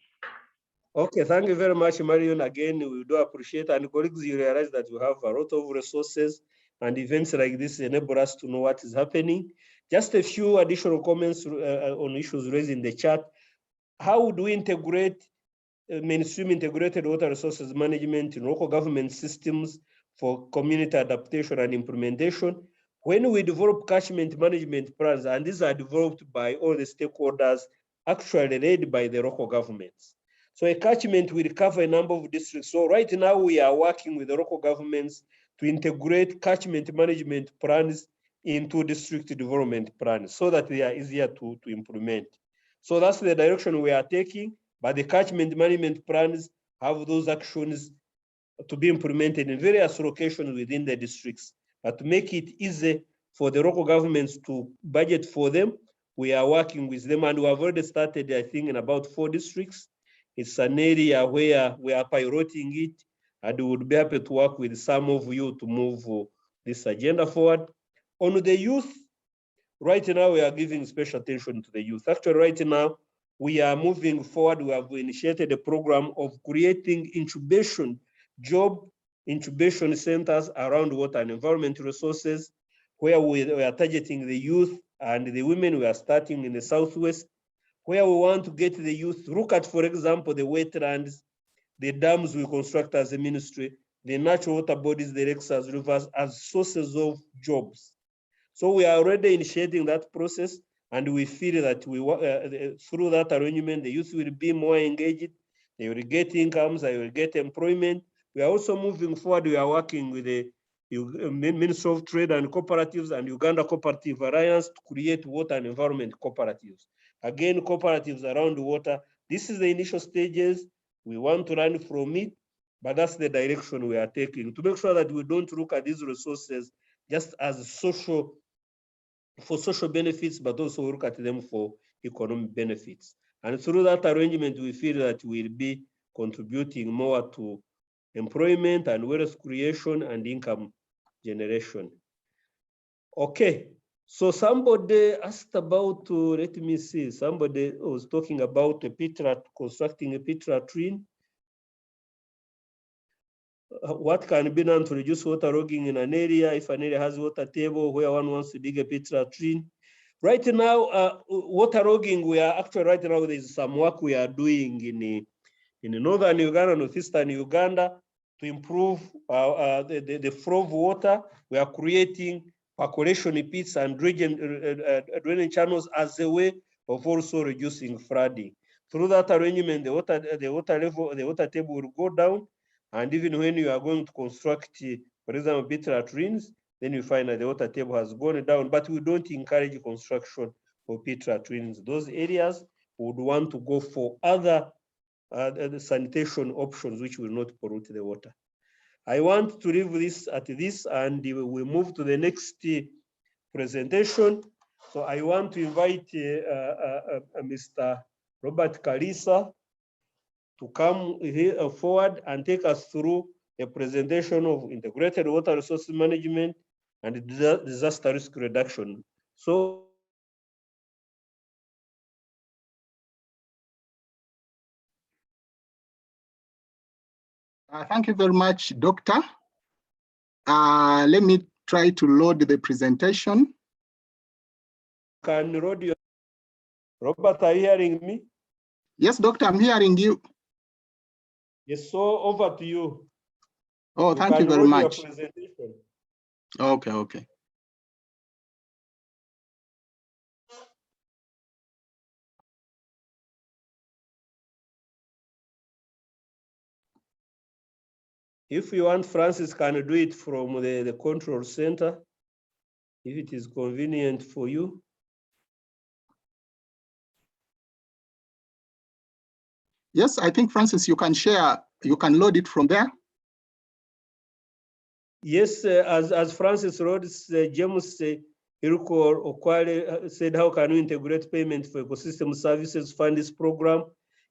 Speaker 4: Okay, thank you very much, Marion. Again, we do appreciate, and colleagues, you realize that we have a lot of resources, and events like this enable us to know what is happening. Just a few additional comments on issues raised in the chat. How would we integrate mainstream integrated water resources management in local government systems for community adaptation and implementation? When we develop catchment management plans, and these are developed by all the stakeholders, actually led by the local governments. So a catchment will cover a number of districts. So right now we are working with the local governments to integrate catchment management plans into district development plans so that they are easier to implement. So that's the direction we are taking, but the catchment management plans have those actions to be implemented in various locations within the districts. But to make it easy for the local governments to budget for them, we are working with them, and we have already started, I think, in about 4 districts. It's an area where we are piloting it, and we would be happy to work with some of you to move this agenda forward. On the youth, right now we are giving special attention to the youth. Actually, right now, we are moving forward. We have initiated a program of creating job incubation centers around water and environment resources, where we are targeting the youth and the women. We are starting in the Southwest, where we want to get the youth to look at, for example, the wetlands, the dams we construct as a ministry, the natural water bodies, the lakes as rivers, as sources of jobs. So we are already initiating that process, and we feel that through that arrangement, the youth will be more engaged, they will get incomes, they will get employment. We are also moving forward. We are working with the Ministry of Trade and Cooperatives and Uganda Cooperative Alliance to create water and environment cooperatives. Again, cooperatives around water. This is the initial stages. We want to learn from it, but that's the direction we are taking to make sure that we don't look at these resources just as social benefits, but also look at them for economic benefits. And through that arrangement, we feel that we'll be contributing more to employment and wealth creation and income generation. Okay, so somebody asked about, let me see, somebody was talking about constructing a pit latrine. What can be done to reduce water logging in an area if an area has water table where one wants to dig a pit latrine? Right now, water logging, we are actually right now, there's some work we are doing in northern Uganda, northeastern Uganda to improve the flow of water. We are creating percolation pits and drainage channels as a way of also reducing flooding. Through that arrangement, the water table will go down. And even when you are going to construct, for example, pit latrines, then you find that the water table has gone down, but we don't encourage construction of pit latrines. Those areas would want to go for other sanitation options which will not pollute the water. I want to leave this at this, and we move to the next presentation. So I want to invite Mr. Robert Kalisa to come here forward and take us through a presentation of integrated water resource management and disaster risk reduction. So,
Speaker 1: thank you very much, Doctor. Let me try to load the presentation.
Speaker 4: Can load your... Robert, are you hearing me?
Speaker 1: Yes, Doctor, I'm hearing you.
Speaker 4: Yes, so over to you.
Speaker 1: Oh, thank you very much. Okay, okay.
Speaker 4: If you want, Francis can do it from the control center, if it is convenient for you.
Speaker 1: Yes, I think, Francis, you can share, you can load it from there.
Speaker 4: Yes, as Francis wrote, James Irko Okwale said, how can we integrate payment for ecosystem services fund this program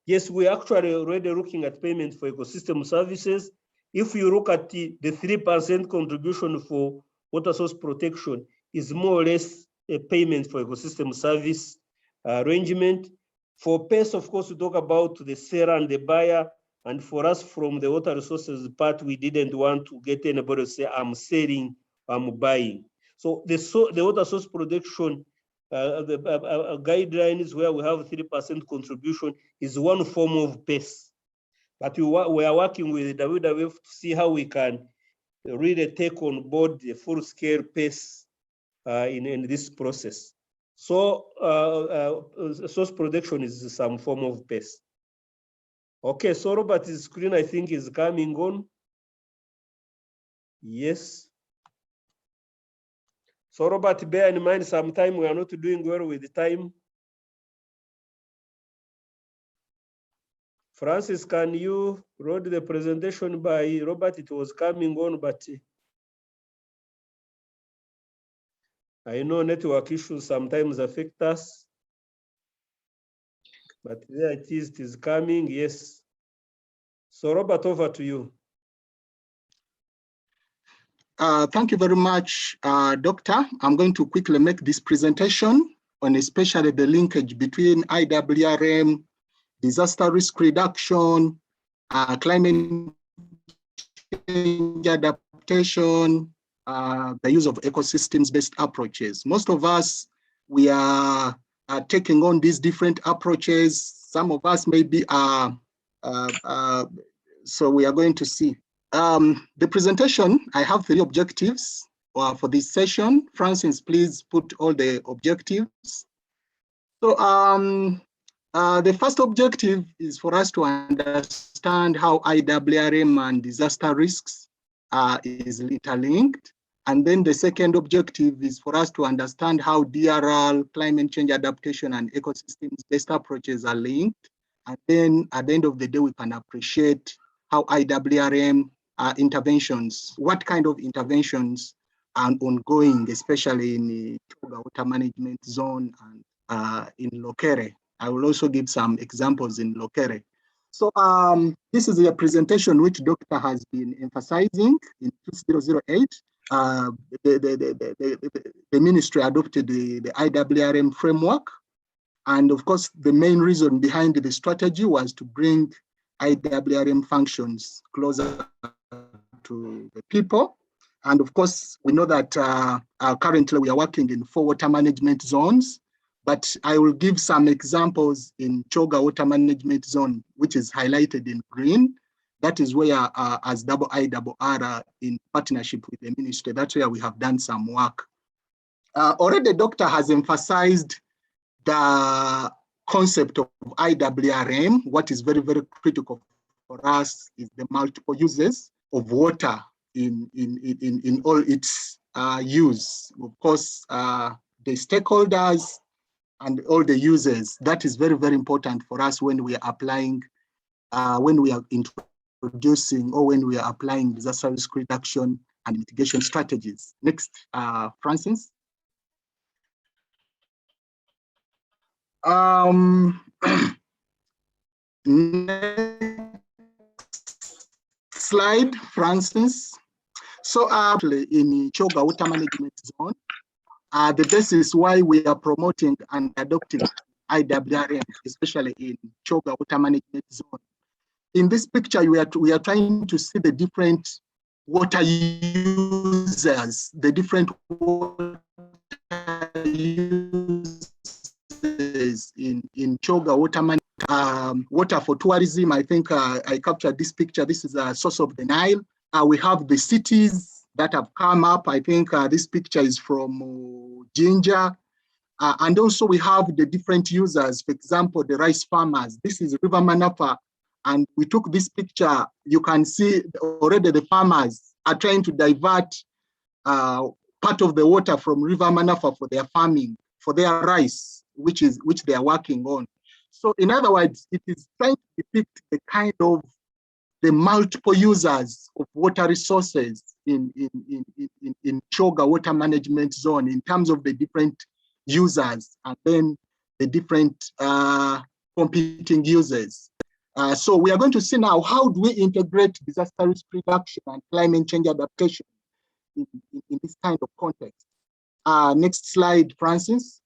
Speaker 4: Yes, we're actually already looking at payment for ecosystem services. If you look at the 3% contribution for water source protection is more or less a payment for ecosystem service arrangement. For PES, of course, we talk about the seller and the buyer. And for us, from the water resources part, we didn't want to get anybody to say, I'm selling, I'm buying. So the water source protection guidelines where we have 3% contribution is one form of PES. But we are working with WWF to see how we can really take on board the full-scale PES in this process. So source protection is some form of PES. Okay, so Robert's screen, I think, is coming on. Yes. So Robert, bear in mind, sometime we are not doing well with the time. Francis, can you read the presentation by Robert? It was coming on, but I know network issues sometimes affect us. But there it is coming, yes. So Robert, over to you.
Speaker 1: Thank you very much, Doctor. I'm going to quickly make this presentation on especially the linkage between Iwrm, disaster risk reduction, climate change adaptation, the use of ecosystems-based approaches. Most of us, we are taking on these different approaches. Some of us maybe are, so we are going to see. The presentation, I have 3 objectives for this session. Francis, please put all the objectives. So the first objective is for us to understand how Iwrm and disaster risks is interlinked. And then the second objective is for us to understand how DRL, climate change adaptation, and ecosystems-based approaches are linked. And then at the end of the day, we can appreciate how Iwrm interventions, what kind of interventions are ongoing, especially in the water management zone and in Lokere. I will also give some examples in Lokere. So this is a presentation which Doctor has been emphasizing in 2008. The ministry adopted the Iwrm framework. And of course, the main reason behind the strategy was to bring Iwrm functions closer to the people. And of course, we know that currently we are working in 4 water management zones, but I will give some examples in Choga water management zone, which is highlighted in green. That is where as IIRR in partnership with the ministry, that's where we have done some work. Already the doctor has emphasized the concept of Iwrm. What is very, very critical for us is the multiple uses of water in all its use. Of course, the stakeholders and all the users, that is very, very important for us when we are applying, when we are introducing or when we are applying disaster risk reduction and mitigation strategies. Next, Francis. Next slide, Francis. So actually in Choga water management zone, the basis why we are promoting and adopting Iwrm, especially in Choga water management zone. In this picture, we are trying to see the different water users, the different water users in Choga water management. Water for tourism, I think I captured this picture. This is a source of the Nile. We have the cities that have come up. I think this picture is from Jinja. And also we have the different users, for example, the rice farmers. This is River Manapa. And we took this picture. You can see already the farmers are trying to divert part of the water from River Manapa for their farming, for their rice, which they are working on. So in other words, it is trying to depict the kind of the multiple users of water resources in Choga water management zone in terms of the different users and then the different competing users. So we are going to see now, how do we integrate disaster risk reduction and climate change adaptation in this kind of context? Next slide, Francis.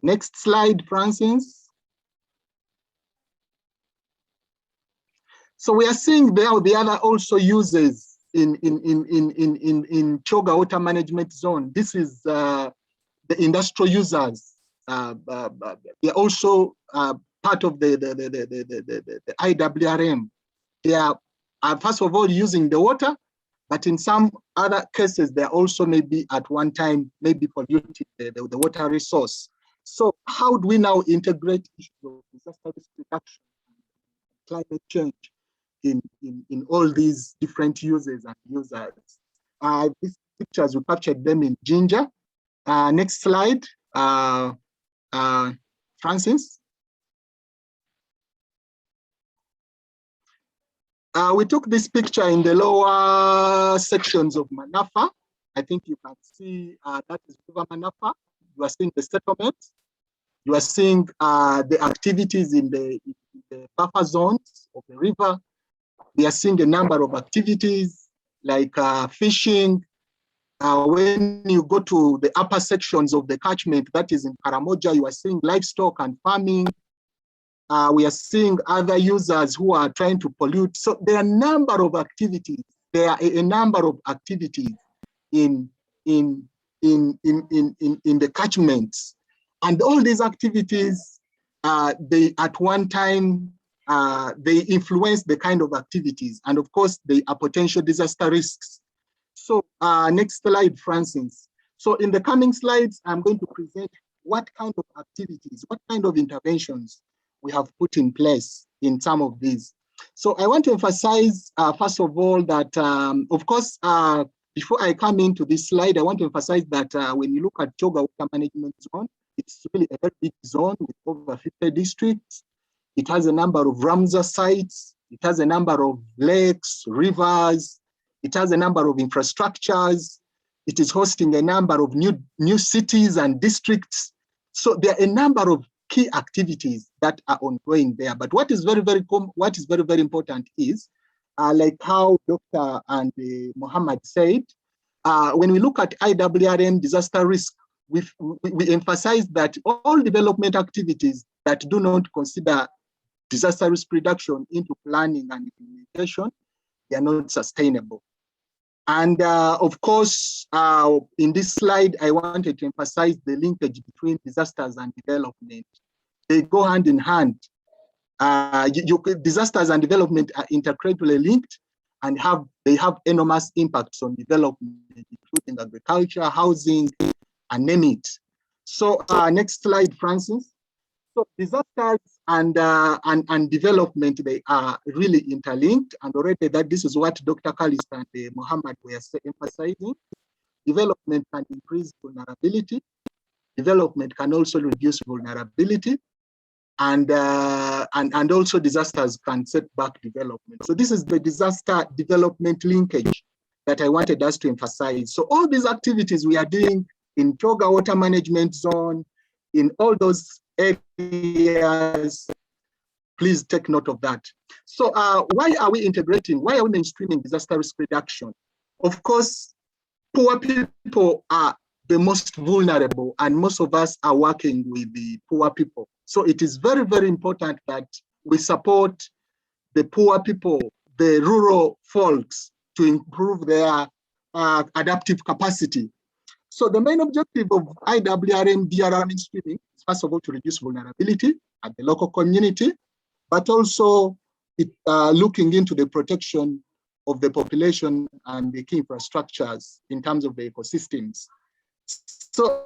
Speaker 1: Next slide, Francis. So we are seeing there the other also uses in Choga water management zone. This is the industrial users. They're also part of the Iwrm. They are first of all using the water, but in some other cases, they're also maybe at one time, maybe polluting the water resource. So how do we now integrate issues of disaster risk reduction and climate change in all these different uses and users? These pictures, we captured them in Ginger. Next slide, Francis. We took this picture in the lower sections of Manafa. I think you can see that is River Manafa. You are seeing the settlements. You are seeing the activities in the buffer zones of the river. We are seeing a number of activities like fishing. When you go to the upper sections of the catchment, that is in Karamoja, you are seeing livestock and farming. We are seeing other users who are trying to pollute. So there are a number of activities. There are a number of activities in the catchments. And all these activities, they at one time, they influence the kind of activities. And of course, they are potential disaster risks. So next slide, Francis. So in the coming slides, I'm going to present what kind of activities, what kind of interventions we have put in place in some of these. So I want to emphasize, first of all, that, of course, before I come into this slide, I want to emphasize that when you look at Choga Water Management Zone, it's really a very big zone with over 50 districts. It has a number of Ramsar sites. It has a number of lakes, rivers. It has a number of infrastructures. It is hosting a number of new cities and districts. So there are a number of key activities that are ongoing there. But what is very, very important is, like how Dr. and Mohammed said, when we look at Iwrm disaster risk, we emphasize that all development activities that do not consider disaster risk reduction into planning and implementation, they are not sustainable. And of course, in this slide, I wanted to emphasize the linkage between disasters and development. They go hand in hand. Disasters and development are intricately linked and they have enormous impacts on development, including agriculture, housing, and name it. So next slide, Francis. So disasters and development, they are really interlinked, and already that this is what Dr. Khalist and Mohammed were emphasizing. Development can increase vulnerability. Development can also reduce vulnerability, and also disasters can set back development. So this is the disaster development linkage that I wanted us to emphasize. So all these activities we are doing in Choga Water Management Zone, in all those areas, please take note of that. So why are we integrating, why are we mainstreaming disaster risk reduction? Of course, poor people are the most vulnerable, and most of us are working with the poor people. So it is very, very important that we support the poor people, the rural folks, to improve their adaptive capacity. So the main objective of Iwrm DRR mainstreaming is, first of all, to reduce vulnerability at the local community, but also looking into the protection of the population and the key infrastructures in terms of the ecosystems. So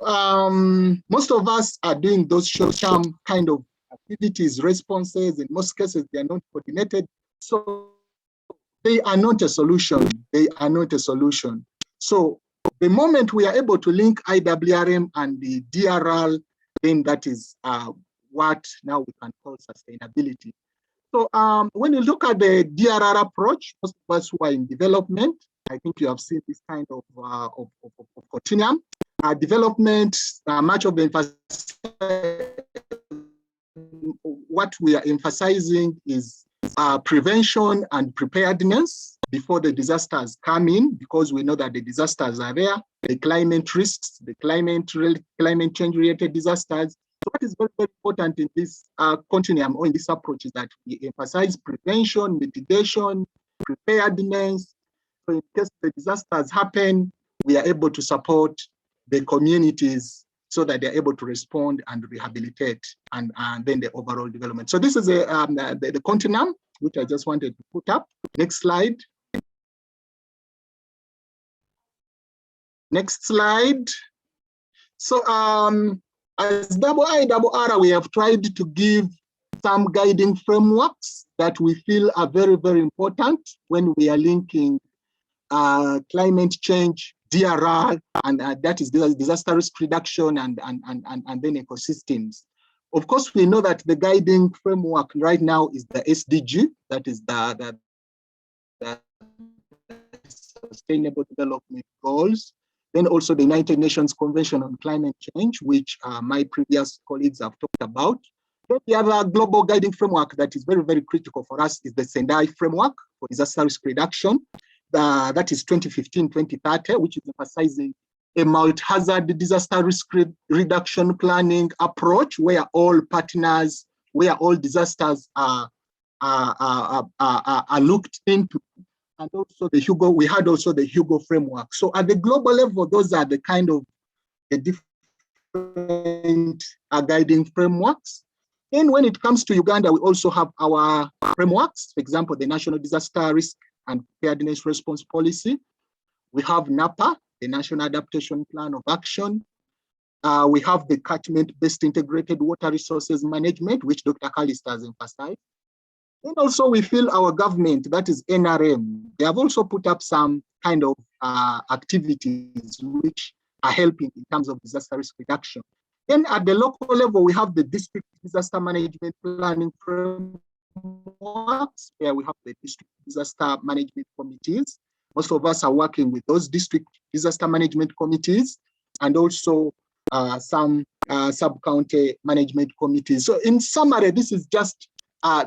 Speaker 1: most of us are doing those short-term kind of activities, responses. In most cases, they are not coordinated. So they are not a solution. They are not a solution. So the moment we are able to link Iwrm and the DRR, then that is what now we can call sustainability. So when you look at the DRR approach, most of us who are in development, I think you have seen this kind of continuum. development, much of the what we are emphasizing is prevention and preparedness before the disasters come in, because we know that the disasters are there, the climate risks, the climate change related disasters. So what is very, very important in this continuum or in this approach is that we emphasize prevention, mitigation, preparedness. So in case the disasters happen, we are able to support the communities so that they're able to respond and rehabilitate and then the overall development. So this is the continuum, which I just wanted to put up. Next slide. Next slide. So as IIRR, we have tried to give some guiding frameworks that we feel are very, very important when we are linking climate change, DRR, and that is disaster risk reduction and then ecosystems. Of course, we know that the guiding framework right now is the SDG, that is the Sustainable Development Goals. Then also the United Nations Convention on Climate Change, which my previous colleagues have talked about. Then the other global guiding framework that is very, very critical for us is the Sendai Framework for Disaster Risk Reduction. That is 2015-2030, which is emphasizing a multi-hazard disaster risk reduction planning approach where all partners, where all disasters are looked into. And also the Hugo, we had also the Hugo framework. So at the global level, those are the kind of the different guiding frameworks. And when it comes to Uganda, we also have our frameworks. For example, the National Disaster Risk and Preparedness Response Policy. We have NAPA, the National Adaptation Plan of Action. We have the Catchment-based Integrated Water Resources Management, which Dr. Calist has emphasized. And also we feel our government, that is NRM, they have also put up some kind of activities which are helping in terms of disaster risk reduction. Then at the local level, we have the district disaster management planning frameworks, where we have the district disaster management committees. Most of us are working with those district disaster management committees and also some sub-county management committees. So in summary, this is just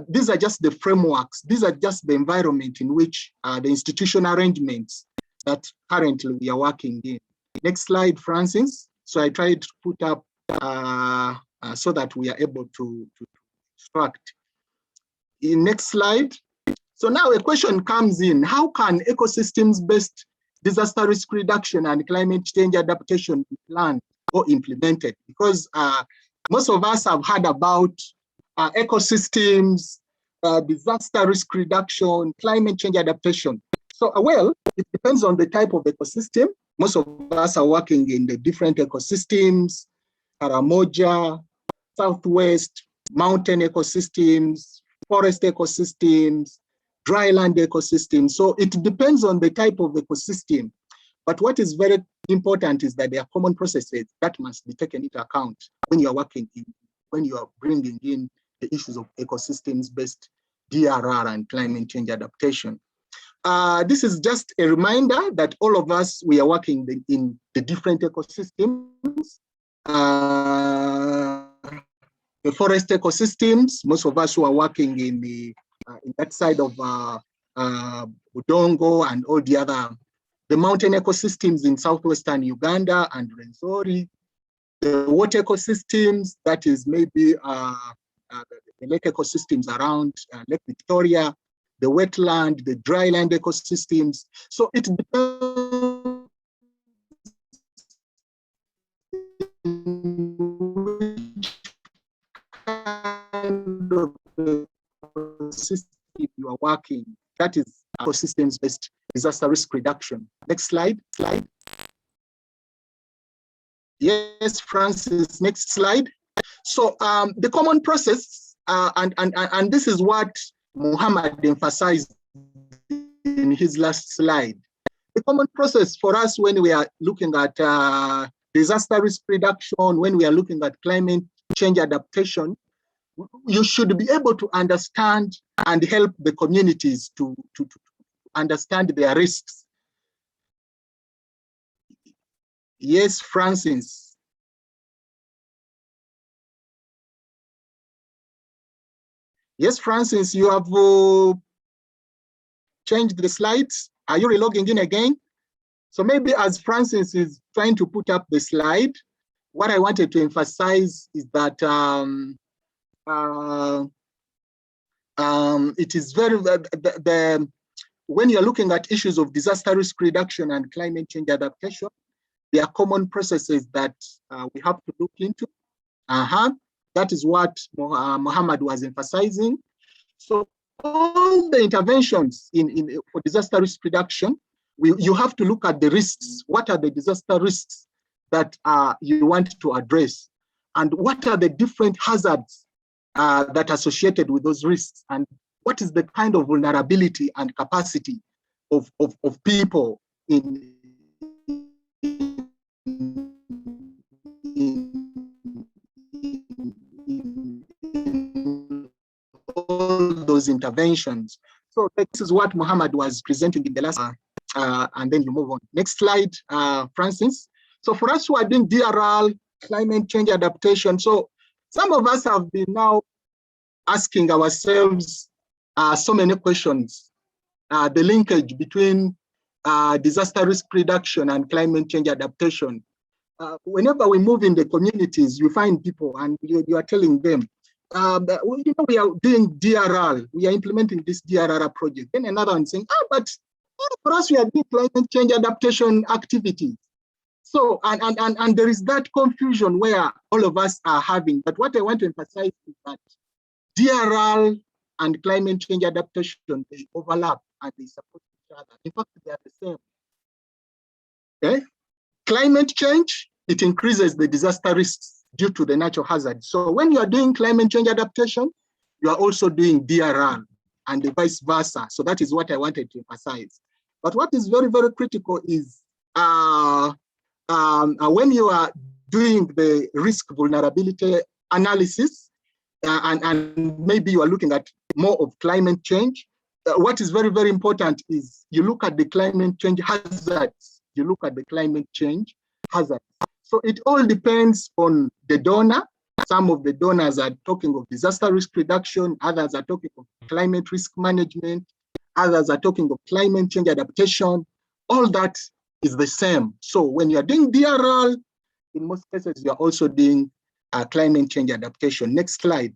Speaker 1: these are just the frameworks. These are just the environment in which the institutional arrangements that currently we are working in. Next slide, Francis. So I tried to put up so that we are able to extract. In next slide. So now a question comes in: how can ecosystems-based disaster risk reduction and climate change adaptation be planned or implemented? Because most of us have heard about ecosystems, disaster risk reduction, climate change adaptation. So, well, it depends on the type of ecosystem. Most of us are working in the different ecosystems, Karamoja, Southwest, mountain ecosystems, forest ecosystems, dryland ecosystems. So it depends on the type of ecosystem. But what is very important is that there are common processes that must be taken into account when you are working in, when you are bringing in the issues of ecosystems-based DRR and climate change adaptation. This is just a reminder that all of us, we are working in the different ecosystems. The forest ecosystems, most of us who are working in the in that side of Budongo and all the other, the mountain ecosystems in southwestern Uganda and Rwenzori, the water ecosystems, that is maybe the lake ecosystems around Lake Victoria, the wetland, the dryland ecosystems. So it depends kind of ecosystem you are working. That is ecosystems-based disaster risk reduction. Next slide. Yes, Francis, next slide. So the common process, and this is what Muhammad emphasized in his last slide. The common process for us when we are looking at disaster risk reduction, when we are looking at climate change adaptation, you should be able to understand and help the communities to understand their risks. Yes, Francis. Yes, Francis, you have changed the slides. Are you relogging in again? So maybe as Francis is trying to put up the slide, what I wanted to emphasize is that it is very, when you're looking at issues of disaster risk reduction and climate change adaptation, there are common processes that we have to look into. That is what Mohammed was emphasizing. So all the interventions for disaster risk reduction, you have to look at the risks. What are the disaster risks that you want to address? And what are the different hazards that are associated with those risks? And what is the kind of vulnerability and capacity of people in all those interventions. So this is what Mohammed was presenting in the last, and then you move on. Next slide, Francis. So for us who are doing DRL, climate change adaptation, so some of us have been now asking ourselves so many questions. The linkage between disaster risk reduction and climate change adaptation. Whenever we move in the communities, you find people and you are telling them, we are doing DRL, we are implementing this DRR project. Then another one saying, but for us, we are doing climate change adaptation activities. So, and there is that confusion where all of us are having. But what I want to emphasize is that DRL and climate change adaptation, they overlap and they support each other. In fact, they are the same. Okay? Climate change, it increases the disaster risks due to the natural hazards. So when you are doing climate change adaptation, you are also doing DRR and the vice versa. So that is what I wanted to emphasize. But what is very, very critical is when you are doing the risk vulnerability analysis, and maybe you are looking at more of climate change, what is very, very important is you look at the climate change hazards. You look at the climate change hazards. So it all depends on the donor. Some of the donors are talking of disaster risk reduction, others are talking of climate risk management, others are talking of climate change adaptation. All that is the same. So when you're doing DRL, in most cases, you're also doing climate change adaptation. Next slide.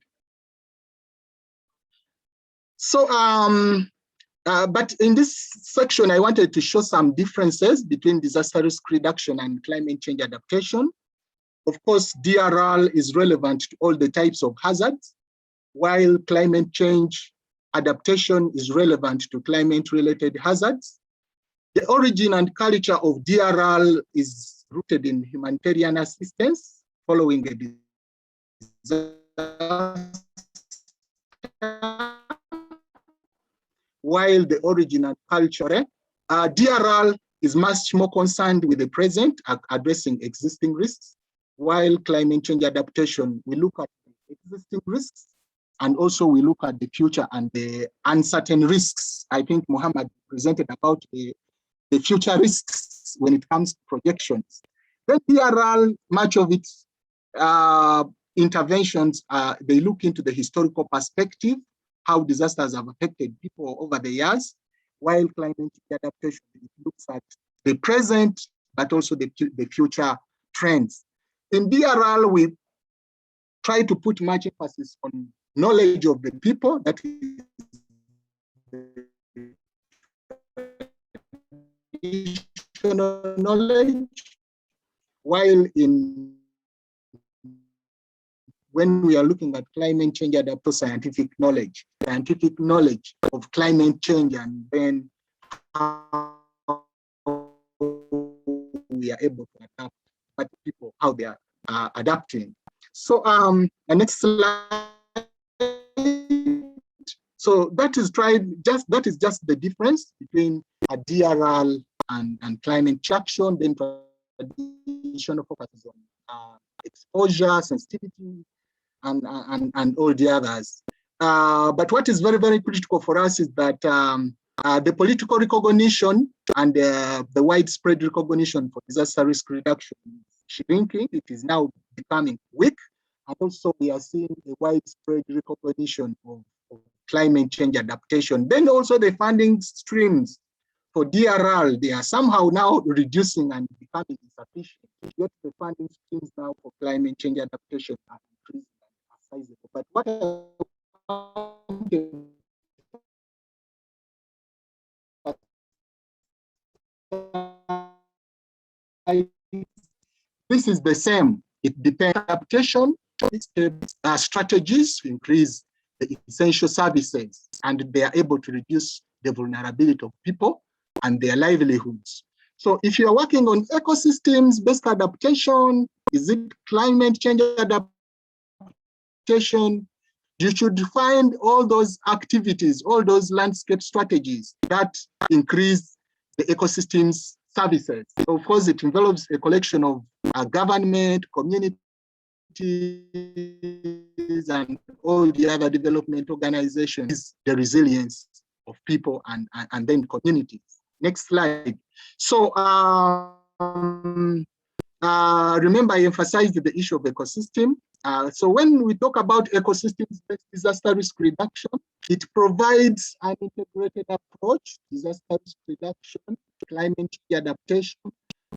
Speaker 1: So, but in this section, I wanted to show some differences between disaster risk reduction and climate change adaptation. Of course, DRL is relevant to all the types of hazards, while climate change adaptation is relevant to climate-related hazards. The origin and culture of DRL is rooted in humanitarian assistance following a disaster, while the origin and culture, DRL is much more concerned with the present, addressing existing risks, while climate change adaptation, we look at existing risks, and also we look at the future and the uncertain risks. I think Mohammed presented about the future risks when it comes to projections. Then DRL, much of its interventions, they look into the historical perspective, how disasters have affected people over the years, while climate change adaptation looks at the present, but also the future trends. In DRL, we try to put much emphasis on knowledge of the people, that is knowledge, while when we are looking at climate change adaptation, scientific knowledge of climate change, and then how we are able to adapt, but people, how they are adapting. So the next slide. So that is just the difference between a DRL and climate action. Then traditional focuses on exposure, sensitivity, and all the others. But what is very, very critical for us is that the political recognition and the widespread recognition for disaster risk reduction is shrinking. It is now becoming weak. And also we are seeing a widespread recognition of climate change adaptation. Then also the funding streams for DRR, they are somehow now reducing and becoming insufficient. Yet the funding streams now for climate change adaptation are increasing and are sizable. But what this is the same. It depends on adaptation strategies to increase the essential services, and they are able to reduce the vulnerability of people and their livelihoods. So if you are working on ecosystems-based adaptation, is it climate change adaptation? You should find all those activities, all those landscape strategies that increase the ecosystem's services. So of course, it involves a collection of government, communities, and all the other development organizations, the resilience of people and then communities. Next slide. So remember, I emphasized the issue of ecosystem. So when we talk about ecosystems-based disaster risk reduction, it provides an integrated approach, disaster risk reduction, climate change adaptation,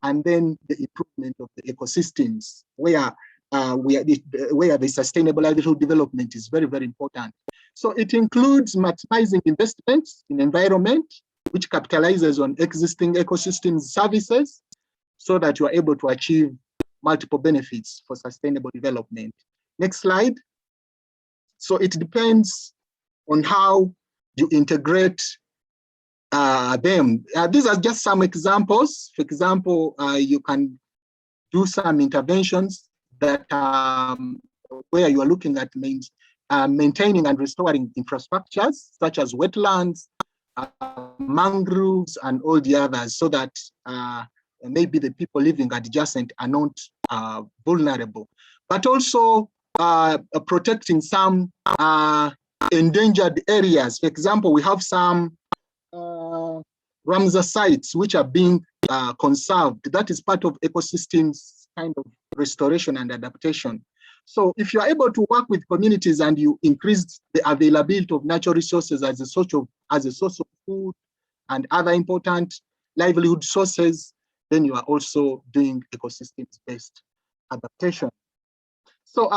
Speaker 1: and then the improvement of the ecosystems, where the sustainable livelihood development is very, very important. So it includes maximizing investments in environment, which capitalizes on existing ecosystem services, so that you are able to achieve multiple benefits for sustainable development. Next slide. So it depends on how you integrate them. These are just some examples. For example, you can do some interventions that where you are looking at maintaining and restoring infrastructures such as wetlands, mangroves, and all the others, so that maybe the people living adjacent are not vulnerable. But also protecting some endangered areas. For example, we have some Ramsar sites which are being conserved. That is part of ecosystems kind of restoration and adaptation. So if you are able to work with communities and you increase the availability of natural resources as a source of food and other important livelihood sources, then you are also doing ecosystems-based adaptation. So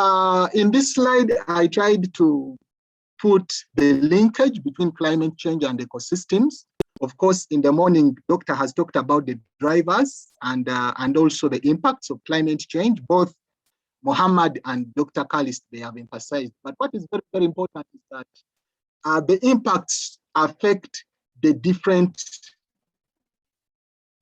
Speaker 1: in this slide, I tried to put the linkage between climate change and ecosystems. Of course, in the morning, Doctor has talked about the drivers and also the impacts of climate change. Both Mohammed and Dr. Khalist, they have emphasized. But what is very, very important is that the impacts affect the different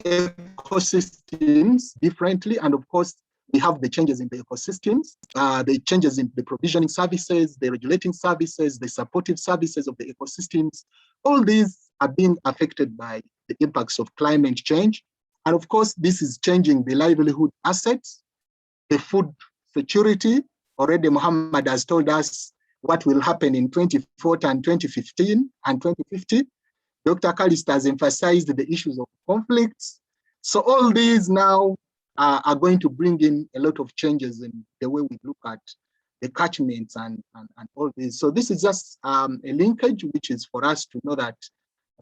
Speaker 1: ecosystems differently. And of course, we have the changes in the ecosystems, the changes in the provisioning services, the regulating services, the supportive services of the ecosystems. All these are being affected by the impacts of climate change. And of course, this is changing the livelihood assets, the food security. Already Mohammed has told us what will happen in 2040 and 2015 and 2050. Dr. Khalist has emphasized the issues of conflicts. So all these now are going to bring in a lot of changes in the way we look at the catchments and all this. So this is just a linkage, which is for us to know that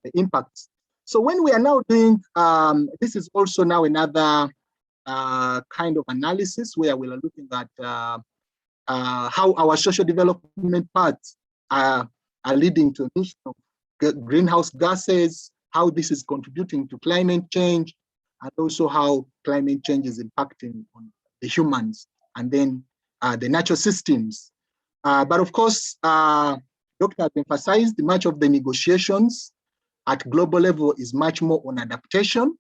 Speaker 1: the impacts. So when we are now doing, this is also now another kind of analysis where we are looking at how our social development paths are leading to emission of greenhouse gases, how this is contributing to climate change, and also how climate change is impacting on the humans and then the natural systems. But of course, Dr. has emphasized much of the negotiations at global level is much more on adaptation,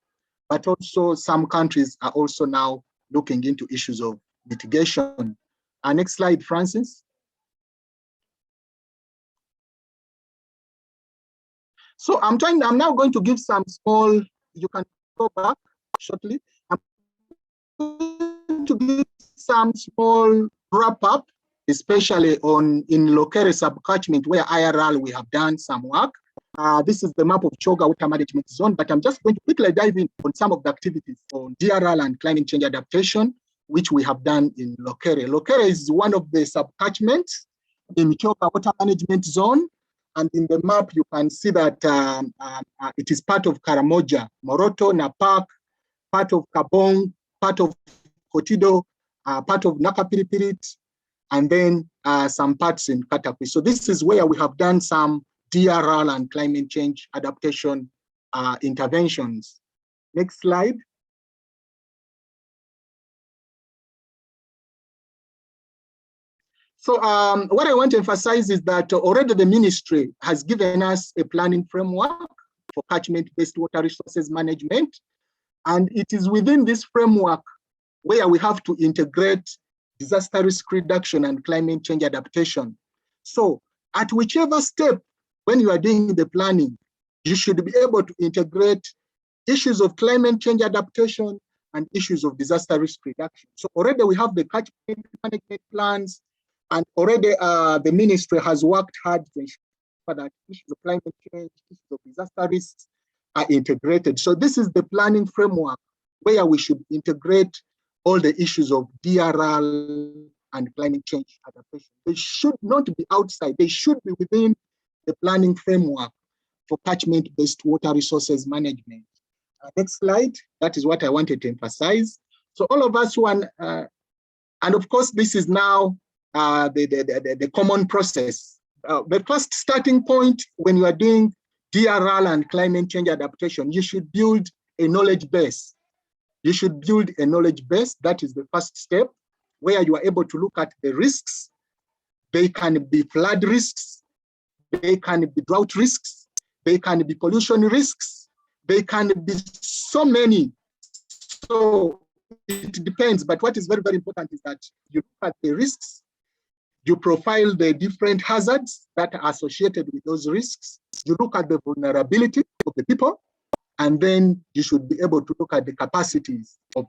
Speaker 1: but also some countries are also now looking into issues of mitigation. Next slide, Francis. So I'm now going to give some small, you can go back shortly. I'm going to give some small wrap up, especially in Lokere sub-catchment where IRL we have done some work. This is the map of Choga Water Management Zone, but I'm just going to quickly dive in on some of the activities on DRL and climate change adaptation, which we have done in Lokere. Lokere is one of the sub-catchments in Choga Water Management Zone. And in the map, you can see that it is part of Karamoja, Moroto, Napak, part of Kabong, part of Kotido, part of Nakapiripirit, and then some parts in Katakwi. So this is where we have done some DRL and climate change adaptation interventions. Next slide. So what I want to emphasize is that already the ministry has given us a planning framework for catchment-based water resources management. And it is within this framework where we have to integrate disaster risk reduction and climate change adaptation. So at whichever step, when you are doing the planning, you should be able to integrate issues of climate change adaptation and issues of disaster risk reduction. So already we have the catchment management plans, and already the ministry has worked hard to ensure that issues of climate change, issues of disaster risks are integrated. So this is the planning framework where we should integrate all the issues of DRL and climate change adaptation. They should not be outside, they should be within the planning framework for catchment-based water resources management. Next slide, that is what I wanted to emphasize. So all of us want, and of course, this is now the common process. The first starting point when you are doing DRL and climate change adaptation, you should build a knowledge base. You should build a knowledge base. That is the first step, where you are able to look at the risks. They can be flood risks, they can be drought risks, they can be pollution risks, they can be so many. So it depends, but what is very, very important is that you look at the risks, you profile the different hazards that are associated with those risks, you look at the vulnerability of the people, and then you should be able to look at the capacities of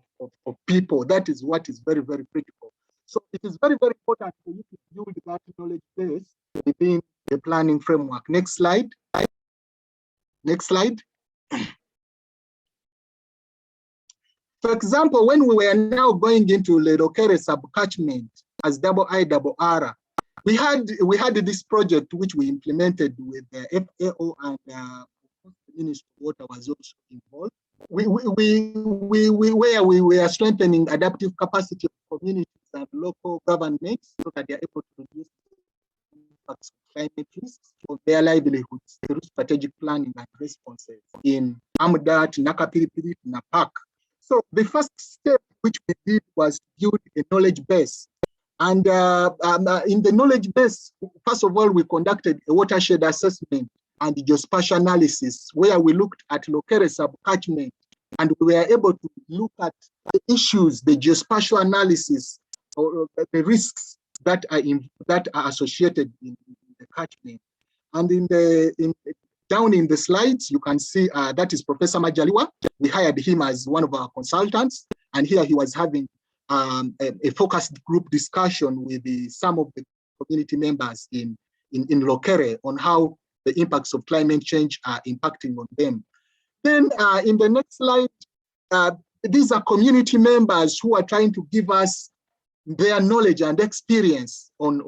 Speaker 1: people. That is what is very, very critical. So it is very, very important for you to build that knowledge base within the planning framework. Next slide. Next slide. For example, when we were now going into the Lokere sub-catchment as IIRR, we had this project which we implemented with the FAO, and the Ministry of Water was also involved. Where we were strengthening adaptive capacity of communities and local governments so that they are able to reduce impacts of climate risks of their livelihoods through strategic planning and responses in Amdat, Nakapiripirit, Napak. So the first step which we did was to build a knowledge base. And in the knowledge base, first of all, we conducted a watershed assessment and geospatial analysis, where we looked at Lokere sub-catchment, and we were able to look at the issues, the geospatial analysis, or the risks that are associated in the catchment. And down in the slides, you can see that is Professor Majaliwa. We hired him as one of our consultants, and here he was having a focused group discussion with some of the community members in Lokere on how the impacts of climate change are impacting on them. Then in the next slide, these are community members who are trying to give us their knowledge and experience on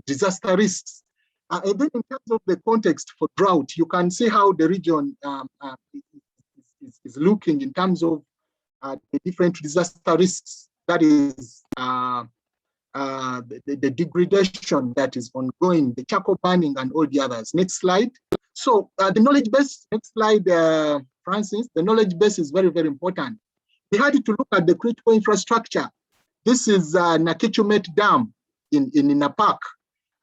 Speaker 1: disaster risks. And then in terms of the context for drought, you can see how the region is looking in terms of the different disaster risks. That is the degradation that is ongoing, the charcoal burning, and all the others. Next slide. So the knowledge base, next slide, Francis, the knowledge base is very, very important. We had to look at the critical infrastructure. This is Nakechumet Dam in Napak,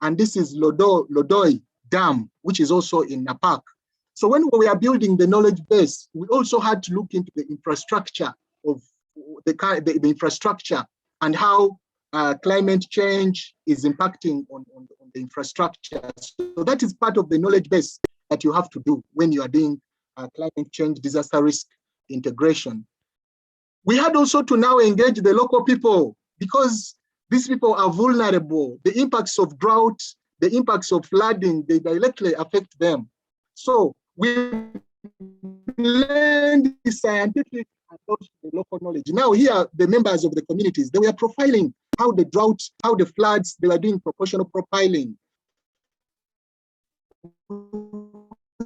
Speaker 1: and this is Lodoi Dam, which is also in Napak. So when we are building the knowledge base, we also had to look into the infrastructure of the infrastructure and how climate change is impacting on the infrastructure. So that is part of the knowledge base that you have to do when you are doing climate change disaster risk integration. We had also to now engage the local people, because these people are vulnerable. The impacts of drought, the impacts of flooding, they directly affect them. So we blend the scientific and also the local knowledge. Now here, the members of the communities, they were profiling how the drought, how the floods, they were doing proportional profiling.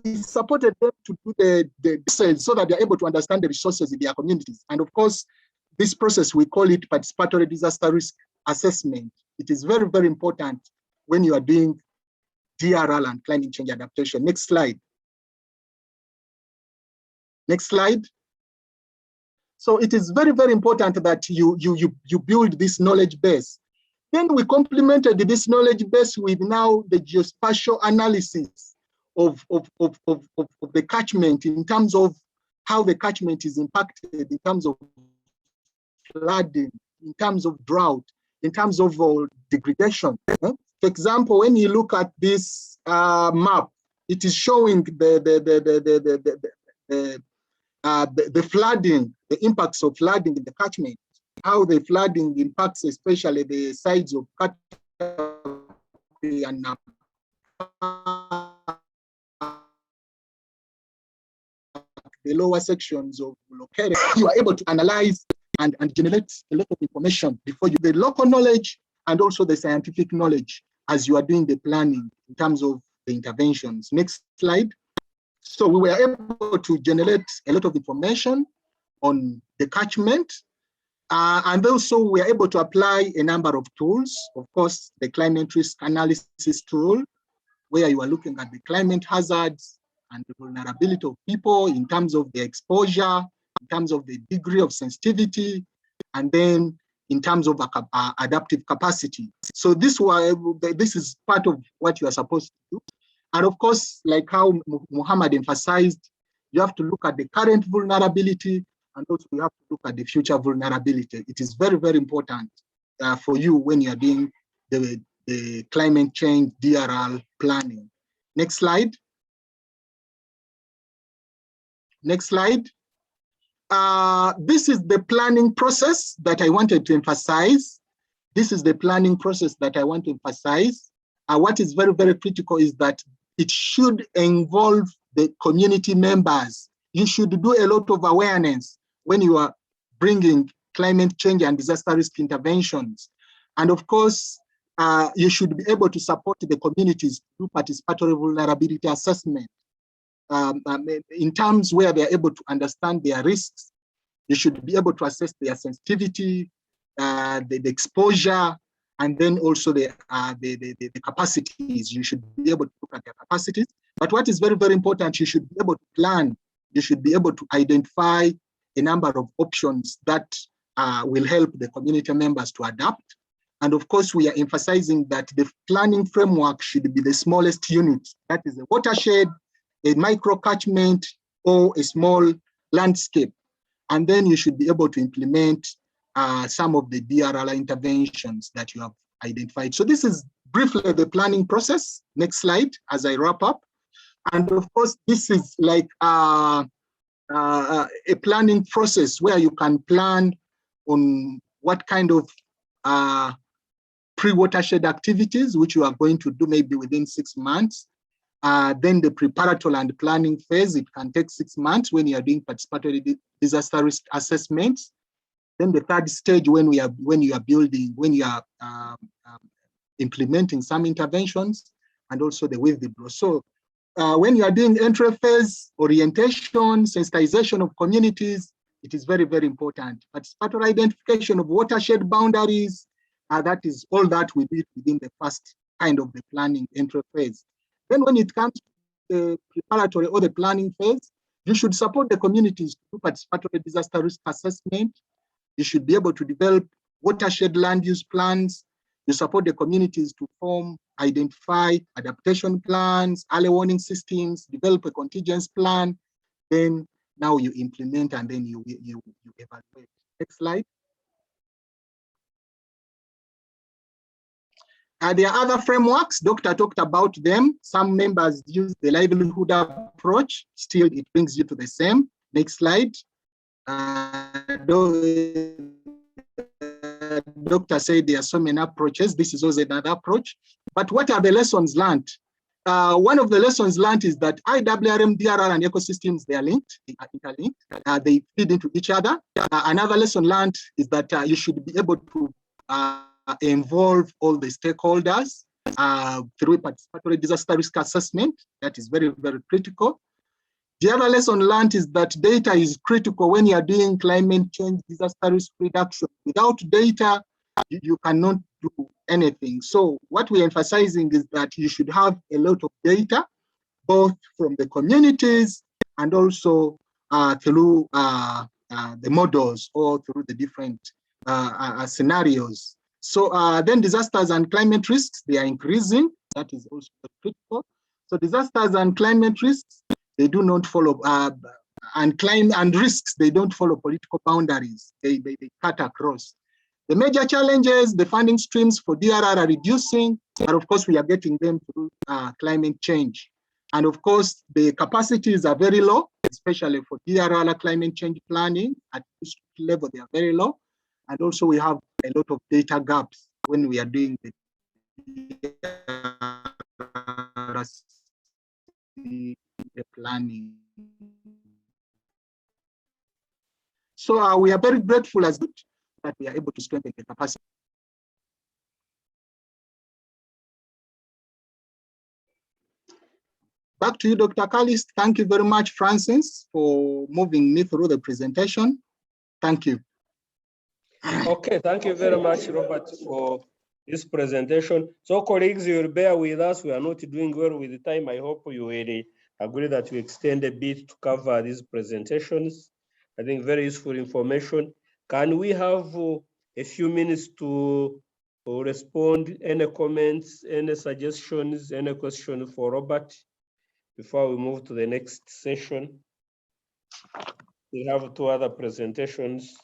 Speaker 1: We supported them to do the sales so that they're able to understand the resources in their communities. And of course, this process, we call it participatory disaster risk assessment. It is very, very important when you are doing DRL and climate change adaptation. Next slide. Next slide. So it is very, very important that you build this knowledge base. Then we complemented this knowledge base with now the geospatial analysis of the catchment in terms of how the catchment is impacted, in terms of flooding, in terms of drought, in terms of degradation. For example, when you look at this map, it is showing the flooding, the impacts of flooding in the catchment, how the flooding impacts especially the sides of Catchment and the lower sections of locality. You are able to analyze and generate a lot of information before you, the local knowledge and also the scientific knowledge as you are doing the planning in terms of the interventions. Next slide. So we were able to generate a lot of information on the catchment, and also we are able to apply a number of tools. Of course, the climate risk analysis tool, where you are looking at the climate hazards and the vulnerability of people in terms of the exposure, in terms of the degree of sensitivity, and then in terms of adaptive capacity. So this is part of what you are supposed to do. And of course, like how Muhammad emphasized, you have to look at the current vulnerability and also you have to look at the future vulnerability. It is very, very important for you when you are doing the climate change DRL planning. Next slide. Next slide. This is the planning process that I wanted to emphasize. This is the planning process that I want to emphasize. What is very, very critical is that it should involve the community members. You should do a lot of awareness when you are bringing climate change and disaster risk interventions. And of course, you should be able to support the communities through participatory vulnerability assessment. In terms where they are able to understand their risks, you should be able to assess their sensitivity, the exposure, and then also the capacities. You should be able to look at their capacities. But what is very, very important, you should be able to plan. You should be able to identify a number of options that will help the community members to adapt. And of course, we are emphasizing that the planning framework should be the smallest unit. That is a watershed, a micro catchment, or a small landscape. And then you should be able to implement some of the DRL interventions that you have identified. So this is briefly the planning process. Next slide, as I wrap up. And of course, this is like a planning process where you can plan on what kind of pre-watershed activities, which you are going to do maybe within 6 months. Then the preparatory and planning phase, it can take 6 months when you are doing participatory disaster risk assessments. Then the third stage, when you are implementing some interventions, and also the withdrawal. So when you are doing entry phase, orientation, sensitization of communities, it is very, very important. Participatory identification of watershed boundaries, that is all that we did within the first kind of the planning entry phase. Then when it comes to the preparatory or the planning phase, you should support the communities to do participatory disaster risk assessment. You should be able to develop watershed land use plans. You support the communities to form, identify adaptation plans, early warning systems, develop a contingency plan. Then now you implement and then you evaluate. Next slide. There are other frameworks, Doctor talked about them. Some members use the livelihood approach. Still, it brings you to the same. Next slide. Doctor said there are so many approaches. This is also another approach. But what are the lessons learned? one of the lessons learned is that IWRM, DRR, and ecosystems, they are linked, they are interlinked, they feed into each other. Another lesson learned is that you should be able to involve all the stakeholders through participatory disaster risk assessment. That is very, very critical. The other lesson learned is that data is critical when you are doing climate change disaster risk reduction. Without data, you cannot do anything. So what we're emphasizing is that you should have a lot of data, both from the communities and also through the models or through the different scenarios. So then disasters and climate risks, they are increasing. That is also critical. So disasters and climate risks, they do not follow, and risks, they don't follow political boundaries. They cut across. The major challenges, the funding streams for DRR are reducing, but of course we are getting them through climate change. And of course, the capacities are very low, especially for DRR climate change planning. At district level, they are very low. And also we have a lot of data gaps when we are doing the planning. So we are very grateful as that we are able to strengthen the capacity. Back to you, Dr. Callis. Thank you very much, Francis, for moving me through the presentation. Thank you.
Speaker 4: Okay, thank you very much, Robert, for this presentation. So colleagues, you will bear with us. We are not doing well with the time. I hope you will agree that we extend a bit to cover these presentations. I think very useful information. Can we have a few minutes to respond? Any comments, any suggestions, any questions for Robert before we move to the next session? We have two other presentations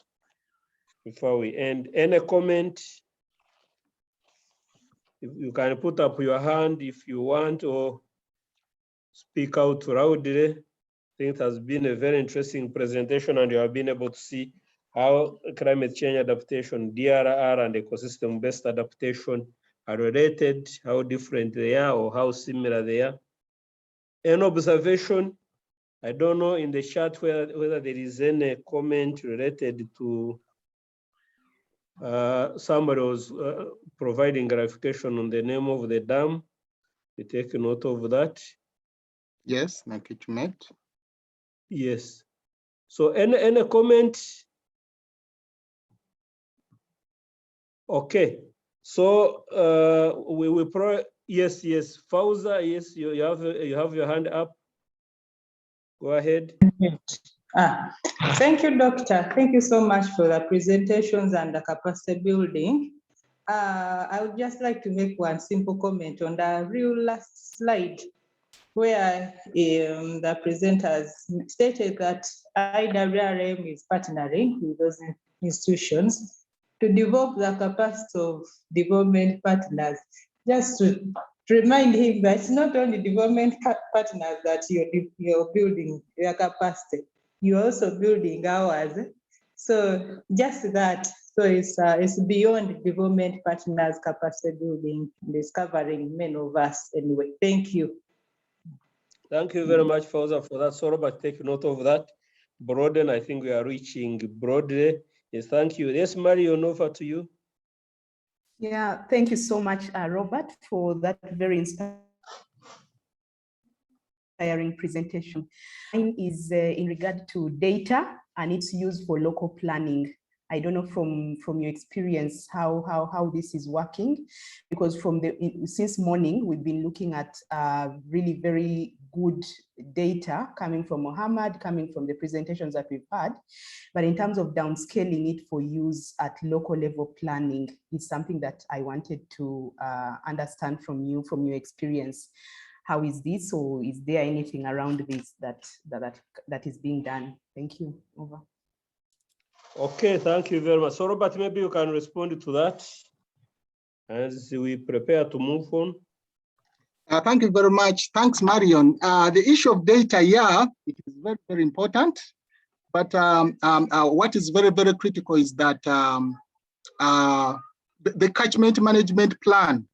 Speaker 4: before we end. Any comment? If you can put up your hand if you want, or speak out loudly. I think it has been a very interesting presentation, and you have been able to see how climate change adaptation, DRR, and ecosystem-based adaptation are related, how different they are, or how similar they are. An observation, I don't know in the chat whether there is any comment related to somebody was providing clarification on the name of the dam. We take note of that.
Speaker 1: Yes, Catchment.
Speaker 4: Yes. So any comment? Okay. So we will yes. Fauza, yes, you have your hand up. Go ahead.
Speaker 13: Thank you, Doctor. Thank you so much for the presentations and the capacity building. I would just like to make one simple comment on the real last slide, where the presenters stated that IWRM is partnering with those institutions to develop the capacity of development partners. Just to remind him that it's not only development partners that you're building their capacity, you're also building ours. So just that, so it's beyond development partners capacity building, discovering many of us anyway. Thank you.
Speaker 4: Thank you very much, Fauza, for that. So Robert, take note of that. Broaden, I think we are reaching broadly. Yes, thank you. Yes, Marion, over to you.
Speaker 9: Yeah, thank you so much, Robert, for that very inspiring presentation. Mine is in regard to data and its use for local planning. I don't know from your experience how this is working, because since morning we've been looking at really very good data coming from Mohammed, coming from the presentations that we've had. But in terms of downscaling it for use at local level planning, it's something that I wanted to understand from you, from your experience. How is this, or is there anything around this that is being done? Thank you. Over.
Speaker 4: Okay, thank you very much. So Robert, maybe you can respond to that as we prepare to move on.
Speaker 1: Thank you very much. Thanks, Marion. The issue of data, yeah, it is very, very important. But what is very, very critical is that the catchment management plan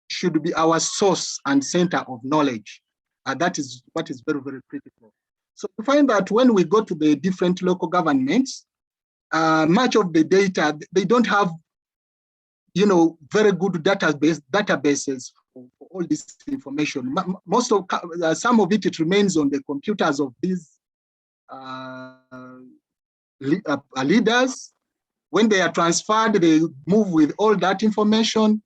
Speaker 1: should be our source and center of knowledge. That is what is very, very critical. So we find that when we go to the different local governments, much of the data, they don't have, very good databases for all this information. Most of, some of it remains on the computers of these leaders. When they are transferred, they move with all that information.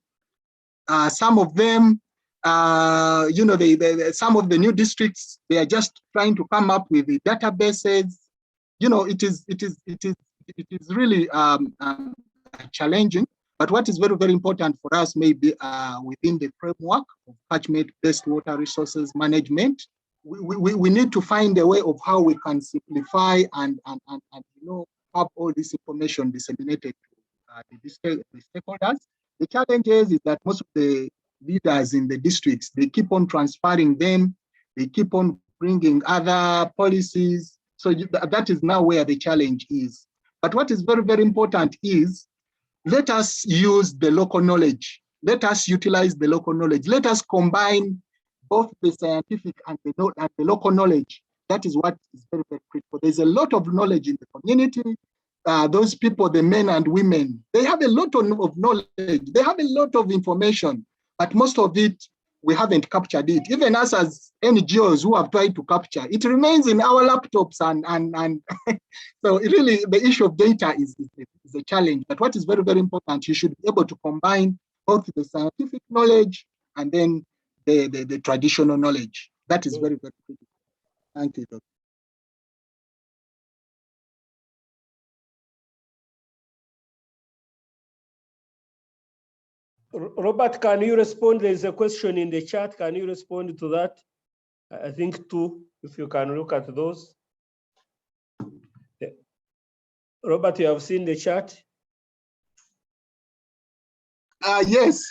Speaker 1: Some of them, some of the new districts, they are just trying to come up with the databases. It is really challenging. But what is very, very important for us maybe within the framework of catchment-based water resources management, we need to find a way of how we can simplify and have all this information disseminated to the stakeholders. The challenge is that most of the leaders in the districts, they keep on transferring them, they keep on bringing other policies. So that is now where the challenge is. But what is very, very important is, let us use the local knowledge. Let us utilize the local knowledge. Let us combine both the scientific and the local knowledge. That is what is very, very critical. There's a lot of knowledge in the community. Those people, the men and women, they have a lot of knowledge. They have a lot of information, but most of it, we haven't captured it. Even us as NGOs who have tried to capture, it remains in our laptops and so really the issue of data is a challenge. But what is very, very important, you should be able to combine both the scientific knowledge and then the traditional knowledge. That is very, very critical. Thank you, Dr.
Speaker 4: Robert, can you respond? There is a question in the chat. Can you respond to that? I think two, if you can look at those. Robert, you have seen the chat?
Speaker 1: Yes.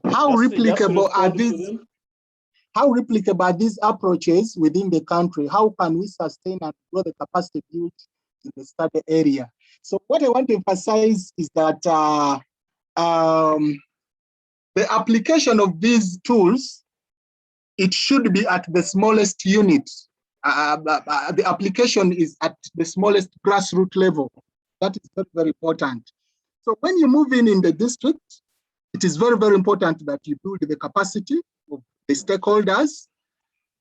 Speaker 1: How replicable are these? How replicable are these approaches within the country? How can we sustain and grow the capacity built in the study area? So what I want to emphasize is that the application of these tools, it should be at the smallest unit. The application is at the smallest grassroots level. That is very, very important. So when you move in the district, it is very, very important that you build the capacity of the stakeholders.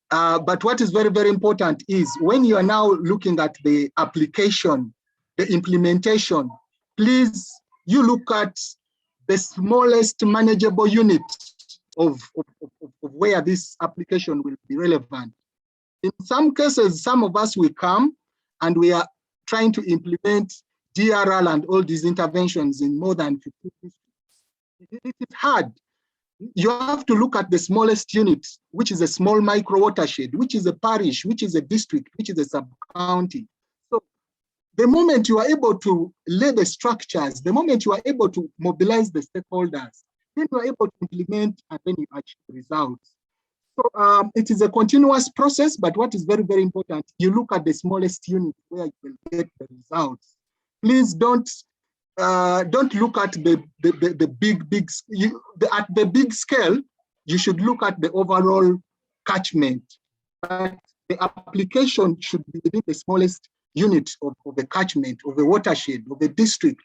Speaker 1: But what is very, very important is when you are now looking at the application, the implementation, please, you look at the smallest manageable unit of where this application will be relevant. In some cases, some of us will come and we are trying to implement DRL and all these interventions in more than 50 districts. It is hard. You have to look at the smallest unit, which is a small micro watershed, which is a parish, which is a district, which is a sub-county. So the moment you are able to lay the structures, the moment you are able to mobilize the stakeholders, then you are able to implement and then you achieve results. So it is a continuous process, but what is very, very important, you look at the smallest unit where you will get the results. Please don't look at the big scale. You should look at the overall catchment. But the application should be within the smallest unit of the catchment, of the watershed, of the district.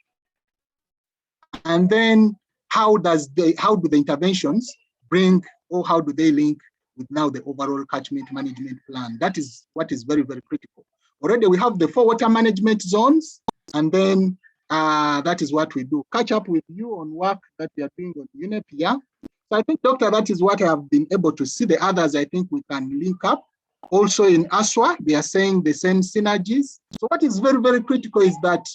Speaker 1: And then how do the interventions bring, or how do they link with now the overall catchment management plan? That is what is very, very critical. Already we have the 4 water management zones, and then that is what we do. Catch up with you on work that we are doing on UNEP here. So I think, Doctor, that is what I have been able to see. The others, I think we can link up. Also in ASWA, they are saying the same synergies. So what is very, very critical is that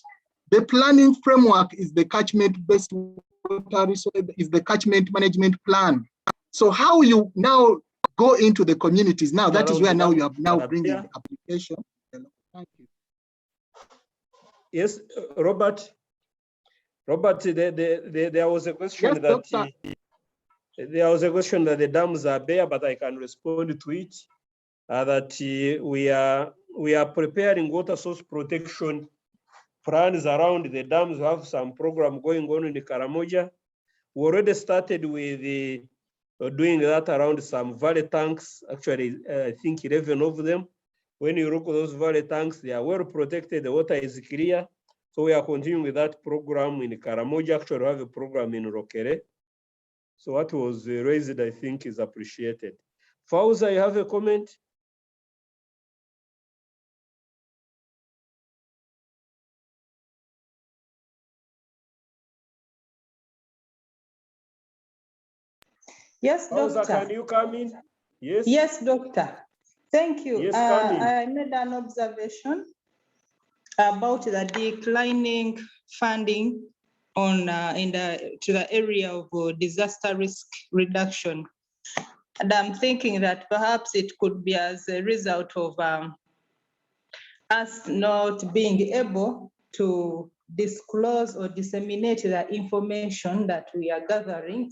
Speaker 1: the planning framework is the catchment-based water resource, is the catchment management plan. So how you now go into the communities now, that is where now you are now bringing the application. Thank you.
Speaker 4: Yes, Robert. Robert, there was a question that there was a question that the dams are bare, but I can respond to it. That we are preparing water source protection plans around the dams. We have some program going on in the Karamoja. We already started with doing that around some valley tanks. Actually, I think 11 of them. When you look at those valley tanks, they are well protected. The water is clear. So we are continuing with that program in Karamoja. Actually, we have a program in Rokere. So what was raised, I think, is appreciated. Fauza, you have a comment?
Speaker 13: Yes,
Speaker 4: Fauza,
Speaker 13: doctor.
Speaker 4: can you come in? Yes.
Speaker 13: Yes, doctor. Thank you.
Speaker 4: Yes, come in.
Speaker 13: I made an observation about the declining funding on to the area of disaster risk reduction. And I'm thinking that perhaps it could be as a result of us not being able to disclose or disseminate the information that we are gathering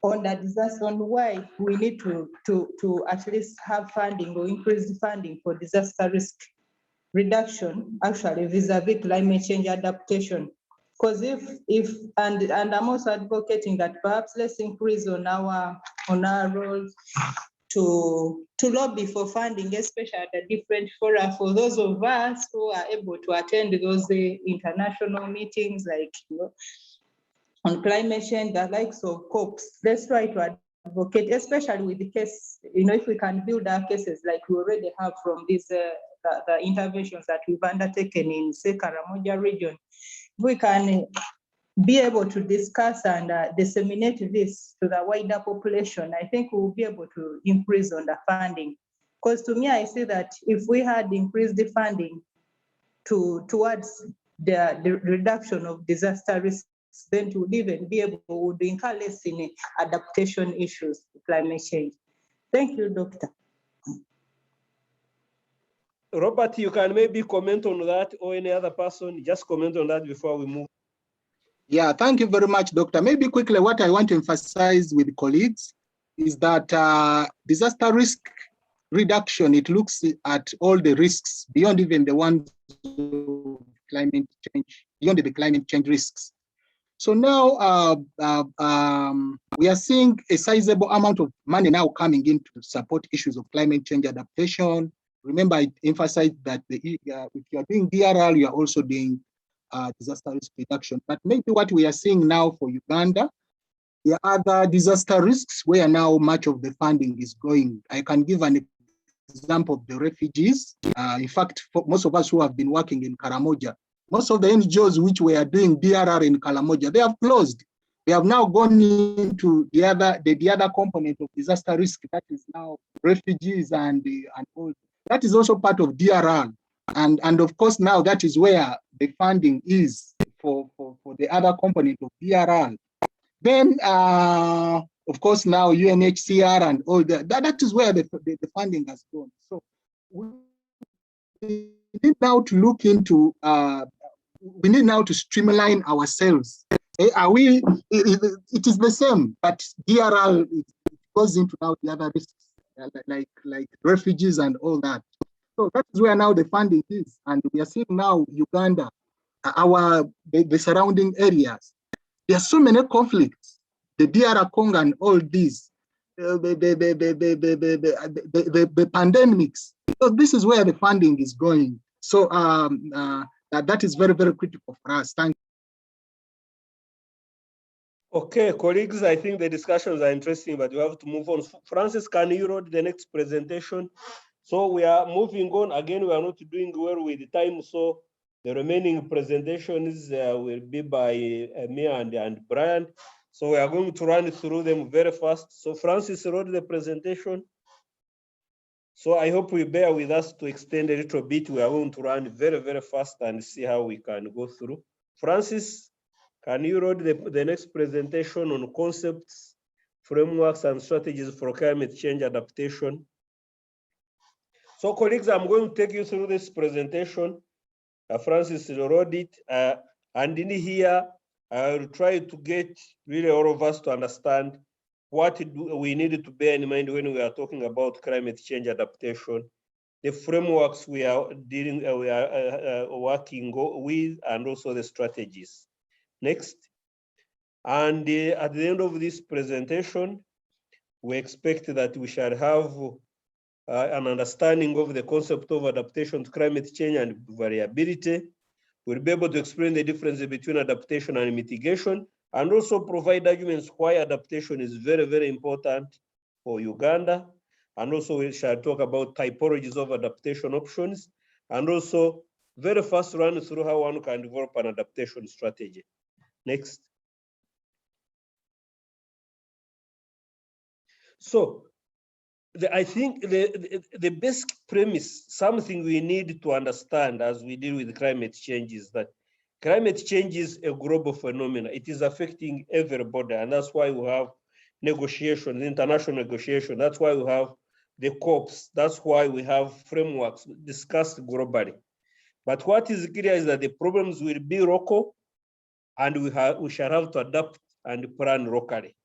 Speaker 13: on the disaster, on why we need to at least have funding or increase the funding for disaster risk reduction, actually vis-a-vis climate change adaptation. Because and I'm also advocating that perhaps let's increase on our role to lobby for funding, especially at the different fora for those of us who are able to attend those international meetings, like, you know, on climate change, the likes of COPs. Let's try to advocate, especially with the case, you know, if we can build our cases like we already have from these the interventions that we've undertaken in, say, Karamoja region, we can be able to discuss and disseminate this to the wider population. I think we'll be able to increase on the funding. Because to me, I see that if we had increased the funding towards the reduction of disaster risks, then to even be able to incur less in adaptation issues to climate change. Thank you, Doctor.
Speaker 4: Robert, you can maybe comment on that, or any other person, just comment on that before we move.
Speaker 1: Yeah, thank you very much, Doctor. Maybe quickly, what I want to emphasize with colleagues is that disaster risk reduction, it looks at all the risks beyond even the ones of climate change, beyond the climate change risks. So now we are seeing a sizable amount of money now coming in to support issues of climate change adaptation. Remember, I emphasized that if you are doing DRL, you are also doing disaster risk reduction. But maybe what we are seeing now for Uganda, there are other disaster risks where now much of the funding is going. I can give an example of the refugees. In fact, for most of us who have been working in Karamoja, most of the NGOs which were doing DRR in Karamoja, they have closed. They have now gone into the other component of disaster risk, that is now refugees and all. That is also part of DRR. And of course, now that is where the funding is for the other component of DRR. Then, of course, now UNHCR and all that is where the funding has gone. So we need now to look into, we need now to streamline ourselves. Are we, it is the same, but DRL goes into now the other risks, like refugees and all that. So that is where now the funding is. And we are seeing now Uganda, the surrounding areas. There are so many conflicts, the DR Congo and all these, the pandemics. So this is where the funding is going. So that is very, very critical for us. Thank you.
Speaker 4: Okay, colleagues, I think the discussions are interesting, but we have to move on. Francis, can you read the next presentation? So we are moving on. Again, we are not doing well with the time, so the remaining presentations will be by me and Brian. So we are going to run through them very fast. So Francis wrote the presentation. So I hope we bear with us to extend a little bit. We are going to run very, very fast and see how we can go through. Francis, can you read the next presentation on concepts, frameworks, and strategies for climate change adaptation? So colleagues, I'm going to take you through this presentation. Francis wrote it, and in here, I will try to get really all of us to understand what we need to bear in mind when we are talking about climate change adaptation, the frameworks we are working with, and also the strategies. Next. And at the end of this presentation, we expect that we shall have an understanding of the concept of adaptation to climate change and variability. We'll be able to explain the difference between adaptation and mitigation, and also provide arguments why adaptation is very, very important for Uganda. And also we shall talk about typologies of adaptation options, and also very fast run through how one can develop an adaptation strategy. Next. So I think the basic premise, something we need to understand as we deal with climate change, is that climate change is a global phenomenon. It is affecting everybody, and that's why we have negotiations, international negotiations. That's why we have the COPs. That's why we have frameworks discussed globally. But what is clear is that the problems will be local, and we shall have to adapt and plan locally.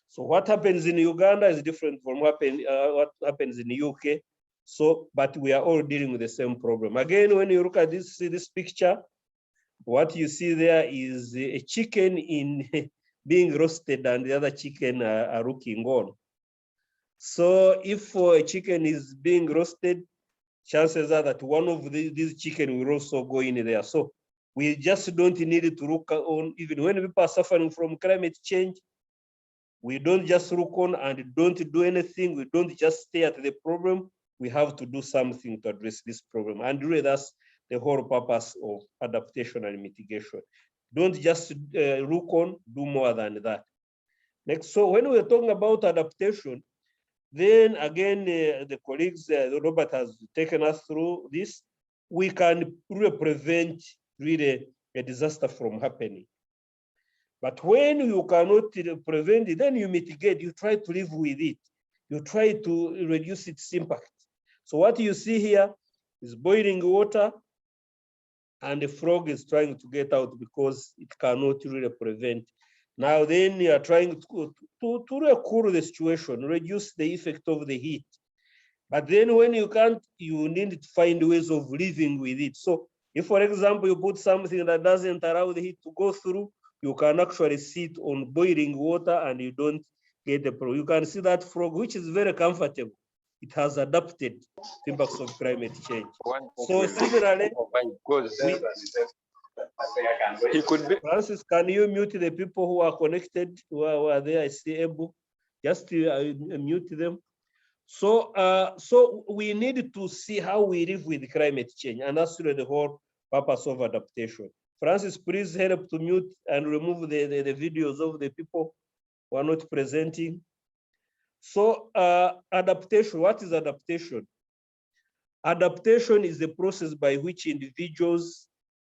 Speaker 4: So what happens in Uganda is different from what happens in the UK. So, but we are all dealing with the same problem. Again, when you look at this picture, what you see there is a chicken in being roasted, and the other chicken are looking on. So if a chicken is being roasted, chances are that one of these chicken will also go in there. So we just don't need to look on, even when people are suffering from climate change, we don't just look on and don't do anything. We don't just stay at the problem. We have to do something to address this problem. And really that's the whole purpose of adaptation and mitigation. Don't just look on, do more than that. Next, so when we're talking about adaptation, then again, the colleagues, Robert has taken us through this. We can really prevent really a disaster from happening. But when you cannot prevent it, then you mitigate, you try to live with it. You try to reduce its impact. So what you see here is boiling water, and the frog is trying to get out because it cannot really prevent. Now then you are trying to really cool the situation, reduce the effect of the heat. But then when you can't, you need to find ways of living with it. So if, for example, you put something that doesn't allow the heat to go through, you can actually sit on boiling water and you don't get the problem. You can see that frog, which is very comfortable. It has adapted to impacts of climate change. So similarly, he could be. Francis, can you mute the people who are connected, who are there? I see able. Just mute them. So, so we need to see how we live with climate change, and that's really the whole purpose of adaptation. Francis, please help to mute and remove the videos of the people who are not presenting. So adaptation, what is adaptation? Adaptation is the process by which individuals,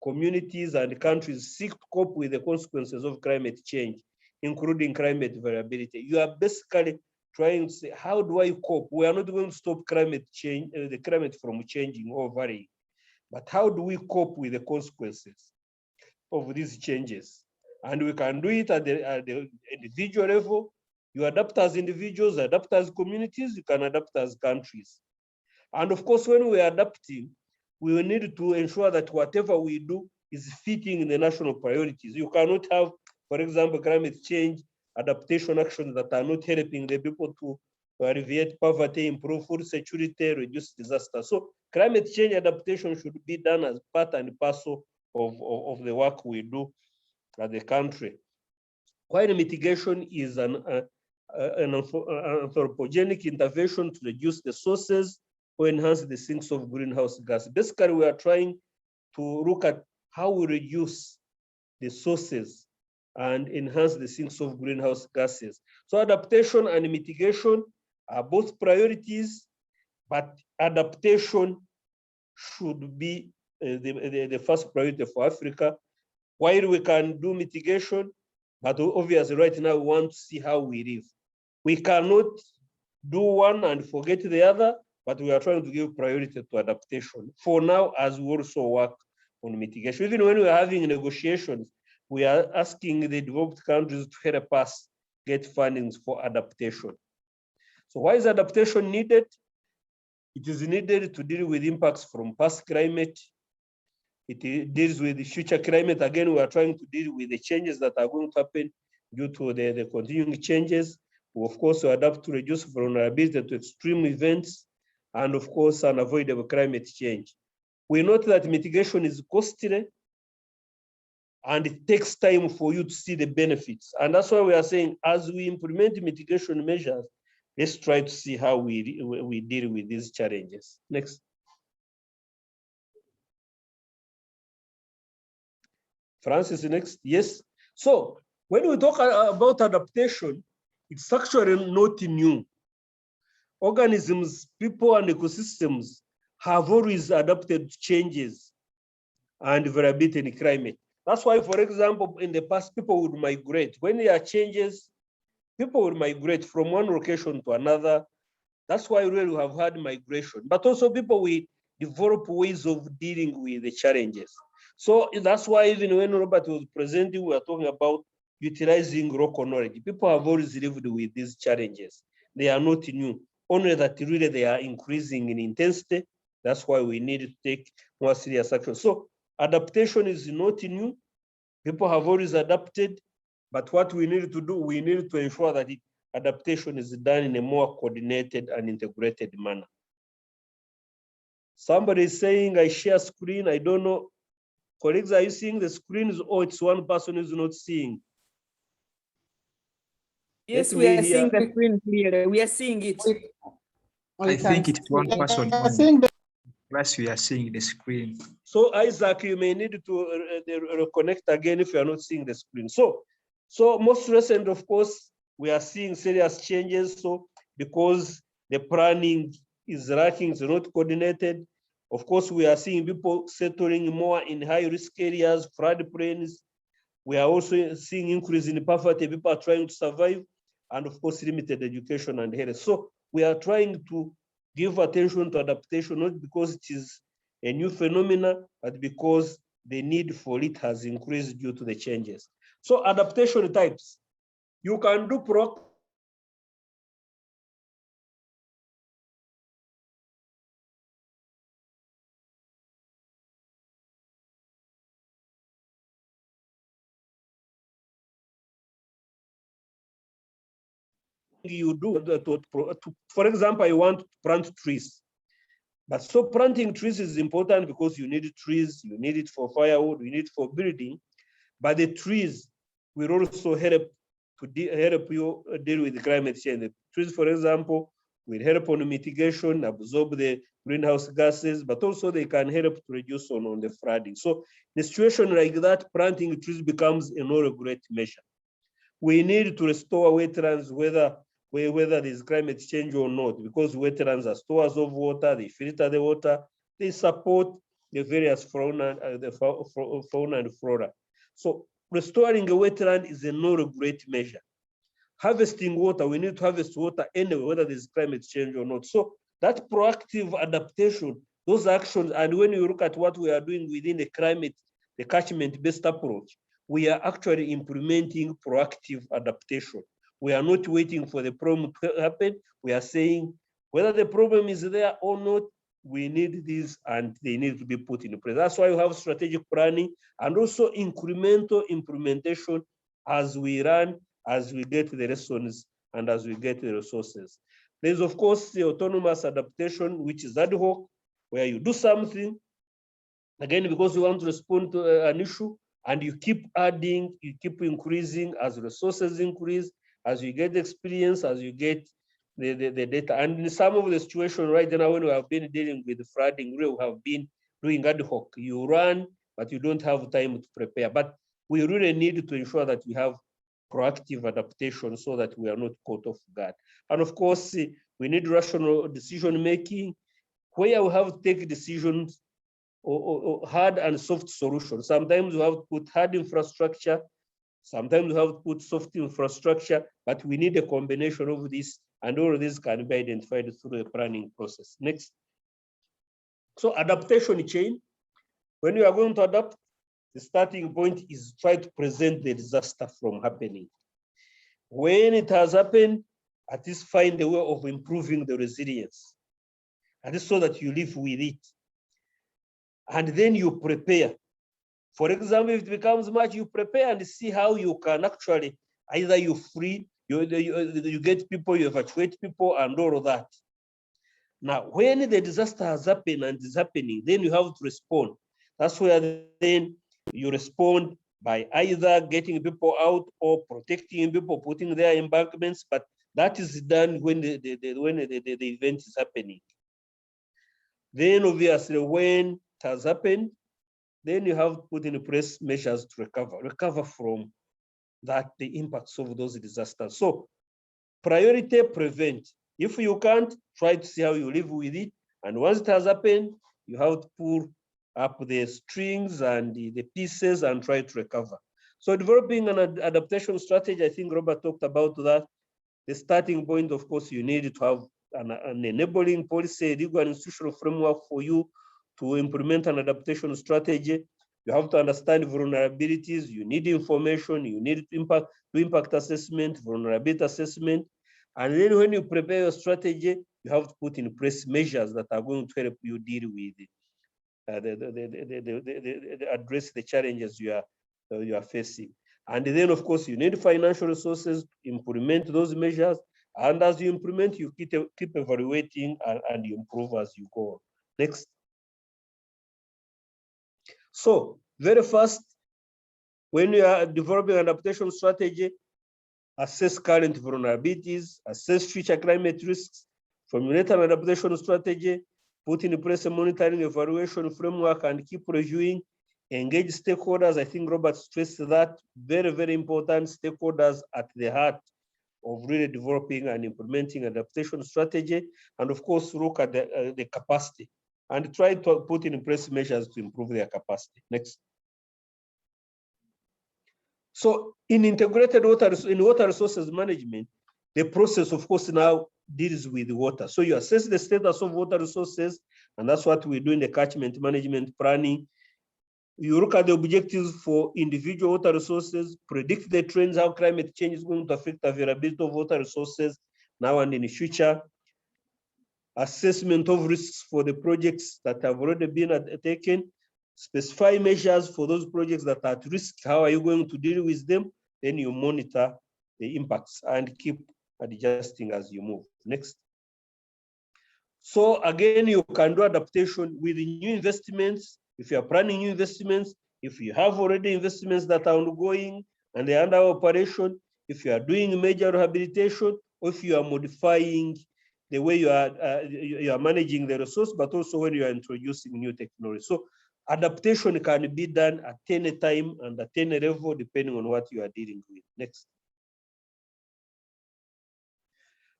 Speaker 4: communities, and countries seek to cope with the consequences of climate change, including climate variability. You are basically trying to say, how do I cope? We are not going to stop climate change, the climate from changing or varying, but how do we cope with the consequences of these changes? And we can do it at the individual level. You adapt as individuals, adapt as communities, you can adapt as countries. And of course, when we are adapting, we will need to ensure that whatever we do is fitting in the national priorities. You cannot have, for example, climate change adaptation actions that are not helping the people to alleviate poverty, improve food security, reduce disaster. So climate change adaptation should be done as part and parcel of the work we do as a country. While mitigation is an anthropogenic intervention to reduce the sources or enhance the sinks of greenhouse gas. Basically, we are trying to look at how we reduce the sources and enhance the sinks of greenhouse gases. So adaptation and mitigation are both priorities, but adaptation should be the first priority for Africa, while we can do mitigation, but obviously right now we want to see how we live. We cannot do one and forget the other, but we are trying to give priority to adaptation for now, as we also work on mitigation. Even when we are having negotiations, we are asking the developed countries to help us get fundings for adaptation. So why is adaptation needed? It is needed to deal with impacts from past climate. It deals with the future climate. Again, we are trying to deal with the changes that are going to happen due to the continuing changes. We, of course, we adapt to reduce vulnerability to extreme events, and of course, unavoidable climate change. We note that mitigation is costly, and it takes time for you to see the benefits. And that's why we are saying, as we implement mitigation measures, let's try to see how we deal with these challenges. Next. Francis, next. Yes. So when we talk about adaptation, it's actually not new. Organisms, people, and ecosystems have always adapted to changes and variability in climate. That's why, for example, in the past, people would migrate. When there are changes, people would migrate from one location to another. That's why really we have had migration. But also people will develop ways of dealing with the challenges. So that's why even when Robert was presenting, we were talking about utilizing local knowledge. People have always lived with these challenges. They are not new, only that really they are increasing in intensity. That's why we need to take more serious action. So adaptation is not new. People have always adapted, but what we need to do, we need to ensure that adaptation is done in a more coordinated and integrated manner. Somebody is saying, I share screen. I don't know. Colleagues, are you seeing the screens, or it's one person who's not seeing?
Speaker 12: Yes, we are seeing the screen clearly. We are seeing it.
Speaker 14: I think it's one person only. Plus, we are seeing the screen.
Speaker 4: So Isaac, you may need to reconnect again if you are not seeing the screen. So most recent, of course, we are seeing serious changes. So because the planning is lacking, it's not coordinated. Of course, we are seeing people settling more in high-risk areas, floodplains. We are also seeing increase in poverty. People are trying to survive, and of course, limited education and health. So we are trying to give attention to adaptation, not because it is a new phenomenon, but because the need for it has increased due to the changes. So adaptation types, you can do proactive. You do, for example, I want to plant trees. But so planting trees is important because you need trees, you need it for firewood, you need it for building. But the trees will also help to help you deal with climate change. The trees, for example, will help on mitigation, absorb the greenhouse gases, but also they can help to reduce on the flooding. So in a situation like that, planting trees becomes a no-regret measure. We need to restore wetlands, whether there's climate change or not, because wetlands are stores of water, they filter the water, they support the various fauna and flora. So restoring a wetland is a no-regret measure. Harvesting water, we need to harvest water anyway, whether there's climate change or not. So that proactive adaptation, those actions, and when you look at what we are doing within the catchment-based approach, we are actually implementing proactive adaptation. We are not waiting for the problem to happen. We are saying whether the problem is there or not, we need these and they need to be put in place. That's why we have strategic planning and also incremental implementation as we run, as we get the lessons and as we get the resources. There's of course the autonomous adaptation, which is ad hoc, where you do something, again, because you want to respond to an issue, and you keep adding, you keep increasing as resources increase, as you get experience, as you get the data. And in some of the situations right now, when we have been dealing with flooding, we have been doing ad hoc. You run, but you don't have time to prepare. But we really need to ensure that we have proactive adaptation so that we are not caught off guard. And of course, we need rational decision making, where we have to take decisions or hard and soft solutions. Sometimes we have to put hard infrastructure, sometimes we have to put soft infrastructure, but we need a combination of this, and all of this can be identified through the planning process. Next. So adaptation chain, when you are going to adapt, the starting point is try to prevent the disaster from happening. When it has happened, at least find a way of improving the resilience, at least so that you live with it. And then you prepare. For example, if it becomes much, you prepare and see how you can actually Either you free, you get people, you evacuate people and all of that. Now, when the disaster has happened and is happening, then you have to respond. That's where then you respond by either getting people out or protecting people, putting their embankments, but that is done when the event is happening. Then obviously when it has happened, then you have to put in place measures to recover from that, the impacts of those disasters. So priority, prevent. If you can't, try to see how you live with it. And once it has happened, you have to pull up the strings and the pieces and try to recover. So developing an adaptation strategy, I think Robert talked about that. The starting point, of course, you need to have an enabling policy, legal and institutional framework for you to implement an adaptation strategy. You have to understand vulnerabilities, you need information, you need impact assessment, vulnerability assessment. And then when you prepare your strategy, you have to put in place measures that are going to help you deal with address the challenges you are facing. And then, of course, you need financial resources to implement those measures. And as you implement, you keep evaluating and you improve as you go. Next. So, very first, when you are developing an adaptation strategy, assess current vulnerabilities, assess future climate risks, formulate an adaptation strategy, put in place a monitoring evaluation framework, and keep reviewing. Engage stakeholders. I think Robert stressed that. Very, very important. Stakeholders at the heart of really developing and implementing adaptation strategy. And of course, look at the capacity and try to put in place measures to improve their capacity. Next. So in integrated water resources management, the process, of course, now deals with water. So you assess the status of water resources, and that's what we do in the catchment management planning. You look at the objectives for individual water resources, predict the trends, how climate change is going to affect the availability of water resources now and in the future. Assessment of risks for the projects that have already been taken. Specify measures for those projects that are at risk. How are you going to deal with them? Then you monitor the impacts and keep adjusting as you move. Next. So again, you can do adaptation with new investments. If you are planning new investments, if you have already investments that are ongoing and they are under operation, if you are doing major rehabilitation, or if you are modifying the way you are managing the resource, but also when you are introducing new technology. So adaptation can be done at any time and at any level, depending on what you are dealing with. Next.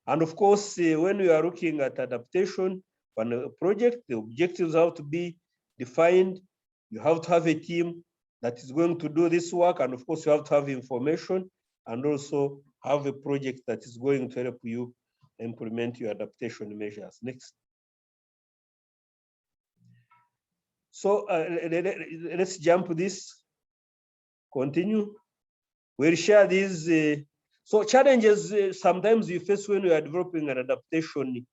Speaker 4: And of course, when we are looking at adaptation on a project, the objectives have to be defined. You have to have a team that is going to do this work. And of course, you have to have information and also have a project that is going to help you implement your adaptation measures. Next. So let's jump this, continue. We'll share these. So challenges sometimes you face when you are developing an adaptation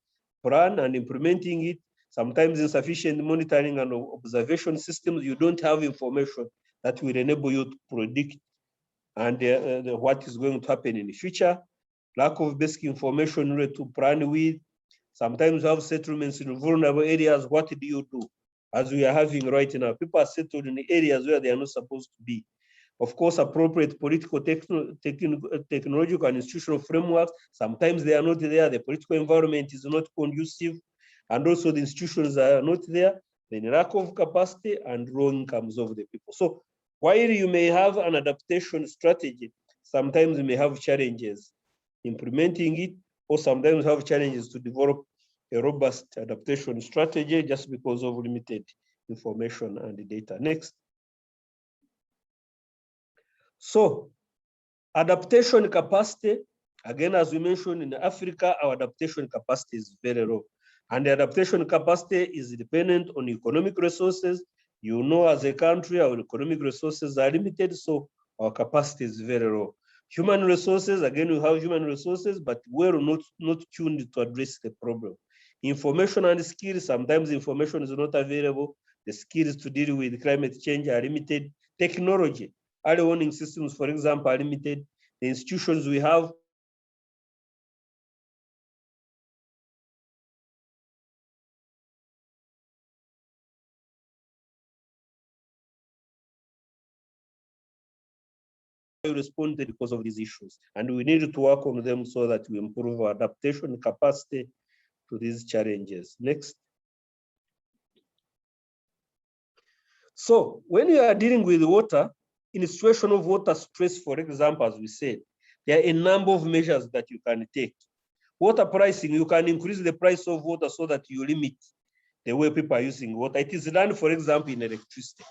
Speaker 4: plan and implementing it. Sometimes insufficient monitoring and observation systems, you don't have information that will enable you to predict and what is going to happen in the future. Lack of basic information really to plan with. Sometimes you have settlements in vulnerable areas. What do you do? As we are having right now, people are settled in the areas where they are not supposed to be. Of course, appropriate political, technological, and institutional frameworks, sometimes they are not there. The political environment is not conducive, and also the institutions are not there. Then lack of capacity and low incomes of the people. So while you may have an adaptation strategy, sometimes you may have challenges implementing it, or sometimes have challenges to develop a robust adaptation strategy just because of limited information and data. Next. So adaptation capacity, again, as we mentioned in Africa, our adaptation capacity is very low. And the adaptation capacity is dependent on economic resources. You know, as a country, our economic resources are limited, so our capacity is very low. Human resources, again, we have human resources, but we're not tuned to address the problem. Information and skills, sometimes information is not available. The skills to deal with climate change are limited. Technology, early warning systems, for example, are limited. the institutions we have, responded because of these issues, and we need to work on them so that we improve our adaptation capacity to these challenges. Next. So when you are dealing with water, in a situation of water stress, for example, as we said, there are a number of measures that you can take. Water pricing, you can increase the price of water so that you limit the way people are using water. It is done, for example, in electricity.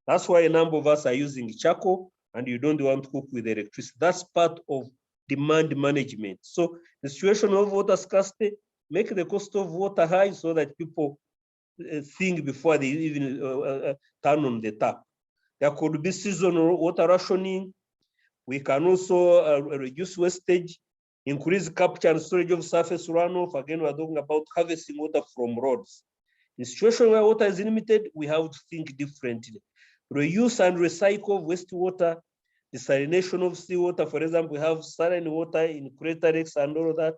Speaker 4: That's why a number of us are using charcoal and you don't want to cook with electricity. That's part of demand management. So the situation of water scarcity, make the cost of water high so that people think before they even turn on the tap. There could be seasonal water rationing. We can also reduce wastage, increase capture and storage of surface runoff. Again, we're talking about harvesting water from roads. In situation where water is limited, we have to think differently. Reuse and recycle wastewater, desalination of seawater. For example, we have saline water in crater lakes and all of that.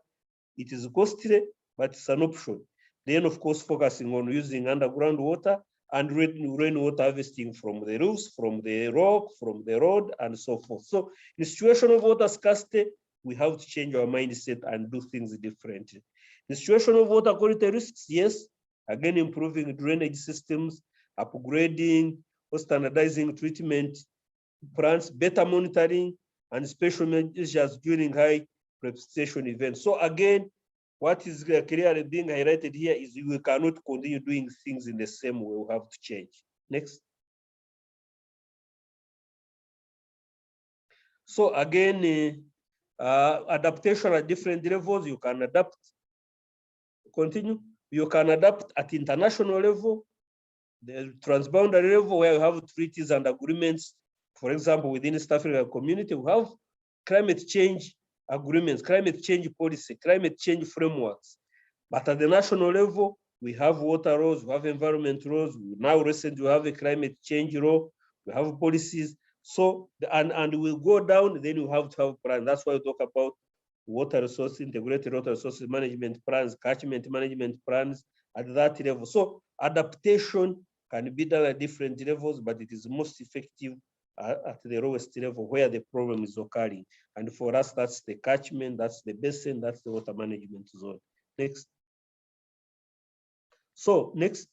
Speaker 4: It is costly, but it's an option. Then, of course, focusing on using underground water and rainwater harvesting from the roofs, from the rock, from the road, and so forth. So in the situation of water scarcity, we have to change our mindset and do things differently. In the situation of water quality risks, yes, again, improving drainage systems, upgrading or standardizing treatment plants, better monitoring, and special measures during high precipitation events. So again, what is clearly being highlighted here is we cannot continue doing things in the same way. We have to change. Next. So again, adaptation at different levels. You can adapt. Continue. You can adapt at international level, the transboundary level, where you have treaties and agreements. For example, within the East African community, we have climate change agreements, climate change policy, climate change frameworks. But at the national level, we have water laws, we have environment laws. Now recently, we have a climate change law, we have policies. So, and we'll go down, then you have to have plans. That's why we talk about water resource, integrated water resources management plans, catchment management plans at that level. So adaptation can be done at different levels, but it is most effective at the lowest level where the problem is occurring. And for us, that's the catchment, that's the basin, that's the water management zone. Next. So next,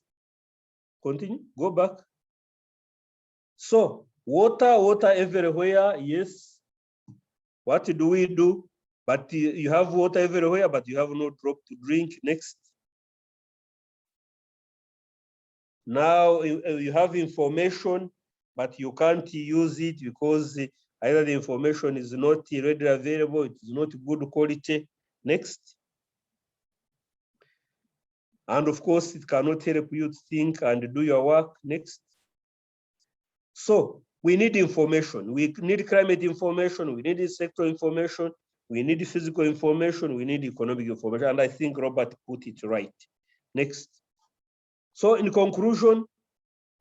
Speaker 4: continue, go back. So water everywhere, yes. What do we do? But you have water everywhere, but you have no drop to drink. Next. Now you have information, but you can't use it because either the information is not readily available, it is not good quality. Next. And of course, it cannot help you to think and do your work. Next. So we need information. We need climate information. We need sector information. We need physical information. We need economic information. And I think Robert put it right. Next. So in conclusion,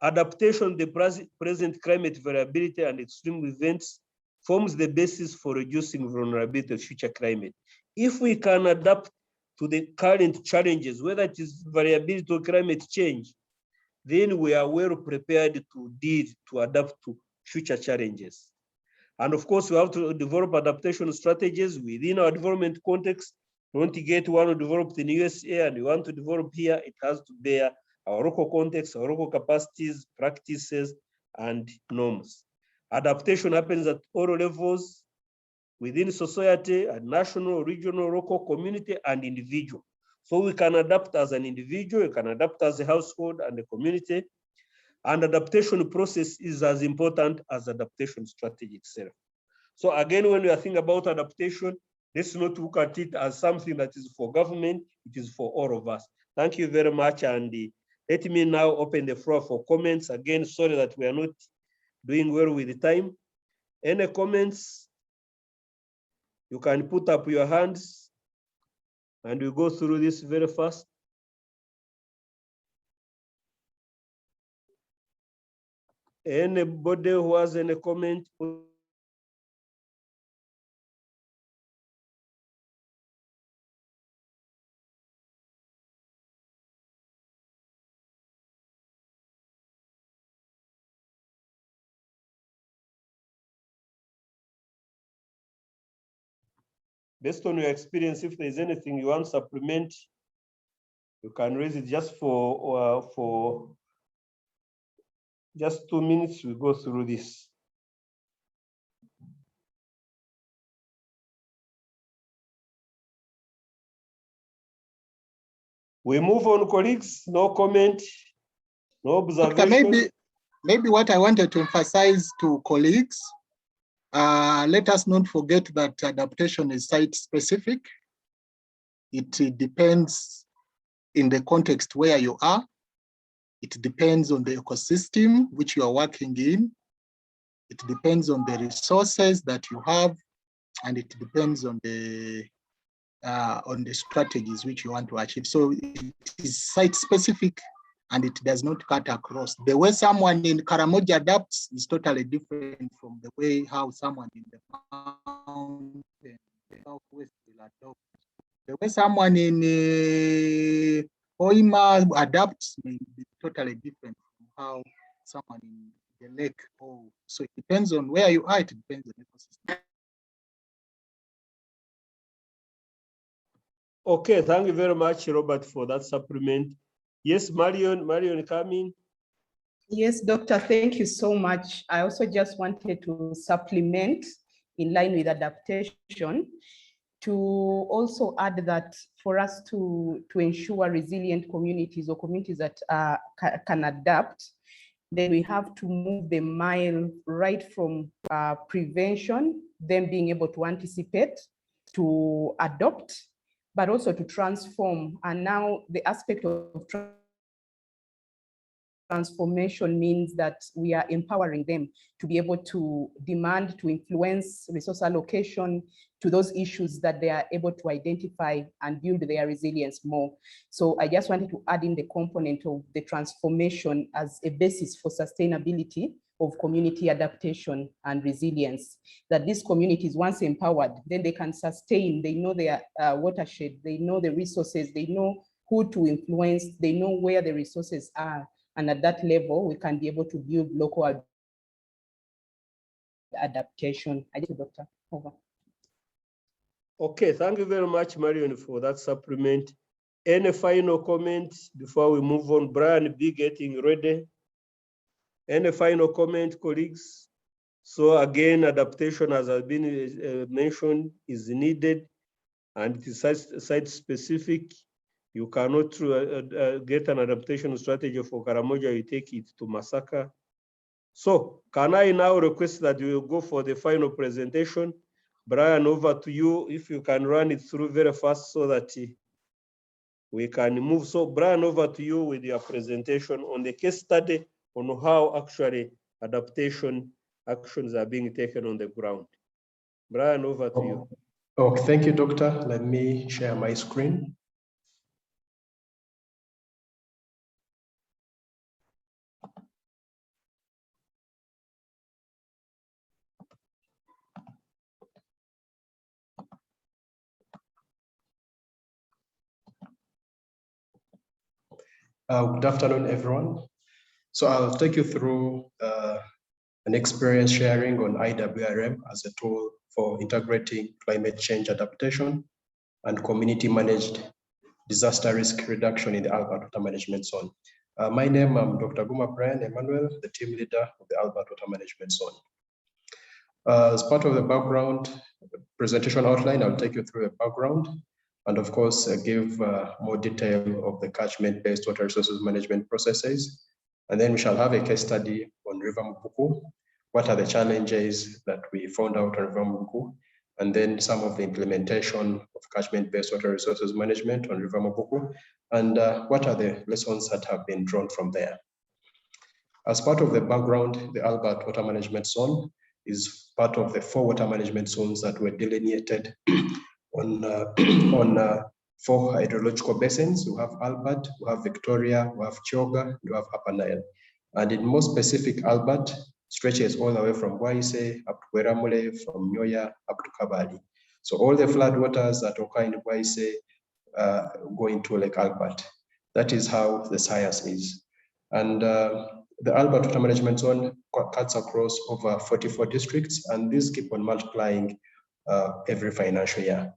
Speaker 4: adaptation to the present climate variability and extreme events forms the basis for reducing vulnerability of future climate. If we can adapt to the current challenges, whether it is variability or climate change, then we are well prepared to adapt to future challenges. And of course, we have to develop adaptation strategies within our development context. We want to get one developed in USA and we want to develop here, it has to bear our local context, our local capacities, practices, and norms. Adaptation happens at all levels within society, at national, regional, local, community, and individual. So we can adapt as an individual, we can adapt as a household and a community. And adaptation process is as important as adaptation strategy itself. So again, when we are thinking about adaptation, let's not look at it as something that is for government, it is for all of us. Thank you very much. And let me now open the floor for comments. Again, sorry that we are not doing well with the time. Any comments? You can put up your hands and we go through this very fast. Anybody who has any comment? based on your experience, if there's anything you want to supplement, you can raise it just for just 2 minutes. We go through this. We move on, colleagues. No comment, no observation.
Speaker 1: Maybe what I wanted to emphasize to colleagues, let us not forget that adaptation is site-specific. It depends in the context where you are. It depends on the ecosystem which you are working in. It depends on the resources that you have, and it depends on the strategies which you want to achieve. So it is site-specific, and it does not cut across. The way someone in Karamoja adapts is totally different from the way how someone in the mountain, the southwest will adopt. The way someone in Hoima adapts may be totally different from how someone in the lake. So it depends on where you are, it depends on the ecosystem.
Speaker 4: Okay, thank you very much, Robert, for that supplement. Yes, Marion coming.
Speaker 9: Yes, Doctor, thank you so much. I also just wanted to supplement in line with adaptation to also add that for us to ensure resilient communities or communities that can adapt, then we have to move the mile right from prevention, then being able to anticipate, to adopt, but also to transform. And now the aspect of transformation means that we are empowering them to be able to demand, to influence resource allocation to those issues that they are able to identify and build their resilience more. So I just wanted to add in the component of the transformation as a basis for sustainability of community adaptation and resilience, that these communities, once empowered, then they can sustain, they know their watershed, they know the resources, they know who to influence, they know where the resources are. And at that level, we can be able to build local adaptation. I think, Doctor, over.
Speaker 4: Okay, thank you very much, Marion, for that supplement. Any final comments before we move on? Brian, be getting ready. Any final comment, colleagues? So again, adaptation, as has been mentioned, is needed, and it is site-specific. You cannot get an adaptation strategy for Karamoja, you take it to Masaka. So can I now request that we will go for the final presentation? Brian, over to you, if you can run it through very fast so that we can move. So Brian, over to you with your presentation on the case study on how actually adaptation actions are being taken on the ground. Brian, over to you.
Speaker 2: Oh, thank you, Doctor. Let me share my screen. Good afternoon, everyone. So I'll take you through an experience sharing on Iwrm as a tool for integrating climate change adaptation and community managed disaster risk reduction in the Albert Water Management Zone. My name, I'm Dr. Guma Brian Emmanuel, the team leader of the Albert Water Management Zone. As part of the background presentation outline, I'll take you through a background and of course give more detail of the catchment-based water resources management processes. And then we shall have a case study on River Mupuku. What are the challenges that we found out on River Mupuku? And then some of the implementation of catchment-based water resources management on River Mupuku. And what are the lessons that have been drawn from there? As part of the background, the Albert Water Management Zone is part of the 4 water management zones that were delineated on 4 hydrological basins. We have Albert, we have Victoria, we have Choga, we have Upper Nile. And in more specific, Albert stretches all the way from Waise up to Weramule, from Nyoya up to Kabali. So all the flood waters that occur in Waise go into Lake Albert. That is how the science is. And the Albert Water Management Zone cuts across over 44 districts, and these keep on multiplying every financial year.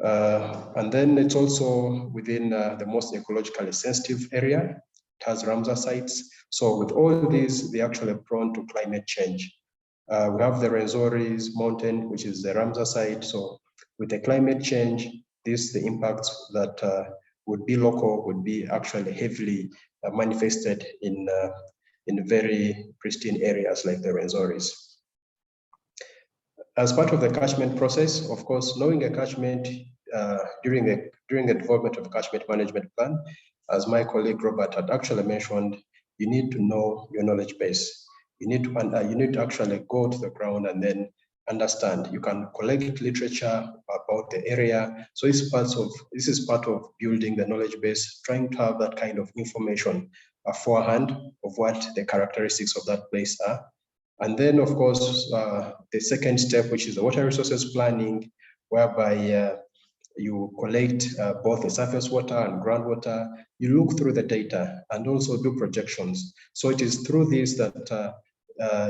Speaker 2: And then it's also within the most ecologically sensitive area. It has Ramsar sites. So with all these, they're actually prone to climate change. We have the Rwenzori's mountain, which is the Ramsar site. So with the climate change, the impacts that would be local would be actually heavily manifested in very pristine areas like the Rwenzori's. As part of the catchment process, of course, knowing a catchment during the development of a catchment management plan, as my colleague Robert had actually mentioned, you need to know your knowledge base. You need to actually go to the ground and then understand. You can collect literature about the area. So this is part of building the knowledge base, trying to have that kind of information beforehand of what the characteristics of that place are. And then, of course, the second step, which is the water resources planning, whereby you collect both the surface water and groundwater. You look through the data and also do projections. So it is through this that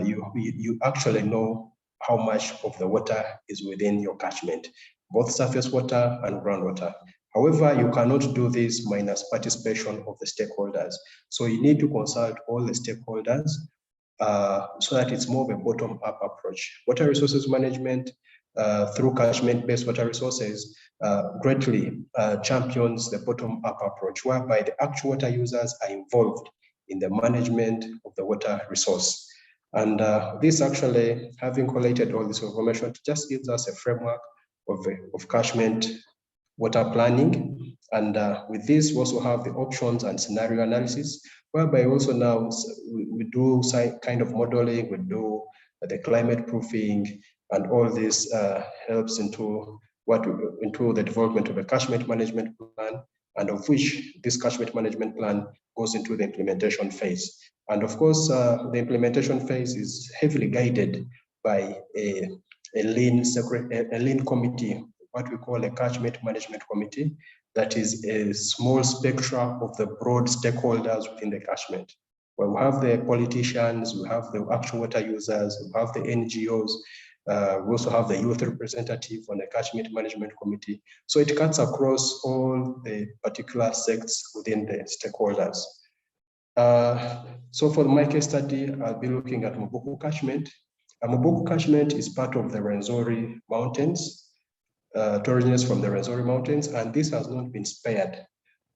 Speaker 2: you actually know how much of the water is within your catchment, both surface water and groundwater. However, you cannot do this minus participation of the stakeholders. So you need to consult all the stakeholders so that it's more of a bottom-up approach. Water resources management through catchment-based water resources greatly champions the bottom-up approach, whereby the actual water users are involved in the management of the water resource. And this actually, having collated all this information, just gives us a framework of catchment water planning. And with this, we also have the options and scenario analysis, whereby also now we do kind of modeling, we do the climate proofing, and all this helps into the development of a catchment management plan, and of which this catchment management plan goes into the implementation phase. And of course, the implementation phase is heavily guided by a lean committee, what we call a catchment management committee, that is a small spectrum of the broad stakeholders within the catchment, where we have the politicians, we have the actual water users, we have the NGOs, we also have the youth representative on the catchment management committee. So it cuts across all the particular sects within the stakeholders. So for my case study, I'll be looking at Mobuku catchment. Mobuku catchment is part of the Rwenzori Mountains, originates from the Rwenzori Mountains, and this has not been spared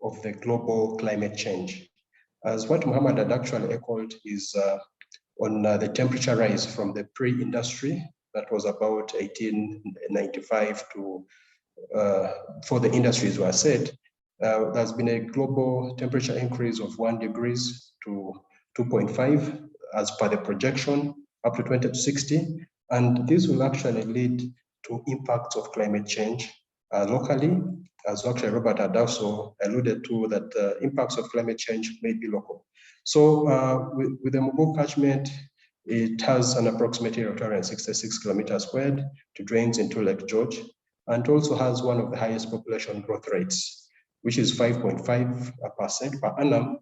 Speaker 2: of the global climate change. As what Muhammad had actually echoed is on the temperature rise from the pre-industry, that was about 1895 to, for the industries were set, there's been a global temperature increase of 1 degree to 2.5 as per the projection up to 2060. And this will actually lead to impacts of climate change locally, as Dr. Robert had also alluded to, that impacts of climate change may be local. So with the Mobuku catchment, it has an approximate area of 266 kilometers squared to drains into Lake George, and also has one of the highest population growth rates, which is 5.5% per annum,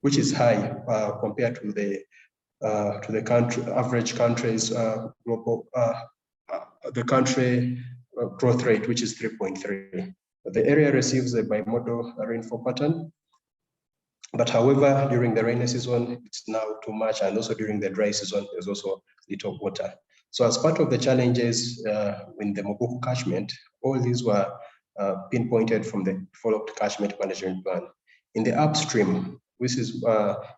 Speaker 2: which is high compared to the country average country's global the country growth rate, which is 3.3. The area receives a bimodal rainfall pattern, but however, during the rainy season, it's now too much, and also during the dry season, there's also little water. So as part of the challenges in the Mobuku catchment, all these were pinpointed from the developed catchment management plan. In the upstream, this is,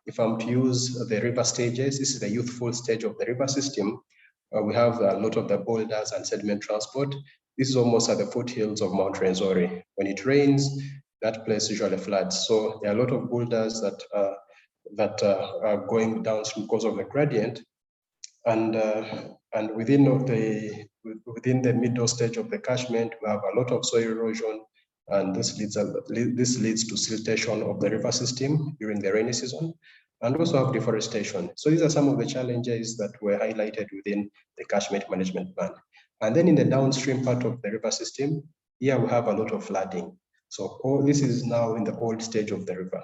Speaker 2: if I'm to use the river stages, this is the youthful stage of the river system. We have a lot of the boulders and sediment transport. This is almost at the foothills of Mount Rwenzori. When it rains, that place usually floods. So there are a lot of boulders that are going downstream because of the gradient. And within the middle stage of the catchment, we have a lot of soil erosion, and this leads to siltation of the river system during the rainy season, and also have deforestation. So these are some of the challenges that were highlighted within the catchment management plan. And then in the downstream part of the river system, here we have a lot of flooding. So all this is now in the old stage of the river.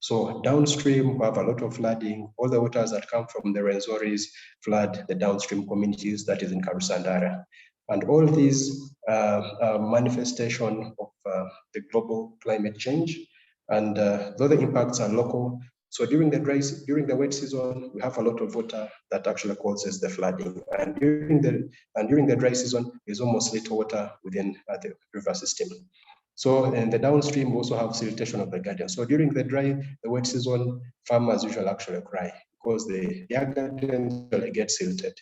Speaker 2: So downstream, we have a lot of flooding. All the waters that come from the Rwenzori's flood the downstream communities, that is in Karusandara. And all these are manifestation of the global climate change, and though the impacts are local, so during the wet season, we have a lot of water that actually causes the flooding, and during the dry season, there's almost little water within the river system. So in the downstream, we also have siltation of the gardens. So during the wet season, farmers usually actually cry because their gardens usually get silted.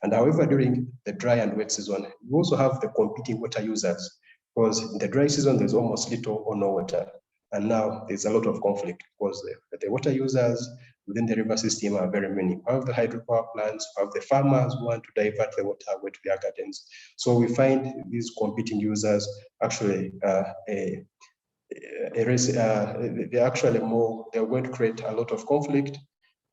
Speaker 2: And however, during the dry and wet season, we also have the competing water users, because in the dry season, there's almost little or no water. And now there's a lot of conflict because the water users within the river system are very many. We have the hydropower plants, we have the farmers who want to divert the water away to their gardens. So we find these competing users actually they're going to create a lot of conflict.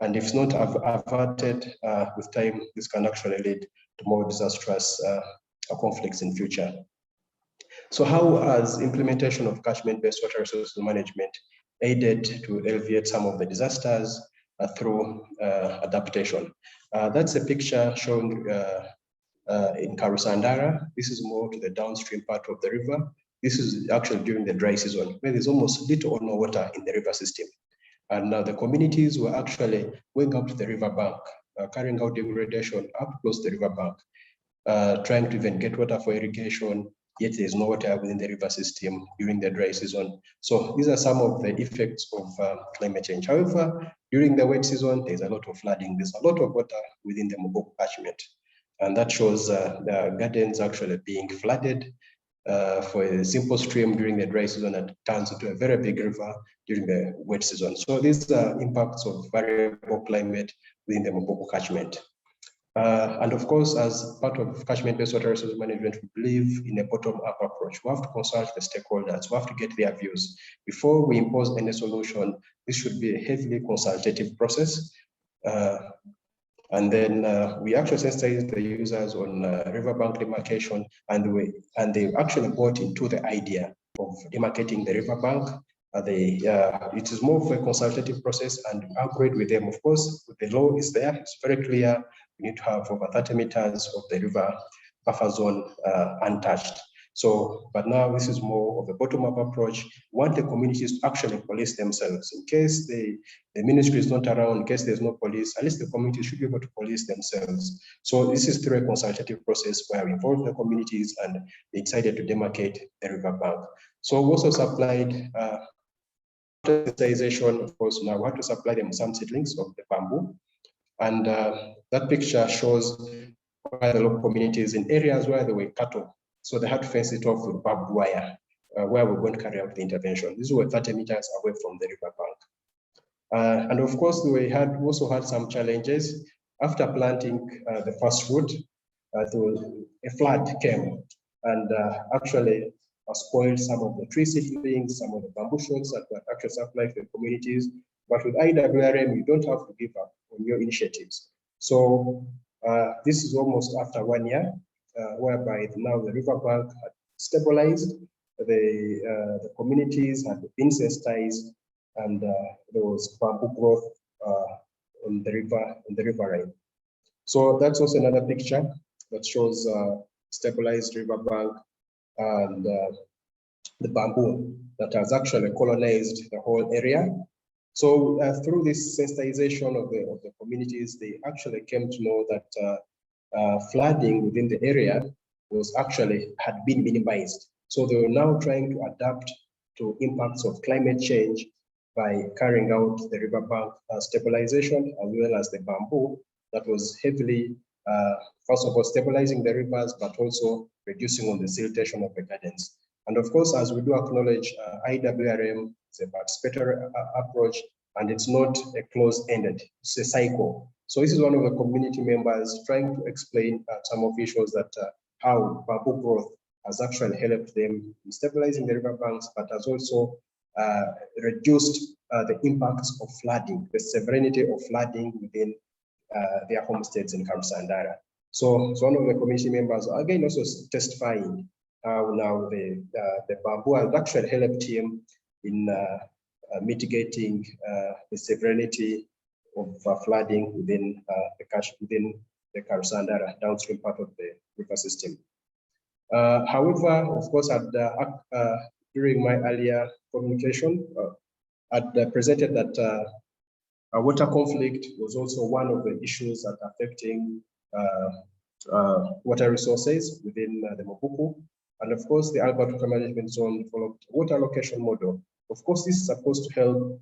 Speaker 2: And if not averted with time, this can actually lead to more disastrous conflicts in future. So how has implementation of catchment-based water resources management aided to alleviate some of the disasters through adaptation? That's a picture showing in Karusandara. This is more to the downstream part of the river. This is actually during the dry season, where there's almost little or no water in the river system. And now the communities were actually going up to the river bank, carrying out degradation up close to the river bank, trying to even get water for irrigation, yet there's no water within the river system during the dry season. So these are some of the effects of climate change. However, during the wet season, there's a lot of flooding. There's a lot of water within the Moboko catchment. And that shows the gardens actually being flooded for a simple stream during the dry season and turns into a very big river during the wet season. So these are impacts of variable climate within the Moboko catchment. And of course, as part of catchment-based water resource management, we believe in a bottom-up approach. We have to consult the stakeholders. We have to get their views. Before we impose any solution, this should be a heavily consultative process. And then we actually sensitize the users on riverbank demarcation, and they actually bought into the idea of demarcating the riverbank. It is more of a consultative process, and agreed with them. Of course, the law is there, it's very clear. We need to have over 30 meters of the river buffer zone untouched. So, but now this is more of a bottom-up approach. We want the communities to actually police themselves. In case the ministry is not around, in case there's no police, at least the communities should be able to police themselves. So this is through a consultative process where we involve the communities and they decided to demarcate the riverbank. So we also supplied fertilization. Of course, now we have to supply them some seedlings of the bamboo. And that picture shows where the local communities in areas where there were cattle. So they had to fence it off with barbed wire, where we're going to carry out the intervention. These were 30 meters away from the riverbank. And of course, we also had some challenges. After planting the first fruit, a flood came and actually spoiled some of the tree seedlings, some of the bamboo shoots that were actually supplied to the communities. But with Iwrm, you don't have to give up on your initiatives. So this is almost after 1 year, whereby now the riverbank had stabilized, the communities had been sensitized, and there was bamboo growth on the riverine. So that's also another picture that shows stabilized riverbank and the bamboo that has actually colonized the whole area. So through this sensitization of the communities, they actually came to know that flooding within the area had been minimized. So they were now trying to adapt to impacts of climate change by carrying out the riverbank stabilization, as well as the bamboo that was heavily, first of all, stabilizing the rivers, but also reducing on the siltation of the gardens. And of course, as we do acknowledge, Iwrm is a participatory approach, and it's not a closed-ended, it's a cycle. So this is one of the community members trying to explain some of the issues that how bamboo growth has actually helped them in stabilizing the riverbanks, but has also reduced the impacts of flooding, the severity of flooding within their homesteads in Karusandara. So one of the community members, again, also testifying how now the bamboo has actually helped him in mitigating the severity of flooding within the Karusandara downstream part of the river system. However, of course, during my earlier communication, I'd presented that water conflict was also one of the issues that are affecting water resources within the Mapuku. And of course, the Albert Water Management Zone developed a water allocation model. Of course, this is supposed to help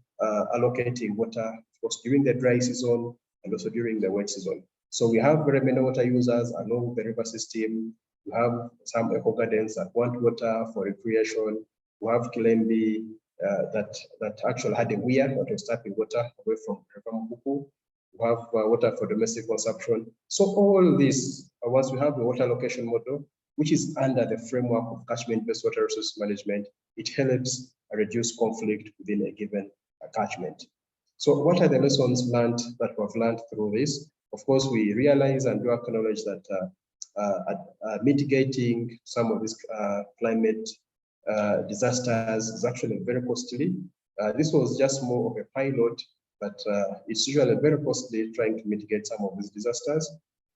Speaker 2: allocating water, of course, during the dry season and also during the wet season. So we have very many water users along the river system. We have some eco gardens that want water for recreation. We have Kilembi that actually had a weir that was tapping water away from River Mapuku. We have water for domestic consumption. So all this, once we have the water allocation model, which is under the framework of catchment-based water resource management, it helps reduce conflict within a given catchment. So what are the lessons learned that we've learned through this? Of course, we realize and do acknowledge that mitigating some of these climate disasters is actually very costly. This was just more of a pilot, but it's usually very costly trying to mitigate some of these disasters.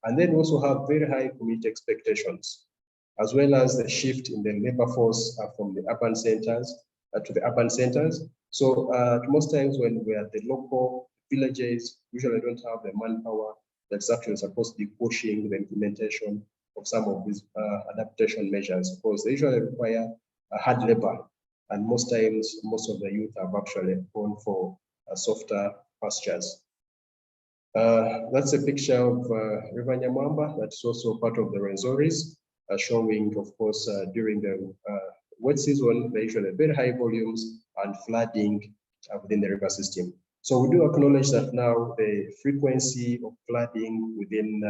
Speaker 2: And then we also have very high community expectations, as well as the shift in the labor force from the urban centers to the urban centers. So most times when we are at the local villages, usually don't have the manpower that's actually supposed to be pushing the implementation of some of these adaptation measures, because they usually require hard labor. And most times, most of the youth have actually gone for softer pastures. That's a picture of River Nyamwamba. That's also part of the Rwenzoris, showing, of course, during the wet season, there usually very high volumes and flooding within the river system. So we do acknowledge that now the frequency of flooding within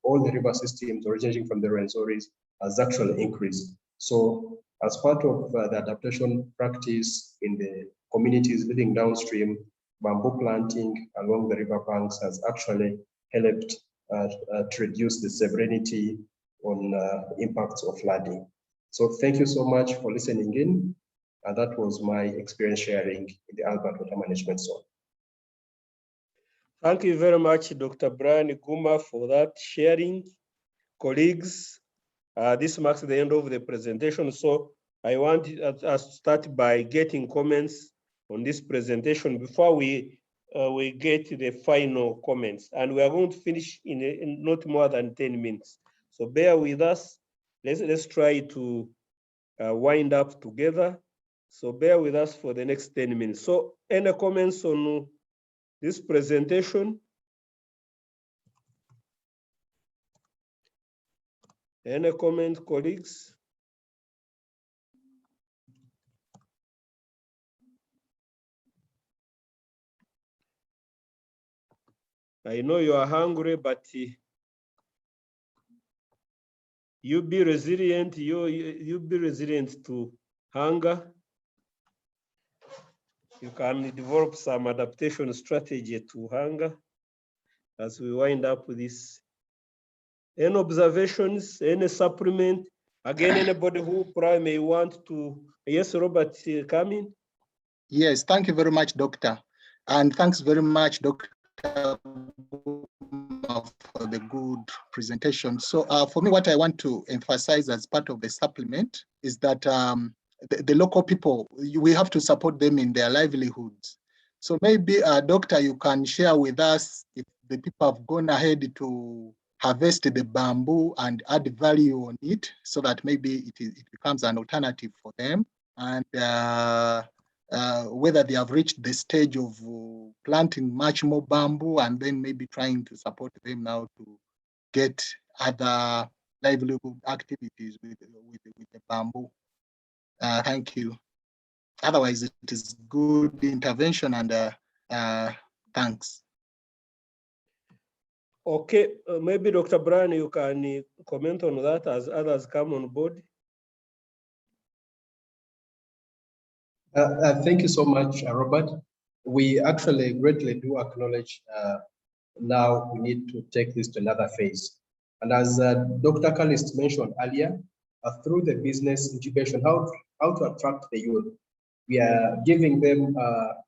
Speaker 2: all the river systems originating from the Rwenzoris has actually increased. So as part of the adaptation practice in the communities living downstream, bamboo planting along the river banks has actually helped to reduce the severity on impacts of flooding. So thank you so much for listening in. And that was my experience sharing in the Albert Water Management Zone.
Speaker 4: Thank you very much, Dr. Brian Guma, for that sharing. Colleagues, this marks the end of the presentation. So I want us to start by getting comments on this presentation before we get to the final comments. And we are going to finish in not more than 10 minutes. So bear with us. Let's try to wind up together. So bear with us for the next 10 minutes. So any comments on this presentation? Any comment, colleagues? I know you are hungry, but you be resilient. You be resilient to hunger. You can develop some adaptation strategy to hunger as we wind up with this. Any observations, any supplement? Again, anybody who probably may want to, yes, Robert, come in?
Speaker 1: Yes, thank you very much, Doctor. And thanks very much, Dr. for the good presentation. So for me, what I want to emphasize as part of the supplement is that the local people, we have to support them in their livelihoods. So maybe, Doctor, you can share with us if the people have gone ahead to harvest the bamboo and add value on it so that maybe it becomes an alternative for them. And whether they have reached the stage of planting much more bamboo and then maybe trying to support them now to get other livelihood activities with the bamboo. Thank you. Otherwise, it is good intervention and thanks.
Speaker 4: Okay, maybe Dr. Brian, you can comment on that as others come on board.
Speaker 2: Thank you so much, Robert. We actually greatly do acknowledge now we need to take this to another phase. And as Dr. Calist mentioned earlier, through the business incubation, how to attract the youth. We are giving them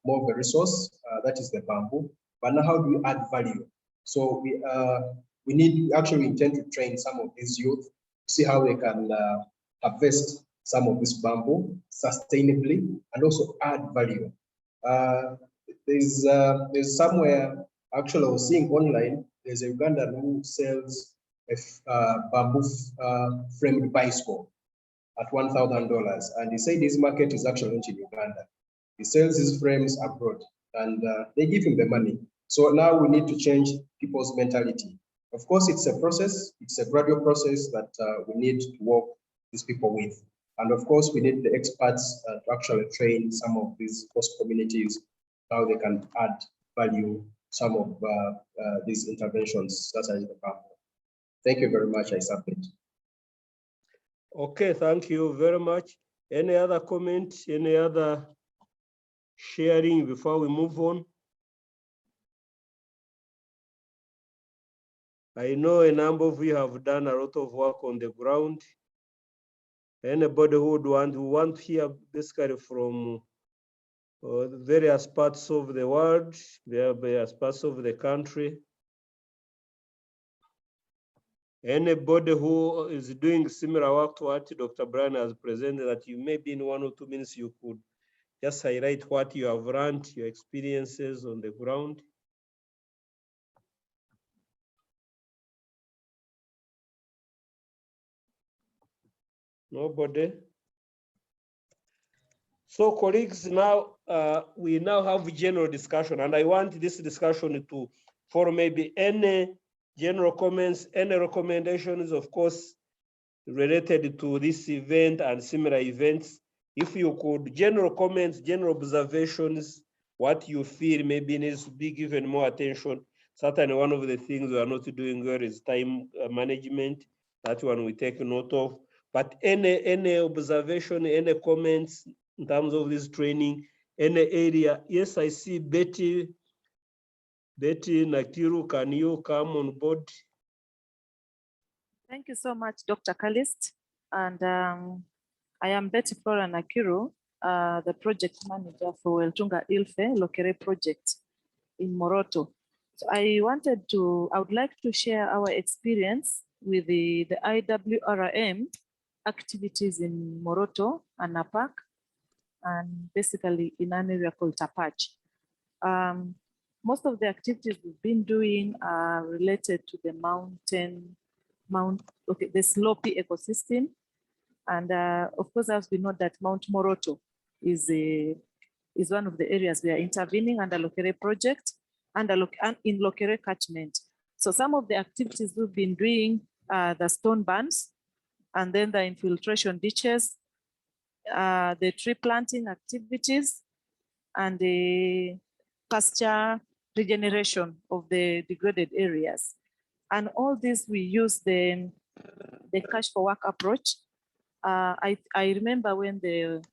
Speaker 2: more of a resource, that is the bamboo, but now how do we add value? So we intend to train some of these youth, see how they can harvest some of this bamboo sustainably and also add value. There's somewhere, actually I was seeing online, there's a Ugandan who sells a bamboo framed bicycle at $1,000. And he said his market is actually not in Uganda. He sells his frames abroad and they give him the money. So now we need to change people's mentality. Of course, it's a process, it's a gradual process that we need to work these people with. And of course, we need the experts to actually train some of these host communities, how they can add value, some of these interventions, such as the bamboo. Thank you very much, I submit.
Speaker 4: Okay, thank you very much. Any other comment, any other sharing before we move on? I know a number of you have done a lot of work on the ground. Anybody who would want to hear basically from various parts of the world, various parts of the country. Anybody who is doing similar work to what Dr. Brian has presented, that you maybe in 1 or 2 minutes you could just highlight what you have learned, your experiences on the ground. Nobody? So colleagues, now we now have general discussion, and I want this discussion to for maybe any general comments, any recommendations, of course, related to this event and similar events. If you could, general comments, general observations, what you feel maybe needs to be given more attention. Certainly one of the things we are not doing well is time management. That one we take note of. But any observation, any comments in terms of this training, any area? Yes, I see Betty Nakiru, can you come on board?
Speaker 10: Thank you so much, Dr. Kalist. And I am Betty Flora Nakiru, the project manager for Weltunga Ilfe Lokere project in Moroto. So I would like to share our experience with the Iwrm activities in Moroto and Napak, and basically in an area called Tapach. Most of the activities we've been doing are related to the the slopey ecosystem. And of course, as we know that Mount Moroto is one of the areas we are intervening under Lokere project and in Lokere catchment. So some of the activities we've been doing are the stone bands, and then the infiltration ditches, the tree planting activities, and the pasture regeneration of the degraded areas. And all this, we use the cash for work approach. I remember when the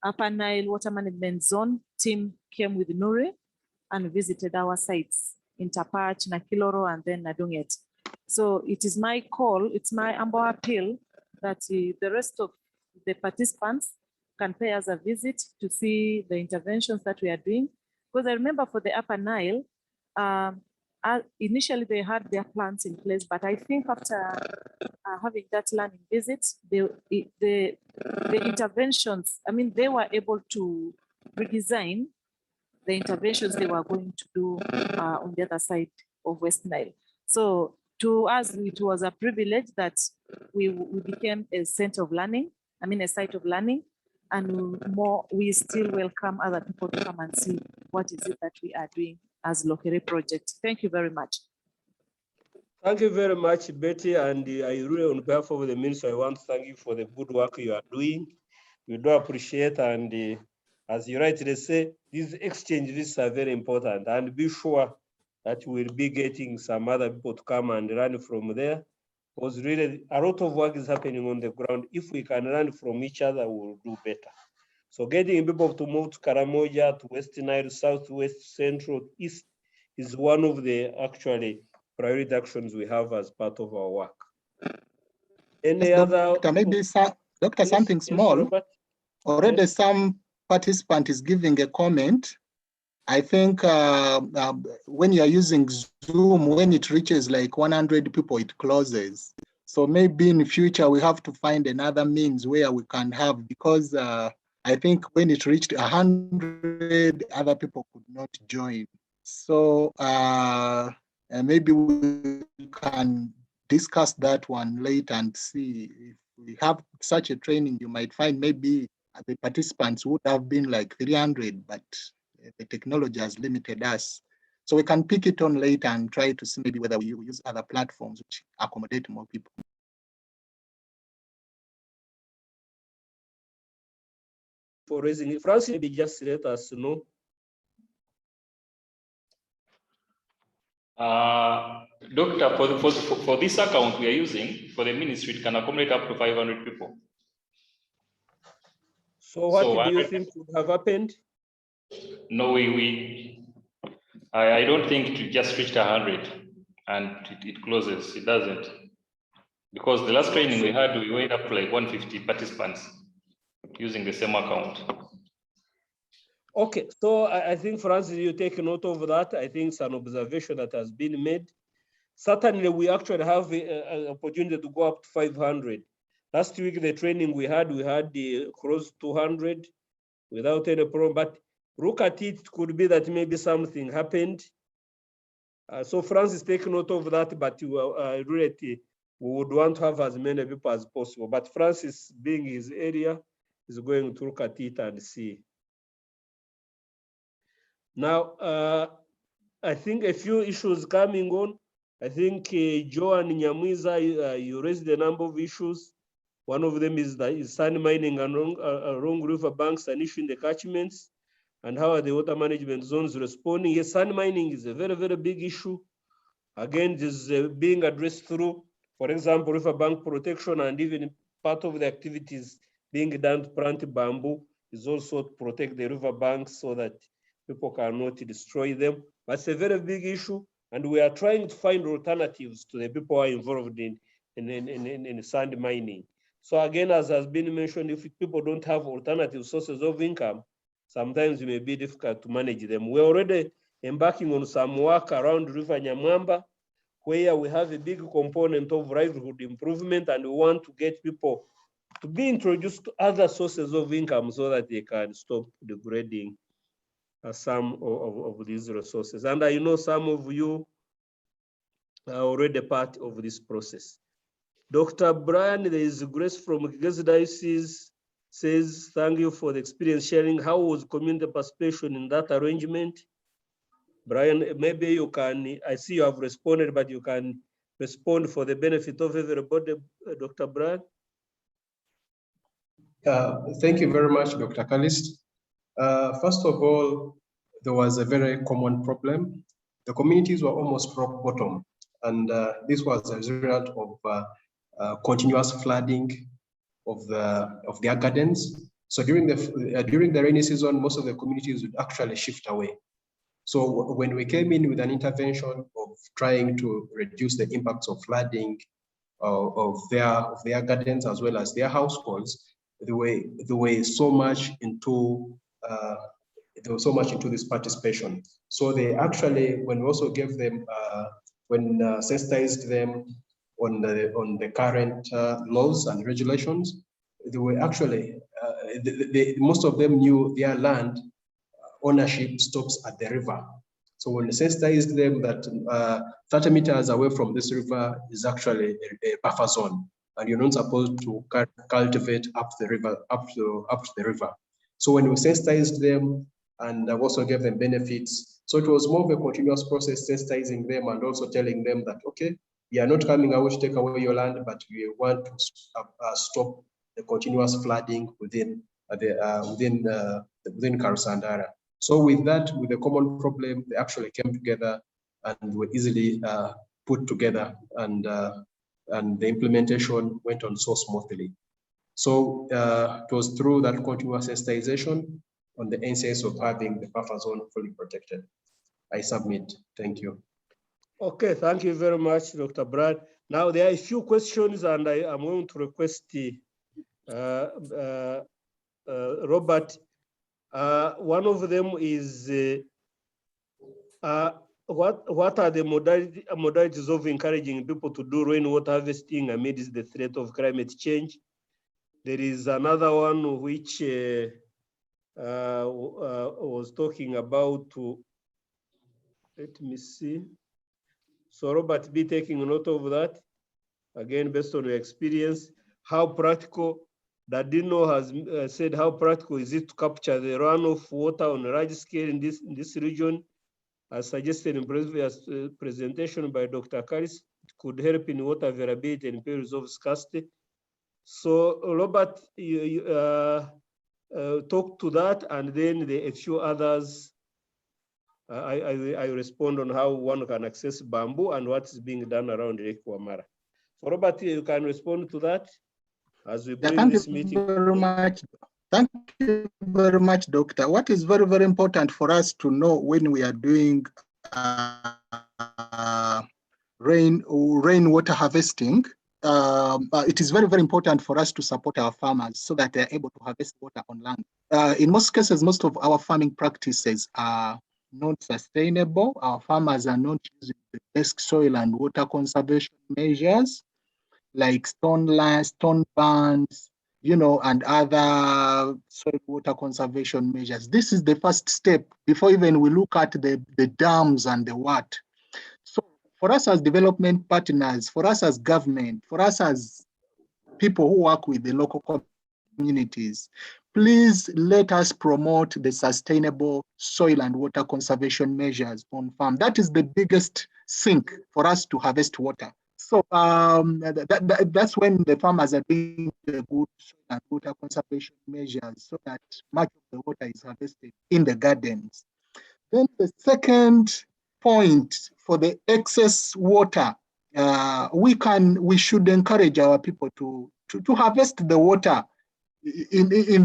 Speaker 10: Upper Nile Water Management Zone team came with Nuri and visited our sites in Tapach, Nakiloro, and then Nadunget. So it is my call, it's my humble appeal that the rest of the participants can pay us a visit to see the interventions that we are doing. Because I remember for the Upper Nile, initially they had their plans in place, but I think after having that learning visit, the interventions, I mean, they were able to redesign the interventions they were going to do on the other side of West Nile. So to us, it was a privilege that we became a center of learning, a site of learning, and we still welcome other people to come and see what is it that we are doing as Lokere project. Thank you very much.
Speaker 4: Thank you very much, Betty. And I really, on behalf of the ministry, I want to thank you for the good work you are doing. We do appreciate, and as you rightly say, these exchanges are very important, and be sure that we'll be getting some other people to come and learn from there, because really a lot of work is happening on the ground. If we can learn from each other, we'll do better. So getting people to move to Karamoja, to West Nile, Southwest, Central, East is one of the actually priority actions we have as part of our work. Any other?
Speaker 1: Doctor, maybe Doctor, yes, something small. Yes, already yes. Some participant is giving a comment. I think when you are using Zoom, when it reaches like 100 people, it closes. So maybe in the future, we have to find another means where we can have, because I think when it reached 100, other people could not join. So maybe we can discuss that one later and see if we have such a training. You might find maybe the participants would have been like 300, but the technology has limited us. So we can pick it on later and try to see maybe whether we use other platforms which accommodate more people.
Speaker 4: For raising it, Francis, maybe just let us know.
Speaker 6: Doctor, for this account we are using, for the ministry, it can accommodate up to 500 people.
Speaker 4: So what do you think would have happened?
Speaker 6: No, I don't think it just reached 100 and it closes. It doesn't. Because the last training we had, we went up to like 150 participants using the same account.
Speaker 4: Okay, so I think, Francis, you take note of that. I think it's an observation that has been made. Certainly, we actually have an opportunity to go up to 500. Last week, the training we had the close 200 without any problem. But look at it, it could be that maybe something happened. So Francis, take note of that, but really, we would want to have as many people as possible. But Francis, being his area, is going to look at it and see. Now, I think a few issues coming on. I think Joe and Nyamwiza, you raised a number of issues. One of them is sand mining along river banks, an issue in the catchments, and how are the water management zones responding. Yes, sand mining is a very, very big issue. Again, this is being addressed through, for example, riverbank protection, and even part of the activities being done to plant bamboo is also to protect the riverbanks so that people cannot destroy them. But it's a very big issue, and we are trying to find alternatives to the people who are involved in sand mining. So again, as has been mentioned, if people don't have alternative sources of income, sometimes it may be difficult to manage them. We're already embarking on some work around River Nyamwamba, where we have a big component of livelihood improvement, and we want to get people to be introduced to other sources of income so that they can stop degrading some of these resources. And I know some of you are already part of this process. Dr. Brian, there is Grace from Kigezi Diocese, says, thank you for the experience sharing. How was community participation in that arrangement? Brian, maybe you can, I see you have responded, but you can respond for the benefit of everybody, Dr. Brian.
Speaker 2: Thank you very much, Dr. Calist. First of all, there was a very common problem. The communities were almost rock bottom, and this was a result of continuous flooding of their gardens. So during the rainy season, most of the communities would actually shift away. So when we came in with an intervention of trying to reduce the impacts of flooding of their gardens as well as their households, they were so much into this participation. So they actually, when we also gave them, sensitized them on the current laws and regulations, they were actually, most of them knew their land ownership stops at the river. So when we sensitized them that 30 meters away from this river is actually a buffer zone, and you're not supposed to cultivate up the river. So when we sensitized them and also gave them benefits, so it was more of a continuous process, sensitizing them and also telling them that, okay, we are not coming out to take away your land, but we want to stop the continuous flooding within Karusandara. So with that, with a common problem, they actually came together and were easily put together, and the implementation went on so smoothly. So it was through that continuous sensitization on the essence of having the buffer zone fully protected. I submit. Thank you.
Speaker 4: Okay, thank you very much, Dr. Brad. Now there are a few questions, and I am going to request Robert. One of them is, what are the modalities of encouraging people to do rainwater harvesting amidst the threat of climate change? There is another one which was talking about, let me see. So Robert, be taking note of that. Again, based on your experience, how practical, Dadino has said, how practical is it to capture the runoff water on a large scale in this region? As suggested in previous presentation by Dr. Karis, it could help in water availability and periods of scarcity. So Robert, you talk to that, and then a few others, I respond on how one can access bamboo and what is being done around Lake Wamara. So Robert, you can respond to that as we bring this meeting.
Speaker 1: Very much. Thank you very much, Doctor. What is very, very important for us to know when we are doing rainwater harvesting, it is very, very important for us to support our farmers so that they're able to harvest water on land. In most cases, most of our farming practices are not sustainable. Our farmers are not using the best soil and water conservation measures like stone bands, and other soil water conservation measures. This is the first step before even we look at the dams and the what. So for us as development partners, for us as government, for us as people who work with the local communities, please let us promote the sustainable soil and water conservation measures on farm. That is the biggest sink for us to harvest water. So that's when the farmers are doing the good soil and water conservation measures so that much of the water is harvested in the gardens. Then the second point for the excess water, we should encourage our people to harvest the water in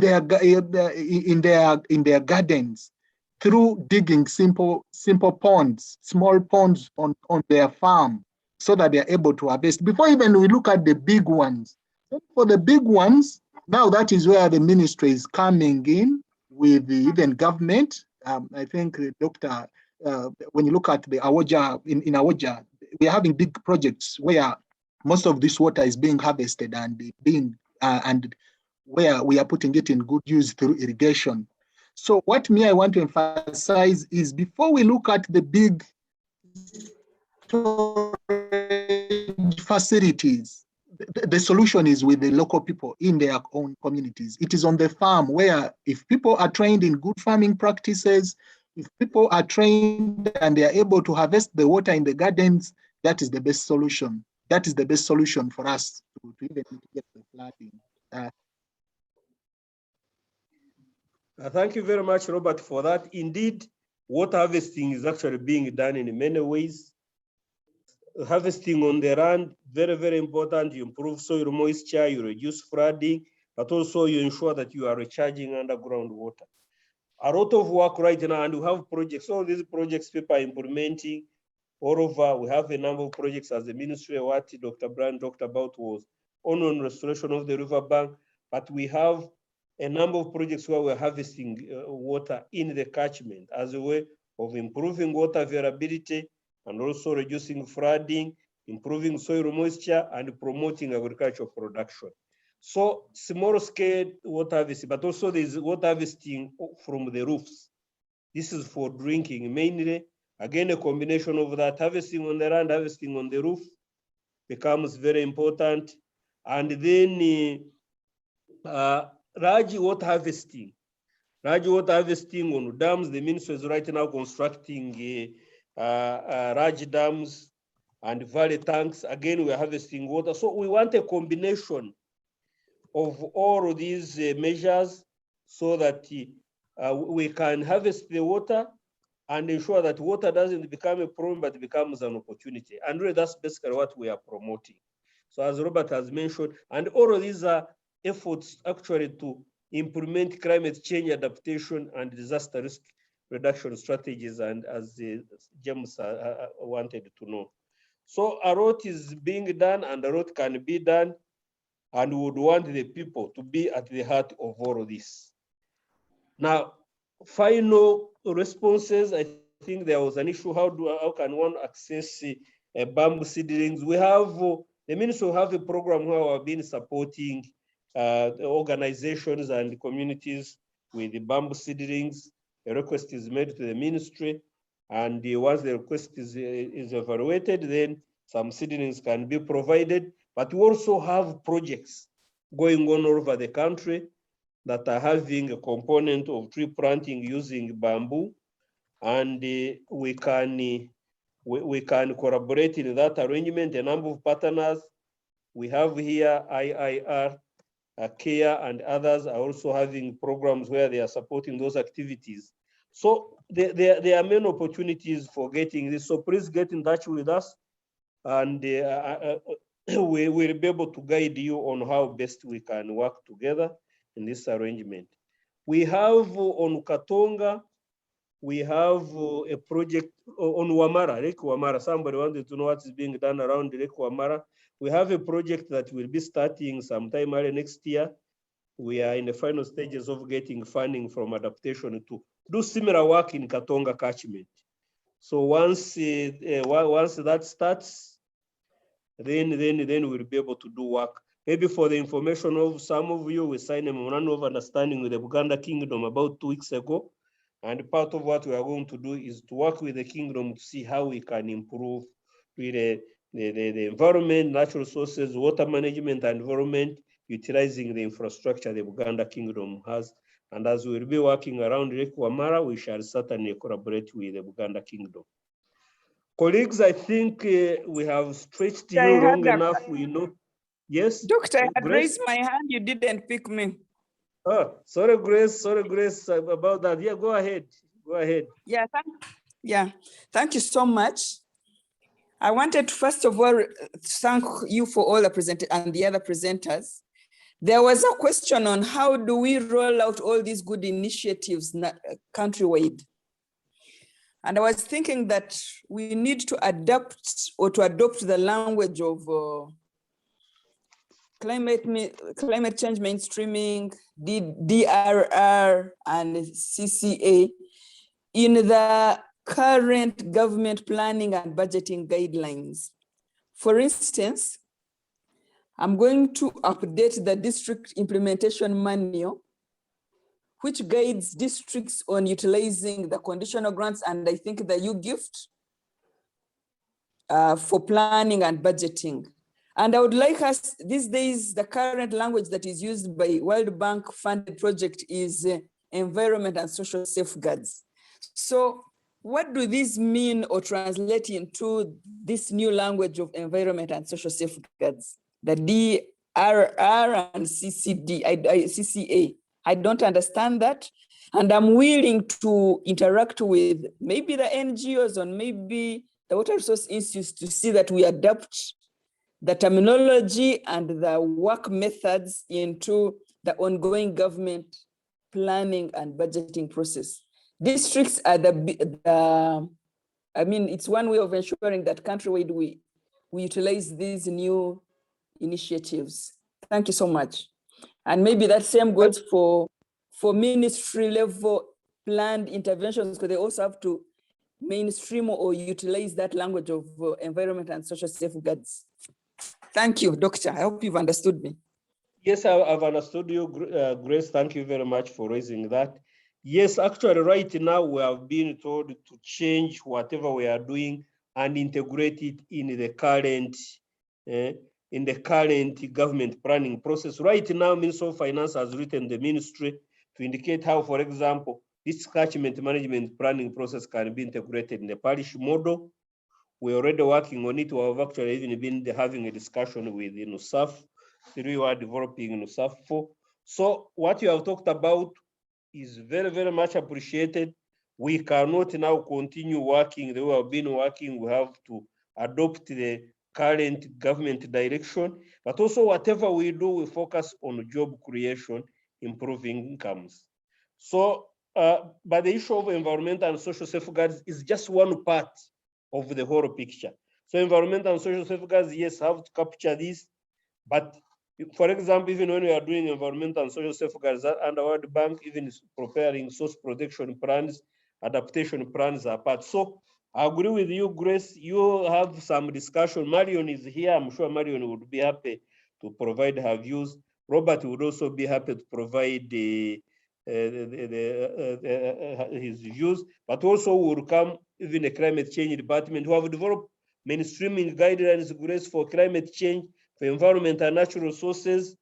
Speaker 1: their gardens through digging simple ponds, small ponds on their farm, so that they're able to harvest. Before even we look at the big ones. For the big ones, now that is where the ministry is coming in with the even government. I think, Doctor, when you look at the Awoja, in Awoja, we are having big projects where most of this water is being harvested and and where we are putting it in good use through irrigation. So what I want to emphasize is before we look at the big facilities, the solution is with the local people in their own communities. It is on the farm where if people are trained in good farming practices, if people are trained and they are able to harvest the water in the gardens, that is the best solution. That is the best solution for us to even get the flooding.
Speaker 4: Thank you very much, Robert, for that. Indeed, water harvesting is actually being done in many ways. Harvesting on the land, very, very important. You improve soil moisture, you reduce flooding, but also you ensure that you are recharging underground water. A lot of work right now, and we have projects. All these projects people are implementing all over. We have a number of projects as the ministry. What Dr. Brand talked about was on restoration of the riverbank, but we have a number of projects where we're harvesting water in the catchment as a way of improving water availability and also reducing flooding, improving soil moisture, and promoting agricultural production. So small scale water harvesting, but also there's water harvesting from the roofs. This is for drinking mainly. Again, a combination of that, harvesting on the land, harvesting on the roof becomes very important. And then large water harvesting. Large water harvesting on dams. The ministry is right now constructing large dams and valley tanks. Again, we're harvesting water. So we want a combination of all of these measures so that we can harvest the water and ensure that water doesn't become a problem, but becomes an opportunity. And really that's basically what we are promoting. So as Robert has mentioned, and all of these are efforts actually to implement climate change adaptation and disaster risk reduction strategies, and as James wanted to know. So a lot is being done and a lot can be done, and we would want the people to be at the heart of all of this. Now, final responses, I think there was an issue, how can one access bamboo seedlings? We have, the ministry will have a program where we've been supporting the organizations and communities with the bamboo seedlings. A request is made to the ministry, and once the request is evaluated, then some seedlings can be provided. But we also have projects going on all over the country that are having a component of tree planting using bamboo, and we can collaborate in that arrangement. A number of partners we have here, IIR, CARE, and others are also having programs where they are supporting those activities. So there are many opportunities for getting this. So please get in touch with us, and we will be able to guide you on how best we can work together in this arrangement. We have on Katonga, we have a project on Wamara, Lake Wamara. Somebody wanted to know what is being done around Lake Wamara. We have a project that will be starting sometime early next year. We are in the final stages of getting funding from Adaptation to do similar work in Katonga Catchment. So once that starts, then we'll be able to do work. Maybe for the information of some of you, we signed a memorandum of understanding with the Buganda Kingdom about 2 weeks ago. And part of what we are going to do is to work with the kingdom to see how we can improve with the environment, natural resources, water management, and environment, utilizing the infrastructure the Buganda Kingdom has. And as we'll be working around Lake Wamara, we shall certainly collaborate with the Buganda Kingdom. Colleagues, I think we have stretched you long enough. We know. Yes?
Speaker 12: Doctor, I had
Speaker 4: Grace?
Speaker 12: raised my hand, you didn't pick me.
Speaker 4: Oh, sorry, Grace, about that. Yeah, go ahead.
Speaker 12: Yeah, thank you so much. I wanted to first of all thank you for all the presenters and the other presenters. There was a question on how do we roll out all these good initiatives countrywide? And I was thinking that we need to adapt or to adopt the language of climate change mainstreaming, DRR, and CCA in the current government planning and budgeting guidelines. For instance, I'm going to update the district implementation manual, which guides districts on utilizing the conditional grants and I think the U-gift for planning and budgeting. And I would like us, these days, the current language that is used by World Bank funded project is environment and social safeguards. So what do these mean or translate into this new language of environment and social safeguards? The DRR and CCA. I don't understand that. And I'm willing to interact with maybe the NGOs or maybe the Water Resource Institutes to see that we adapt the terminology and the work methods into the ongoing government planning and budgeting process. Districts are it's one way of ensuring that countrywide we utilize these new initiatives. Thank you so much. And maybe that same goes for ministry level planned interventions, because they also have to mainstream or utilize that language of environment and social safeguards. Thank you, Doctor. I hope you've understood me.
Speaker 4: Yes, I've understood you, Grace. Thank you very much for raising that. Yes, actually, right now we have been told to change whatever we are doing and integrate it in the current government planning process. Right now, Ministry of Finance has written the ministry to indicate how, for example, this catchment management planning process can be integrated in the parish model. We're already working on it. We have actually even been having a discussion with NUSAF. We are developing NUSAF for. So what you have talked about is very, very much appreciated. We cannot now continue working the way we have been working. We have to adopt the current government direction, but also whatever we do, we focus on job creation, improving incomes. So, but the issue of environmental and social safeguards is just one part of the whole picture. So environmental and social safeguards, yes, have to capture this, but for example, even when we are doing environmental and social safeguards under World Bank, even preparing source protection plans, adaptation plans are part. So I agree with you, Grace. You have some discussion. Marion is here. I'm sure Marion would be happy to provide her views. Robert would also be happy to provide his views, but also will come even a climate change department who have developed mainstreaming guidelines, Grace, for climate change, for environment and natural resources.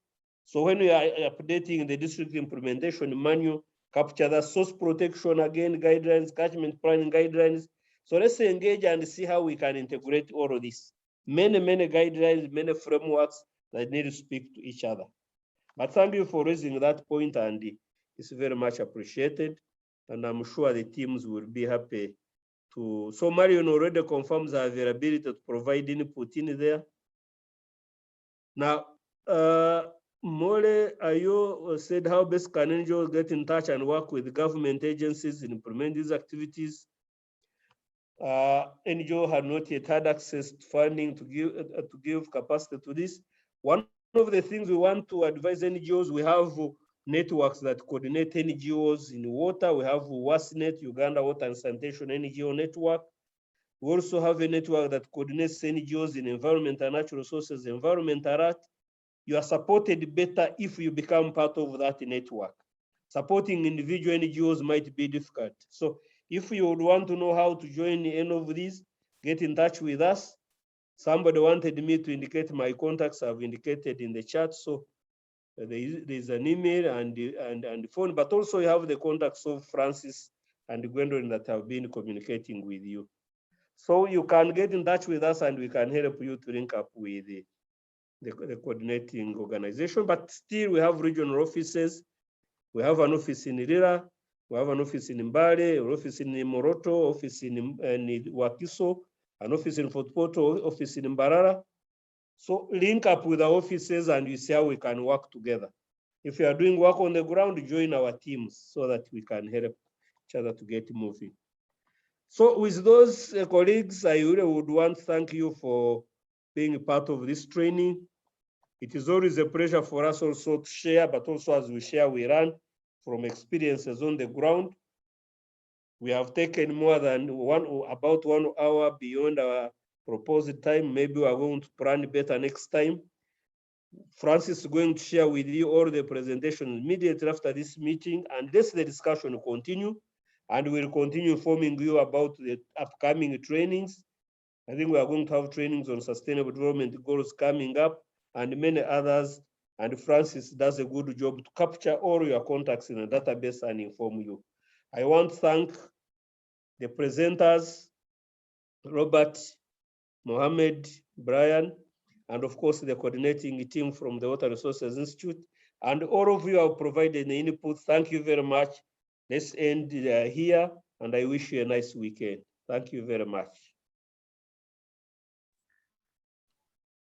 Speaker 4: So when we are updating the district implementation manual, capture the source protection again, guidelines, catchment planning guidelines. So let's engage and see how we can integrate all of this. Many guidelines, many frameworks that need to speak to each other. But thank you for raising that point, and it's very much appreciated. And I'm sure the teams will be happy to. So Marion already confirms the availability to provide input in there. Now, Mole Ayo said, how best can NGOs get in touch and work with government agencies in implementing these activities? NGO had not yet had access to funding to give capacity to this. One of the things we want to advise NGOs, we have networks that coordinate NGOs in water. We have WASNet, Uganda Water and Sanitation NGO network. We also have a network that coordinates NGOs in environment and natural resources, Environment Alert. You are supported better if you become part of that network. Supporting individual NGOs might be difficult. So if you would want to know how to join any of these, get in touch with us. Somebody wanted me to indicate my contacts. I've indicated in the chat. So there's an email and phone, but also you have the contacts of Francis and Gwendolyn that have been communicating with you. So you can get in touch with us and we can help you to link up with the coordinating organization. But still, we have regional offices. We have an office in Lira, we have an office in Mbale, an office in Moroto, office in Wakiso, an office in Fort Portal, office in Mbarara. So link up with our offices and you see how we can work together. If you are doing work on the ground, join our teams so that we can help each other to get moving. So with those colleagues, I really would want to thank you for being a part of this training. It is always a pleasure for us also to share, but also as we share, we learn from experiences on the ground. We have taken more than about 1 hour beyond our proposed time. Maybe we are going to plan better next time. Francis is going to share with you all the presentations immediately after this meeting, and this the discussion will continue, and we'll continue informing you about the upcoming trainings. I think we are going to have trainings on sustainable development goals coming up and many others. And Francis does a good job to capture all your contacts in a database and inform you. I want to thank the presenters, Robert, Mohammed, Brian, and of course the coordinating team from the Water Resources Institute. And all of you have provided the input. Thank you very much. Let's end here, and I wish you a nice weekend. Thank you very much.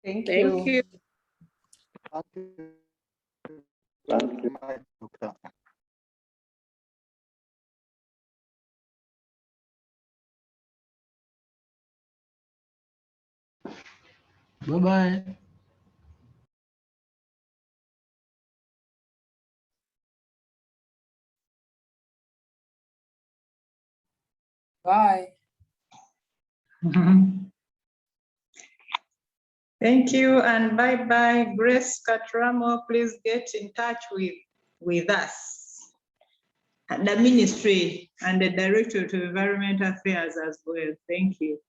Speaker 9: Thank you.
Speaker 1: Thank you very much, Doctor.
Speaker 15: Bye-bye.
Speaker 9: Bye.
Speaker 13: Thank you and bye-bye. Grace Catramo, please get in touch with us and the ministry and the Director of Environmental Affairs as well. Thank you.